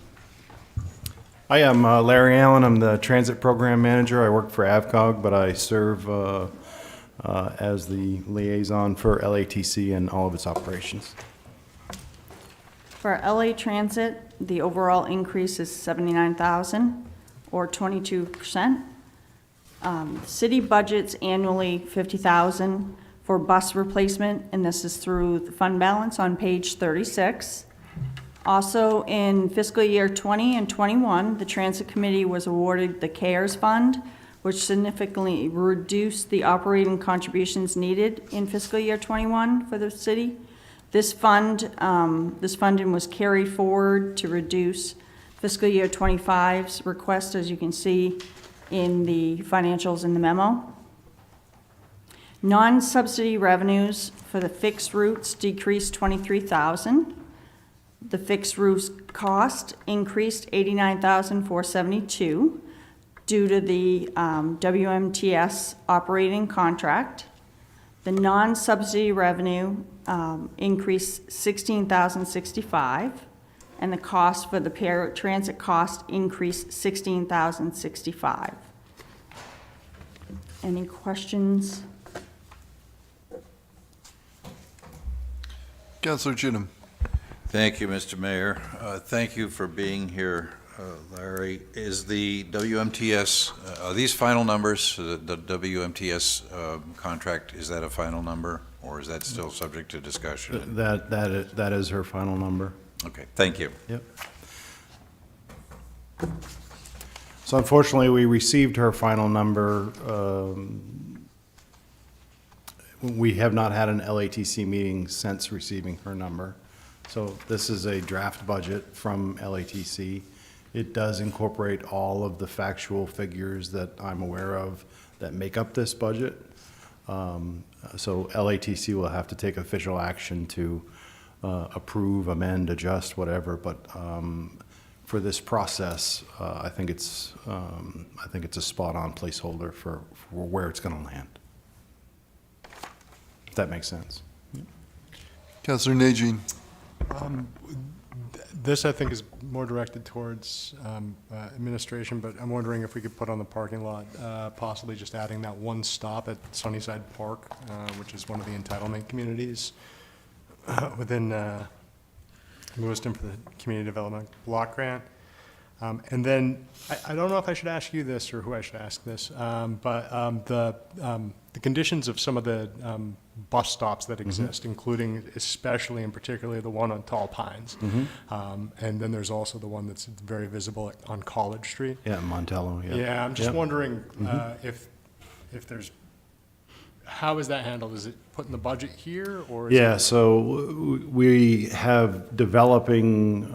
Hi, I'm Larry Allen. I'm the Transit Program Manager. I work for AvCog, but I serve as the liaison for LATC and all of its operations. For LA Transit, the overall increase is $79,000, or 22%. City budgets annually $50,000 for bus replacement, and this is through the fund balance on page 36. Also, in fiscal year 20 and 21, the Transit Committee was awarded the CARES Fund, which significantly reduced the operating contributions needed in fiscal year 21 for the city. This funding was carried forward to reduce fiscal year 25's request, as you can see in the financials in the memo. Non-subsidy revenues for the fixed routes decreased $23,000. The fixed routes cost increased $89,472 due to the WMTS operating contract. The non-subsidy revenue increased $16,065, and the cost for the paratransit cost increased $16,065. Any questions? Councilor Chisholm. Thank you, Mr. Mayor. Thank you for being here, Larry. Is the WMTS, are these final numbers, the WMTS contract, is that a final number, or is that still subject to discussion? That is her final number. Okay, thank you. Yep. So unfortunately, we received her final number. We have not had an LATC meeting since receiving her number. So this is a draft budget from LATC. It does incorporate all of the factual figures that I'm aware of that make up this budget. So LATC will have to take official action to approve, amend, adjust, whatever. But for this process, I think it's a spot-on placeholder for where it's going to land. If that makes sense. Councilor Najin. This, I think, is more directed towards administration, but I'm wondering if we could put on the parking lot, possibly just adding that one stop at Sunnyside Park, which is one of the entitlement communities within Lewiston for the Community Development Block Grant. And then, I don't know if I should ask you this or who I should ask this, but the conditions of some of the bus stops that exist, including especially and particularly the one on Tall Pines. And then there's also the one that's very visible on College Street. Yeah, Montello, yeah. Yeah, I'm just wondering if there's, how is that handled? Is it put in the budget here, or? Yeah, so we have developing,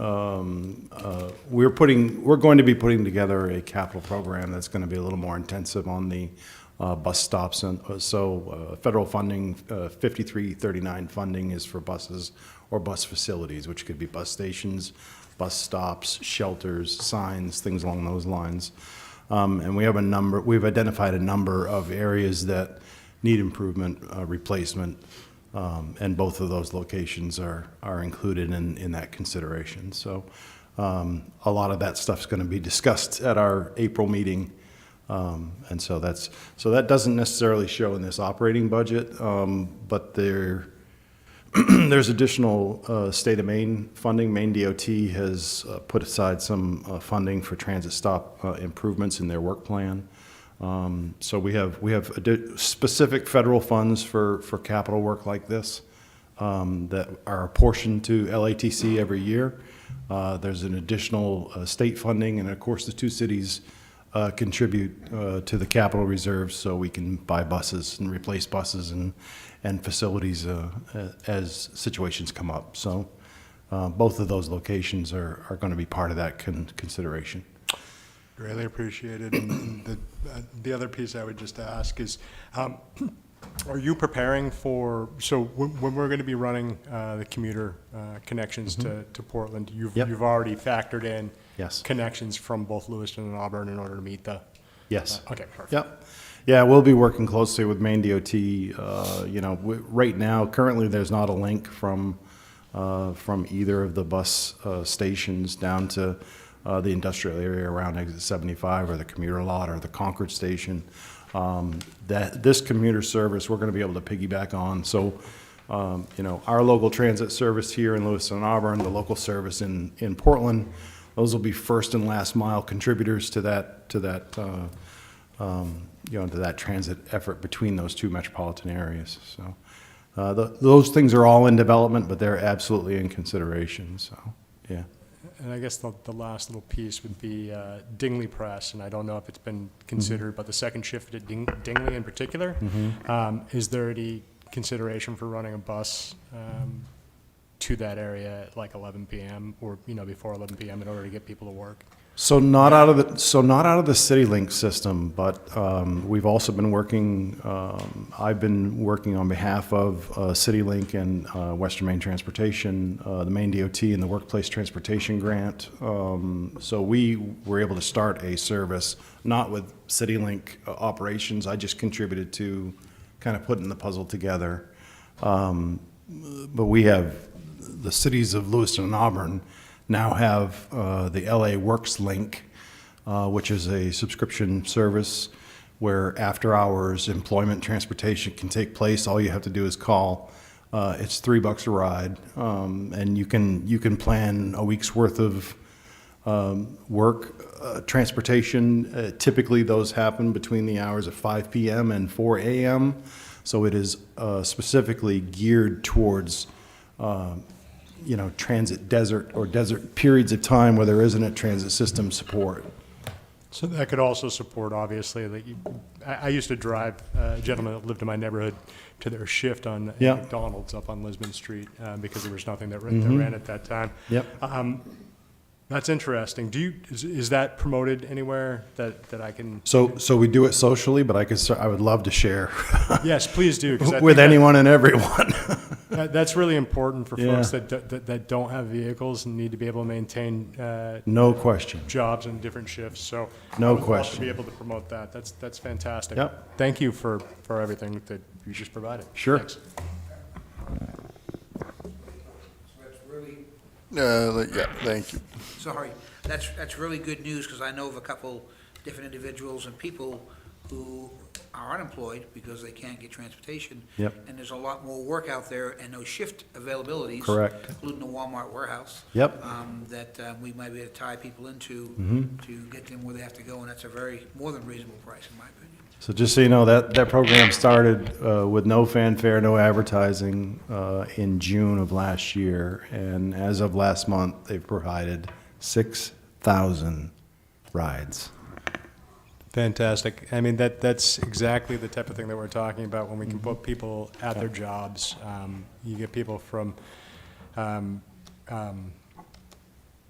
we're going to be putting together a capital program that's going to be a little more intensive on the bus stops. And so federal funding, 5339 funding is for buses or bus facilities, which could be bus stations, bus stops, shelters, signs, things along those lines. And we've identified a number of areas that need improvement, replacement, and both of those locations are included in that consideration. So a lot of that stuff's going to be discussed at our April meeting. And so that doesn't necessarily show in this operating budget, but there's additional state of Maine funding. Maine DOT has put aside some funding for transit stop improvements in their work plan. So we have specific federal funds for capital work like this that are apportioned to LATC every year. There's an additional state funding, and of course the two cities contribute to the capital reserves so we can buy buses and replace buses and facilities as situations come up. So both of those locations are going to be part of that consideration. Greatly appreciated. And the other piece I would just ask is, are you preparing for, so when we're going to be running the commuter connections to Portland, you've already factored in connections from both Lewiston and Auburn in order to meet the? Yes. Okay, perfect. Yep. Yeah, we'll be working closely with Maine DOT. Right now, currently, there's not a link from either of the bus stations down to the industrial area around exit 75 or the commuter lot or the Concord station. That this commuter service we're going to be able to piggyback on. So, our local transit service here in Lewiston and Auburn, the local service in Portland, those will be first and last mile contributors to that to that transit effort between those two metropolitan areas. So those things are all in development, but they're absolutely in consideration, so, yeah. And I guess the last little piece would be Dingley Press, and I don't know if it's been considered, but the second shift at Dingley in particular, is there any consideration for running a bus to that area at like 11 p.m. or, before 11 p.m. in order to get people to work? So not out of the CityLink system, but we've also been working. I've been working on behalf of CityLink and Western Maine Transportation, the Maine DOT, and the Workplace Transportation Grant. So we were able to start a service, not with CityLink operations. I just contributed to kind of putting the puzzle together. But we have the cities of Lewiston and Auburn now have the LA Works Link, which is a subscription service where after-hours employment transportation can take place. All you have to do is call. It's $3 a ride, and you can plan a week's worth of work. Transportation, typically those happen between the hours of 5 p.m. and 4 a.m., so it is specifically geared towards transit desert or desert periods of time where there isn't a transit system support. So that could also support, obviously, I used to drive a gentleman that lived in my neighborhood to their shift on Yeah. McDonald's up on Lisbon Street because there was nothing that ran at that time. Yep. That's interesting. Is that promoted anywhere that I can? So we do it socially, but I would love to share Yes, please do. 'Cause I with think anyone and everyone. that's really important for Yeah. folks that don't have vehicles and need to be able to maintain No question. jobs and different shifts. So No I would love question. to be able to promote that. That's fantastic. Yep. Thank you for everything that you just provided. Sure. Thanks. Yeah, thank you. Sorry, that's really good news, because I know of a couple different individuals and people who are unemployed because they can't get transportation. Yep. And there's a lot more work out there and no shift availabilities. Correct. Including the Walmart warehouse. Yep. That we might be able to tie people into to get them where they have to go, and that's a very, more than reasonable price, in my opinion. So just so you know, that program started with no fanfare, no advertising in June of last year. And as of last month, they've provided 6,000 rides. Fantastic. I mean, that's exactly the type of thing that we're talking about when we can put people at their jobs. You get people from,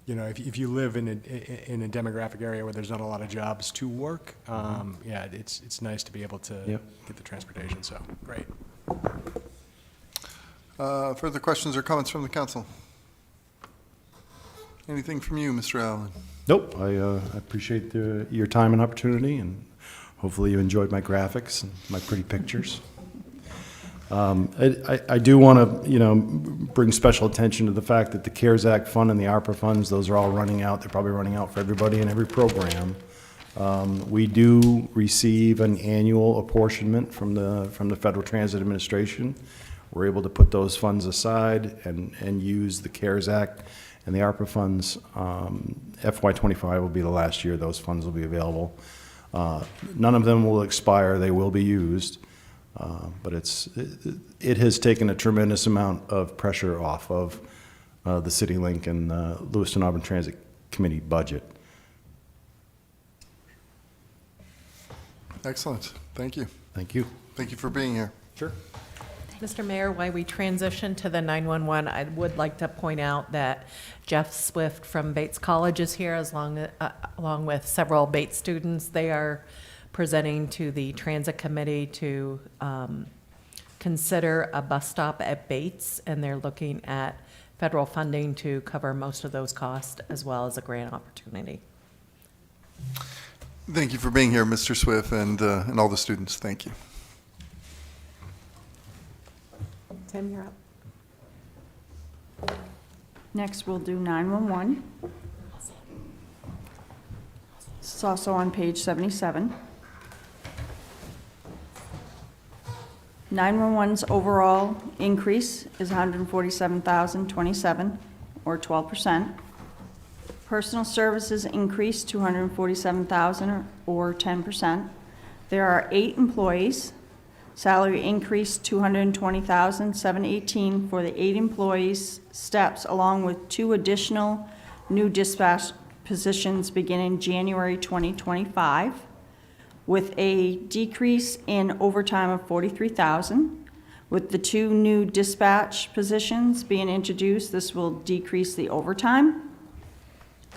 if you live in a demographic area where there's not a lot of jobs to work, yeah, it's nice to be able to Yep. get the transportation, so, great. Further questions or comments from the council? Anything from you, Mr. Allen? Nope, I appreciate your time and opportunity, and hopefully you enjoyed my graphics and my pretty pictures. I do want to, bring special attention to the fact that the CARES Act fund and the ARPA funds, those are all running out. They're probably running out for everybody in every program. We do receive an annual apportionment from the Federal Transit Administration. We're able to put those funds aside and use the CARES Act and the ARPA funds. FY25 will be the last year those funds will be available. None of them will expire. They will be used. But it has taken a tremendous amount of pressure off of the CityLink and Lewiston Auburn Transit Committee budget. Excellent. Thank you. Thank you. Thank you for being here. Sure. Mr. Mayor, while we transition to the 911, I would like to point out that Jeff Swift from Bates College is here, along with several Bates students. They are presenting to the Transit Committee to consider a bus stop at Bates, and they're looking at federal funding to cover most of those costs, as well as a grant opportunity. Thank you for being here, Mr. Swift, and all the students. Thank you. Tim, you're up. Next, we'll do 911. It's also on page 77. 911's overall increase is $147,027, or 12%. Personal services increased $247,000, or 10%. There are 8 employees. Salary increase $220,718 for the 8 employees steps, along with 2 additional new dispatch positions beginning January 2025, with a decrease in overtime of $43,000. With the 2 new dispatch positions being introduced, this will decrease the overtime.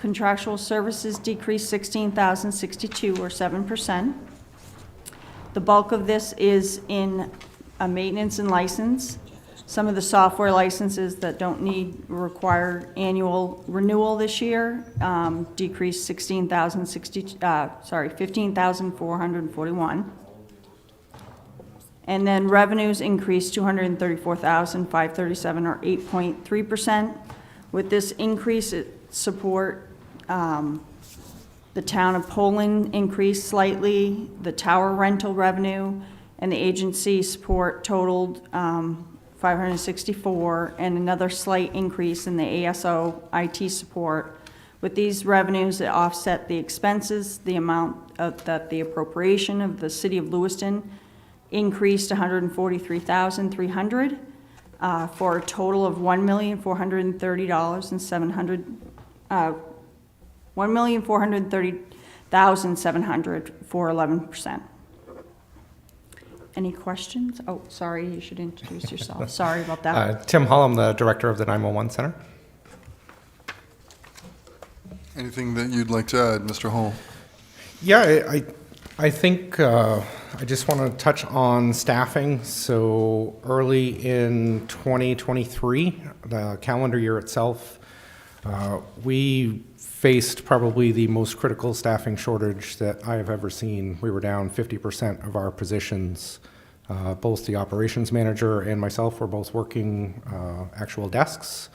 Contractual services decrease $16,062 or 7%. The bulk of this is in a maintenance and license. Some of the software licenses that don't require annual renewal this year decreased $15,441. And then revenues increased $234,537 or 8.3%. With this increase, it support the town of Poland increased slightly, the tower rental revenue, and the agency support totaled $564, and another slight increase in the ASO IT support. With these revenues, it offset the expenses, the amount that the appropriation of the city of Lewiston increased $143,300 for a total of $1,430,700 for 11%. Any questions? Oh, sorry, you should introduce yourself. Sorry about that. Tim Hull, I'm the director of the 911 Center. Anything that you'd like to add, Mr. Hall? Yeah, I think I just want to touch on staffing. So early in 2023, the calendar year itself, we faced probably the most critical staffing shortage that I have ever seen. We were down 50% of our positions. Both the operations manager and myself were both working actual desks,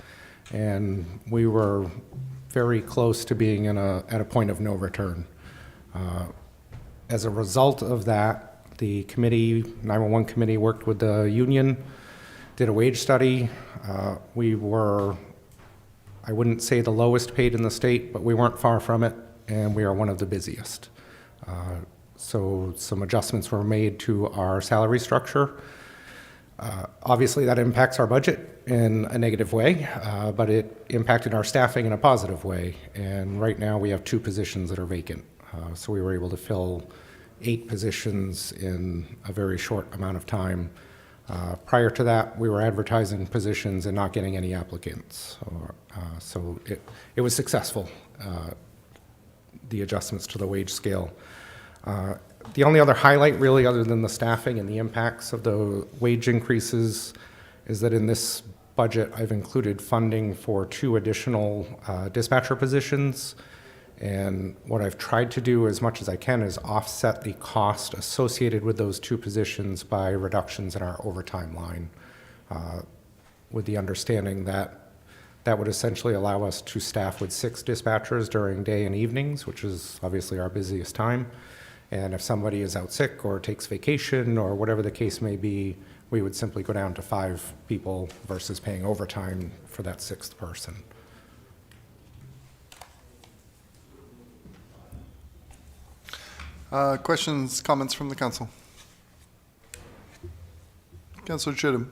and we were very close to being at a point of no return. As a result of that, the committee, 911 committee, worked with the union, did a wage study. We were, I wouldn't say the lowest paid in the state, but we weren't far from it, and we are one of the busiest. So some adjustments were made to our salary structure. Obviously, that impacts our budget in a negative way, but it impacted our staffing in a positive way. And right now, we have 2 positions that are vacant. So we were able to fill 8 positions in a very short amount of time. Prior to that, we were advertising positions and not getting any applicants. So it was successful, the adjustments to the wage scale. The only other highlight, really, other than the staffing and the impacts of the wage increases, is that in this budget, I've included funding for 2 additional dispatcher positions. And what I've tried to do as much as I can is offset the cost associated with those 2 positions by reductions in our overtime line, with the understanding that that would essentially allow us to staff with 6 dispatchers during day and evenings, which is obviously our busiest time. And if somebody is out sick or takes vacation or whatever the case may be, we would simply go down to 5 people versus paying overtime for that 6th person. Questions, comments from the council? Councilor Chittum.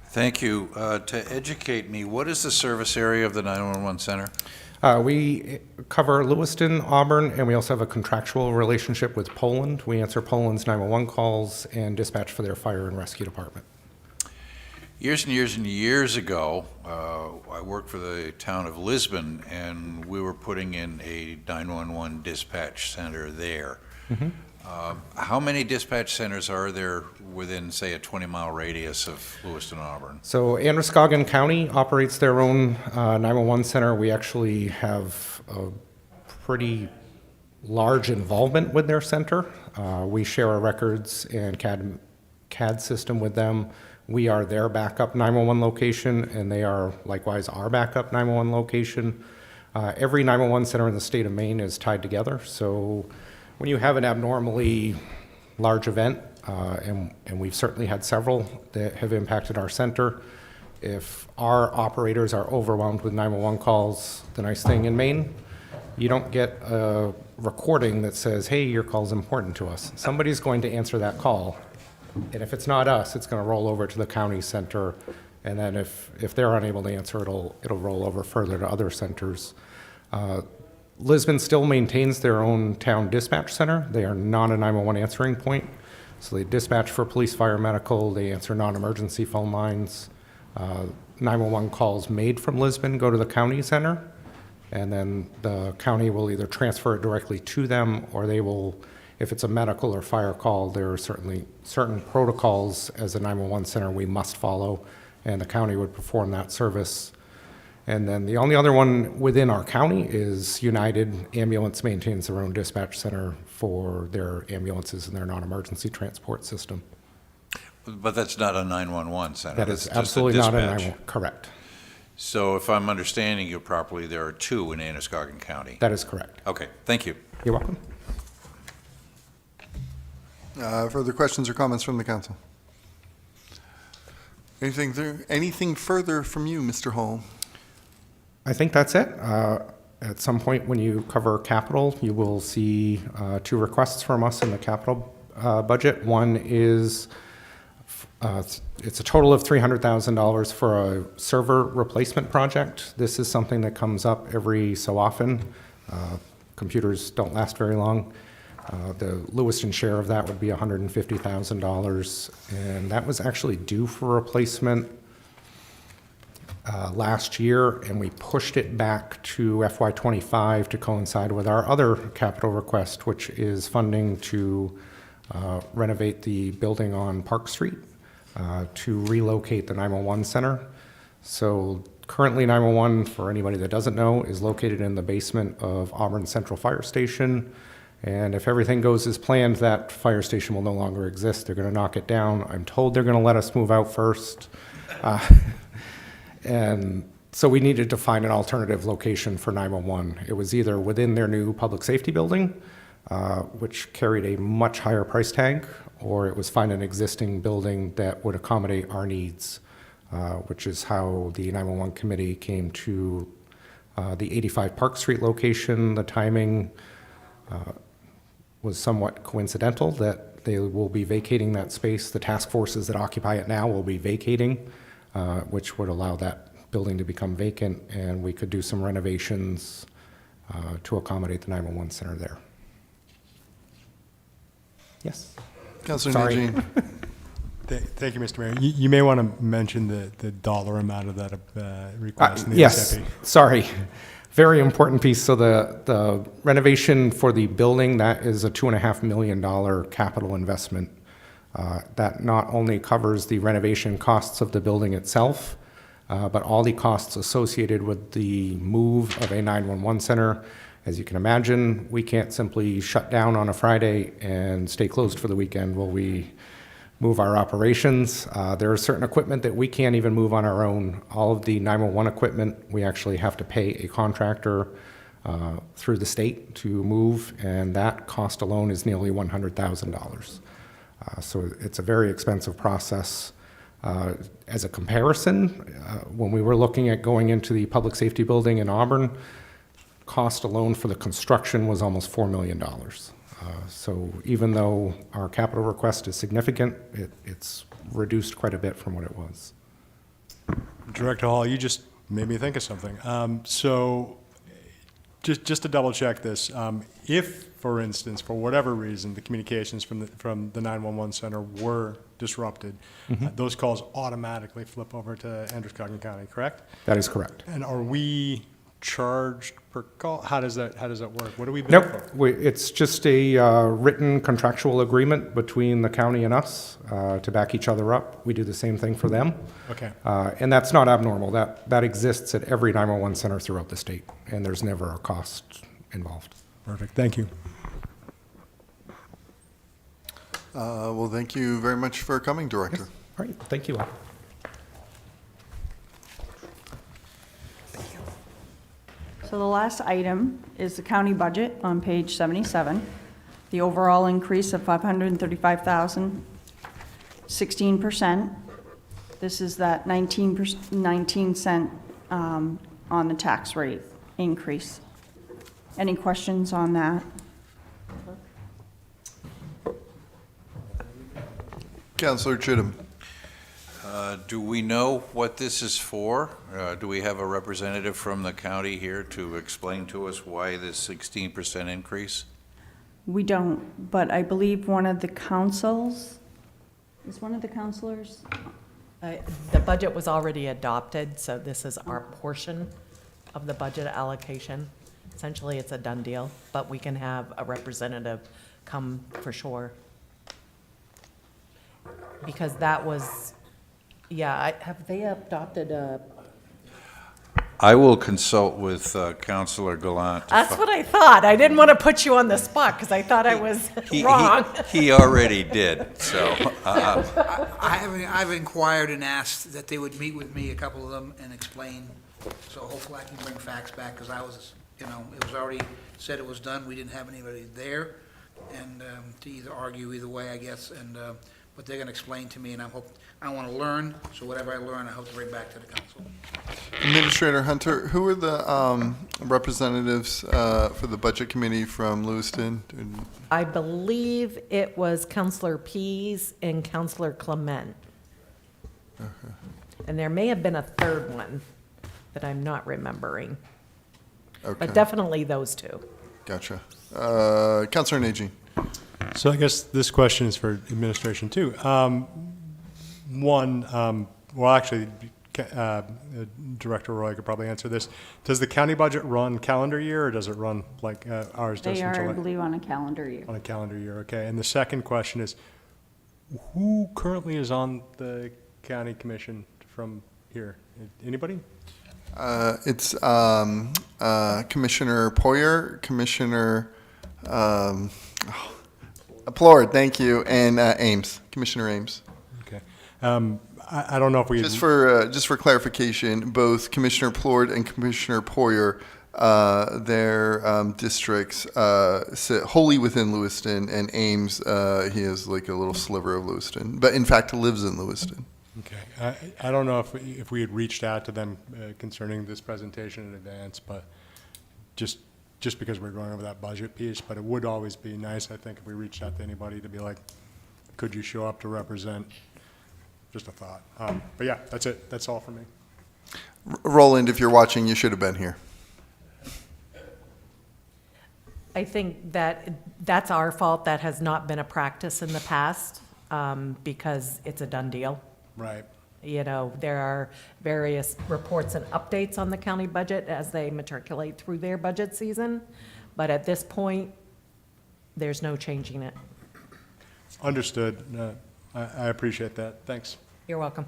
Thank you. To educate me, what is the service area of the 911 center? We cover Lewiston, Auburn, and we also have a contractual relationship with Poland. We answer Poland's 911 calls and dispatch for their fire and rescue department. Years and years and years ago, I worked for the town of Lisbon, and we were putting in a 911 dispatch center there. Mm-hmm. How many dispatch centers are there within, say, a 20-mile radius of Lewiston, Auburn? So Androscoggin County operates their own 911 center. We actually have a pretty large involvement with their center. We share our records and CAD system with them. We are their backup 911 location, and they are likewise our backup 911 location. Every 911 center in the state of Maine is tied together. So when you have an abnormally large event, and we've certainly had several that have impacted our center, if our operators are overwhelmed with 911 calls, the nice thing in Maine, you don't get a recording that says, hey, your call's important to us. Somebody's going to answer that call. And if it's not us, it's going to roll over to the county center. And then if they're unable to answer, it'll roll over further to other centers. Lisbon still maintains their own town dispatch center. They are not a 911 answering point. So they dispatch for police, fire, medical. They answer non-emergency phone lines. 911 calls made from Lisbon go to the county center. And then the county will either transfer it directly to them, or they will, if it's a medical or fire call, there are certainly certain protocols as a 911 center we must follow, and the county would perform that service. And then the only other one within our county is United Ambulance maintains their own dispatch center for their ambulances and their non-emergency transport system. But that's not a 911 center. That that's is just absolutely not a dispatch. 911, correct. So if I'm understanding you properly, there are two in Androscoggin County. That is correct. Okay, thank you. You're welcome. Further questions or comments from the council? Anything further from you, Mr. Hall? I think that's it. At some point when you cover capital, you will see two requests from us in the capital budget. One is, it's a total of $300,000 for a server replacement project. This is something that comes up every so often. Computers don't last very long. The Lewiston share of that would be $150,000, and that was actually due for replacement last year, and we pushed it back to FY25 to coincide with our other capital request, which is funding to renovate the building on Park Street to relocate the 911 center. So currently 911, for anybody that doesn't know, is located in the basement of Auburn Central Fire Station. And if everything goes as planned, that fire station will no longer exist. They're going to knock it down. I'm told they're going to let us move out first. And so we needed to find an alternative location for 911. It was either within their new public safety building, which carried a much higher price tag, or it was find an existing building that would accommodate our needs, which is how the 911 committee came to the 85 Park Street location. The timing was somewhat coincidental that they will be vacating that space. The task forces that occupy it now will be vacating, which would allow that building to become vacant, and we could do some renovations to accommodate the 911 center there. Yes? Councilor Sorry. Najin. Thank you, Mr. Mayor. You may want to mention the dollar amount of that request. in the Yes, SIP. sorry. Very important piece. So the renovation for the building, that is a $2.5 million capital investment. That not only covers the renovation costs of the building itself, but all the costs associated with the move of a 911 center. As you can imagine, we can't simply shut down on a Friday and stay closed for the weekend while we move our operations. There is certain equipment that we can't even move on our own. All of the 911 equipment, we actually have to pay a contractor through the state to move, and that cost alone is nearly $100,000. So it's a very expensive process. As a comparison, when we were looking at going into the public safety building in Auburn, cost alone for the construction was almost $4 million. So even though our capital request is significant, it's reduced quite a bit from what it was. Director Hall, you just made me think of something. So just to double check this, if, for instance, for whatever reason, the communications from the 911 center were disrupted, those calls automatically flip over to Androscoggin County, correct? That is correct. And are we charged per call? How does that work? What do we bill for? Nope, it's just a written contractual agreement between the county and us to back each other up. We do the same thing for them. Okay. And that's not abnormal. That exists at every 911 center throughout the state, and there's never a cost involved. Perfect. Thank you. Well, thank you very much for coming, Director. Yes. All right, thank you all. So the last item is the county budget on page 77. The overall increase of $535,000, 16%. This is that 19 cent on the tax rate increase. Any questions on that? Counselor Chittum. Do we know what this is for? Do we have a representative from the county here to explain to us why this 16% increase? We don't, but I believe one of the councils, is one of the counselors? The budget was already adopted, so this is our portion of the budget allocation. Essentially, it's a done deal, but we can have a representative come for sure. Because that was, yeah, have they adopted a? I will consult with Counselor Gallant. That's what I thought. I didn't want to put you on the spot because I thought I was wrong. He already did, so. I've inquired and asked that they would meet with me, a couple of them, and explain. So hopefully I can bring facts back, because I was, it was already said it was done. We didn't have anybody there, and to either argue either way, I guess. And but they're going to explain to me, and I want to learn. So whatever I learn, I hope to bring back to the council. Administrator Hunter, who are the representatives for the Budget Committee from Lewiston? I believe it was Counselor Pease and Counselor Clement. And there may have been a third one that I'm not remembering. Okay. But definitely those two. Gotcha. Counselor Najin. So I guess this question is for administration too. Actually, Director Roy could probably answer this. Does the county budget run calendar year, or does it run like ours does? They in are, July? I believe, on a calendar year. On a calendar year, okay. And the second question is, who currently is on the county commission from here? Anybody? It's Commissioner Poyer, Commissioner Plord, thank you, and Ames, Commissioner Ames. Okay. I don't know if we Just for clarification, both Commissioner Plord and Commissioner Poyer, their districts sit wholly within Lewiston, and Ames, he is like a little sliver of Lewiston, but in fact lives in Lewiston. Okay. I don't know if we had reached out to them concerning this presentation in advance, but just because we're going over that budget piece, but it would always be nice, I think, if we reached out to anybody to be like, could you show up to represent? Just a thought. But yeah, that's it. That's all for me. Roland, if you're watching, you should have been here. I think that's our fault. That has not been a practice in the past because it's a done deal. Right. There are various reports and updates on the county budget as they matriculate through their budget season. But at this point, there's no changing it. Understood. I appreciate that. Thanks. You're welcome.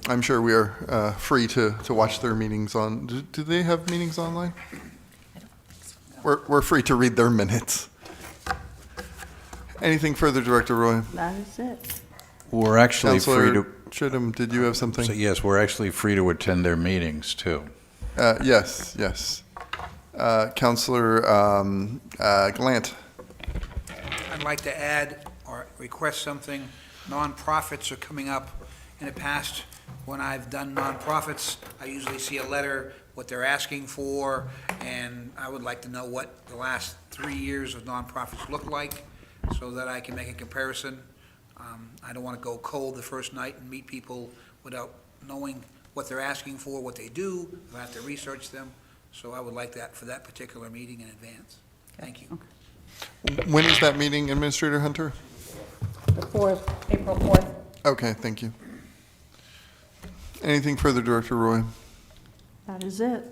I'm sure we are free to watch their meetings on. Do they have meetings online? We're free to read their minutes. Anything further, Director Roy? That is it. We're actually free Counselor to. Chittum, did you have something? So yes, we're actually free to attend their meetings too. Yes. Counselor Gallant. I'd like to add or request something. Nonprofits are coming up. In the past, when I've done nonprofits, I usually see a letter, what they're asking for, and I would like to know what the last 3 years of nonprofits look like so that I can make a comparison. I don't want to go cold the first night and meet people without knowing what they're asking for, what they do. I have to research them. So I would like that for that particular meeting in advance. Thank you. When is that meeting, Administrator Hunter? The 4th, April 4th. Okay, thank you. Anything further, Director Roy? That is it.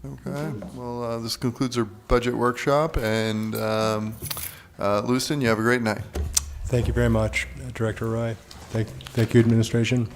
Okay, well, this concludes our budget workshop, and Lewiston, you have a great night. Thank you very much, Director Roy. Thank you, administration.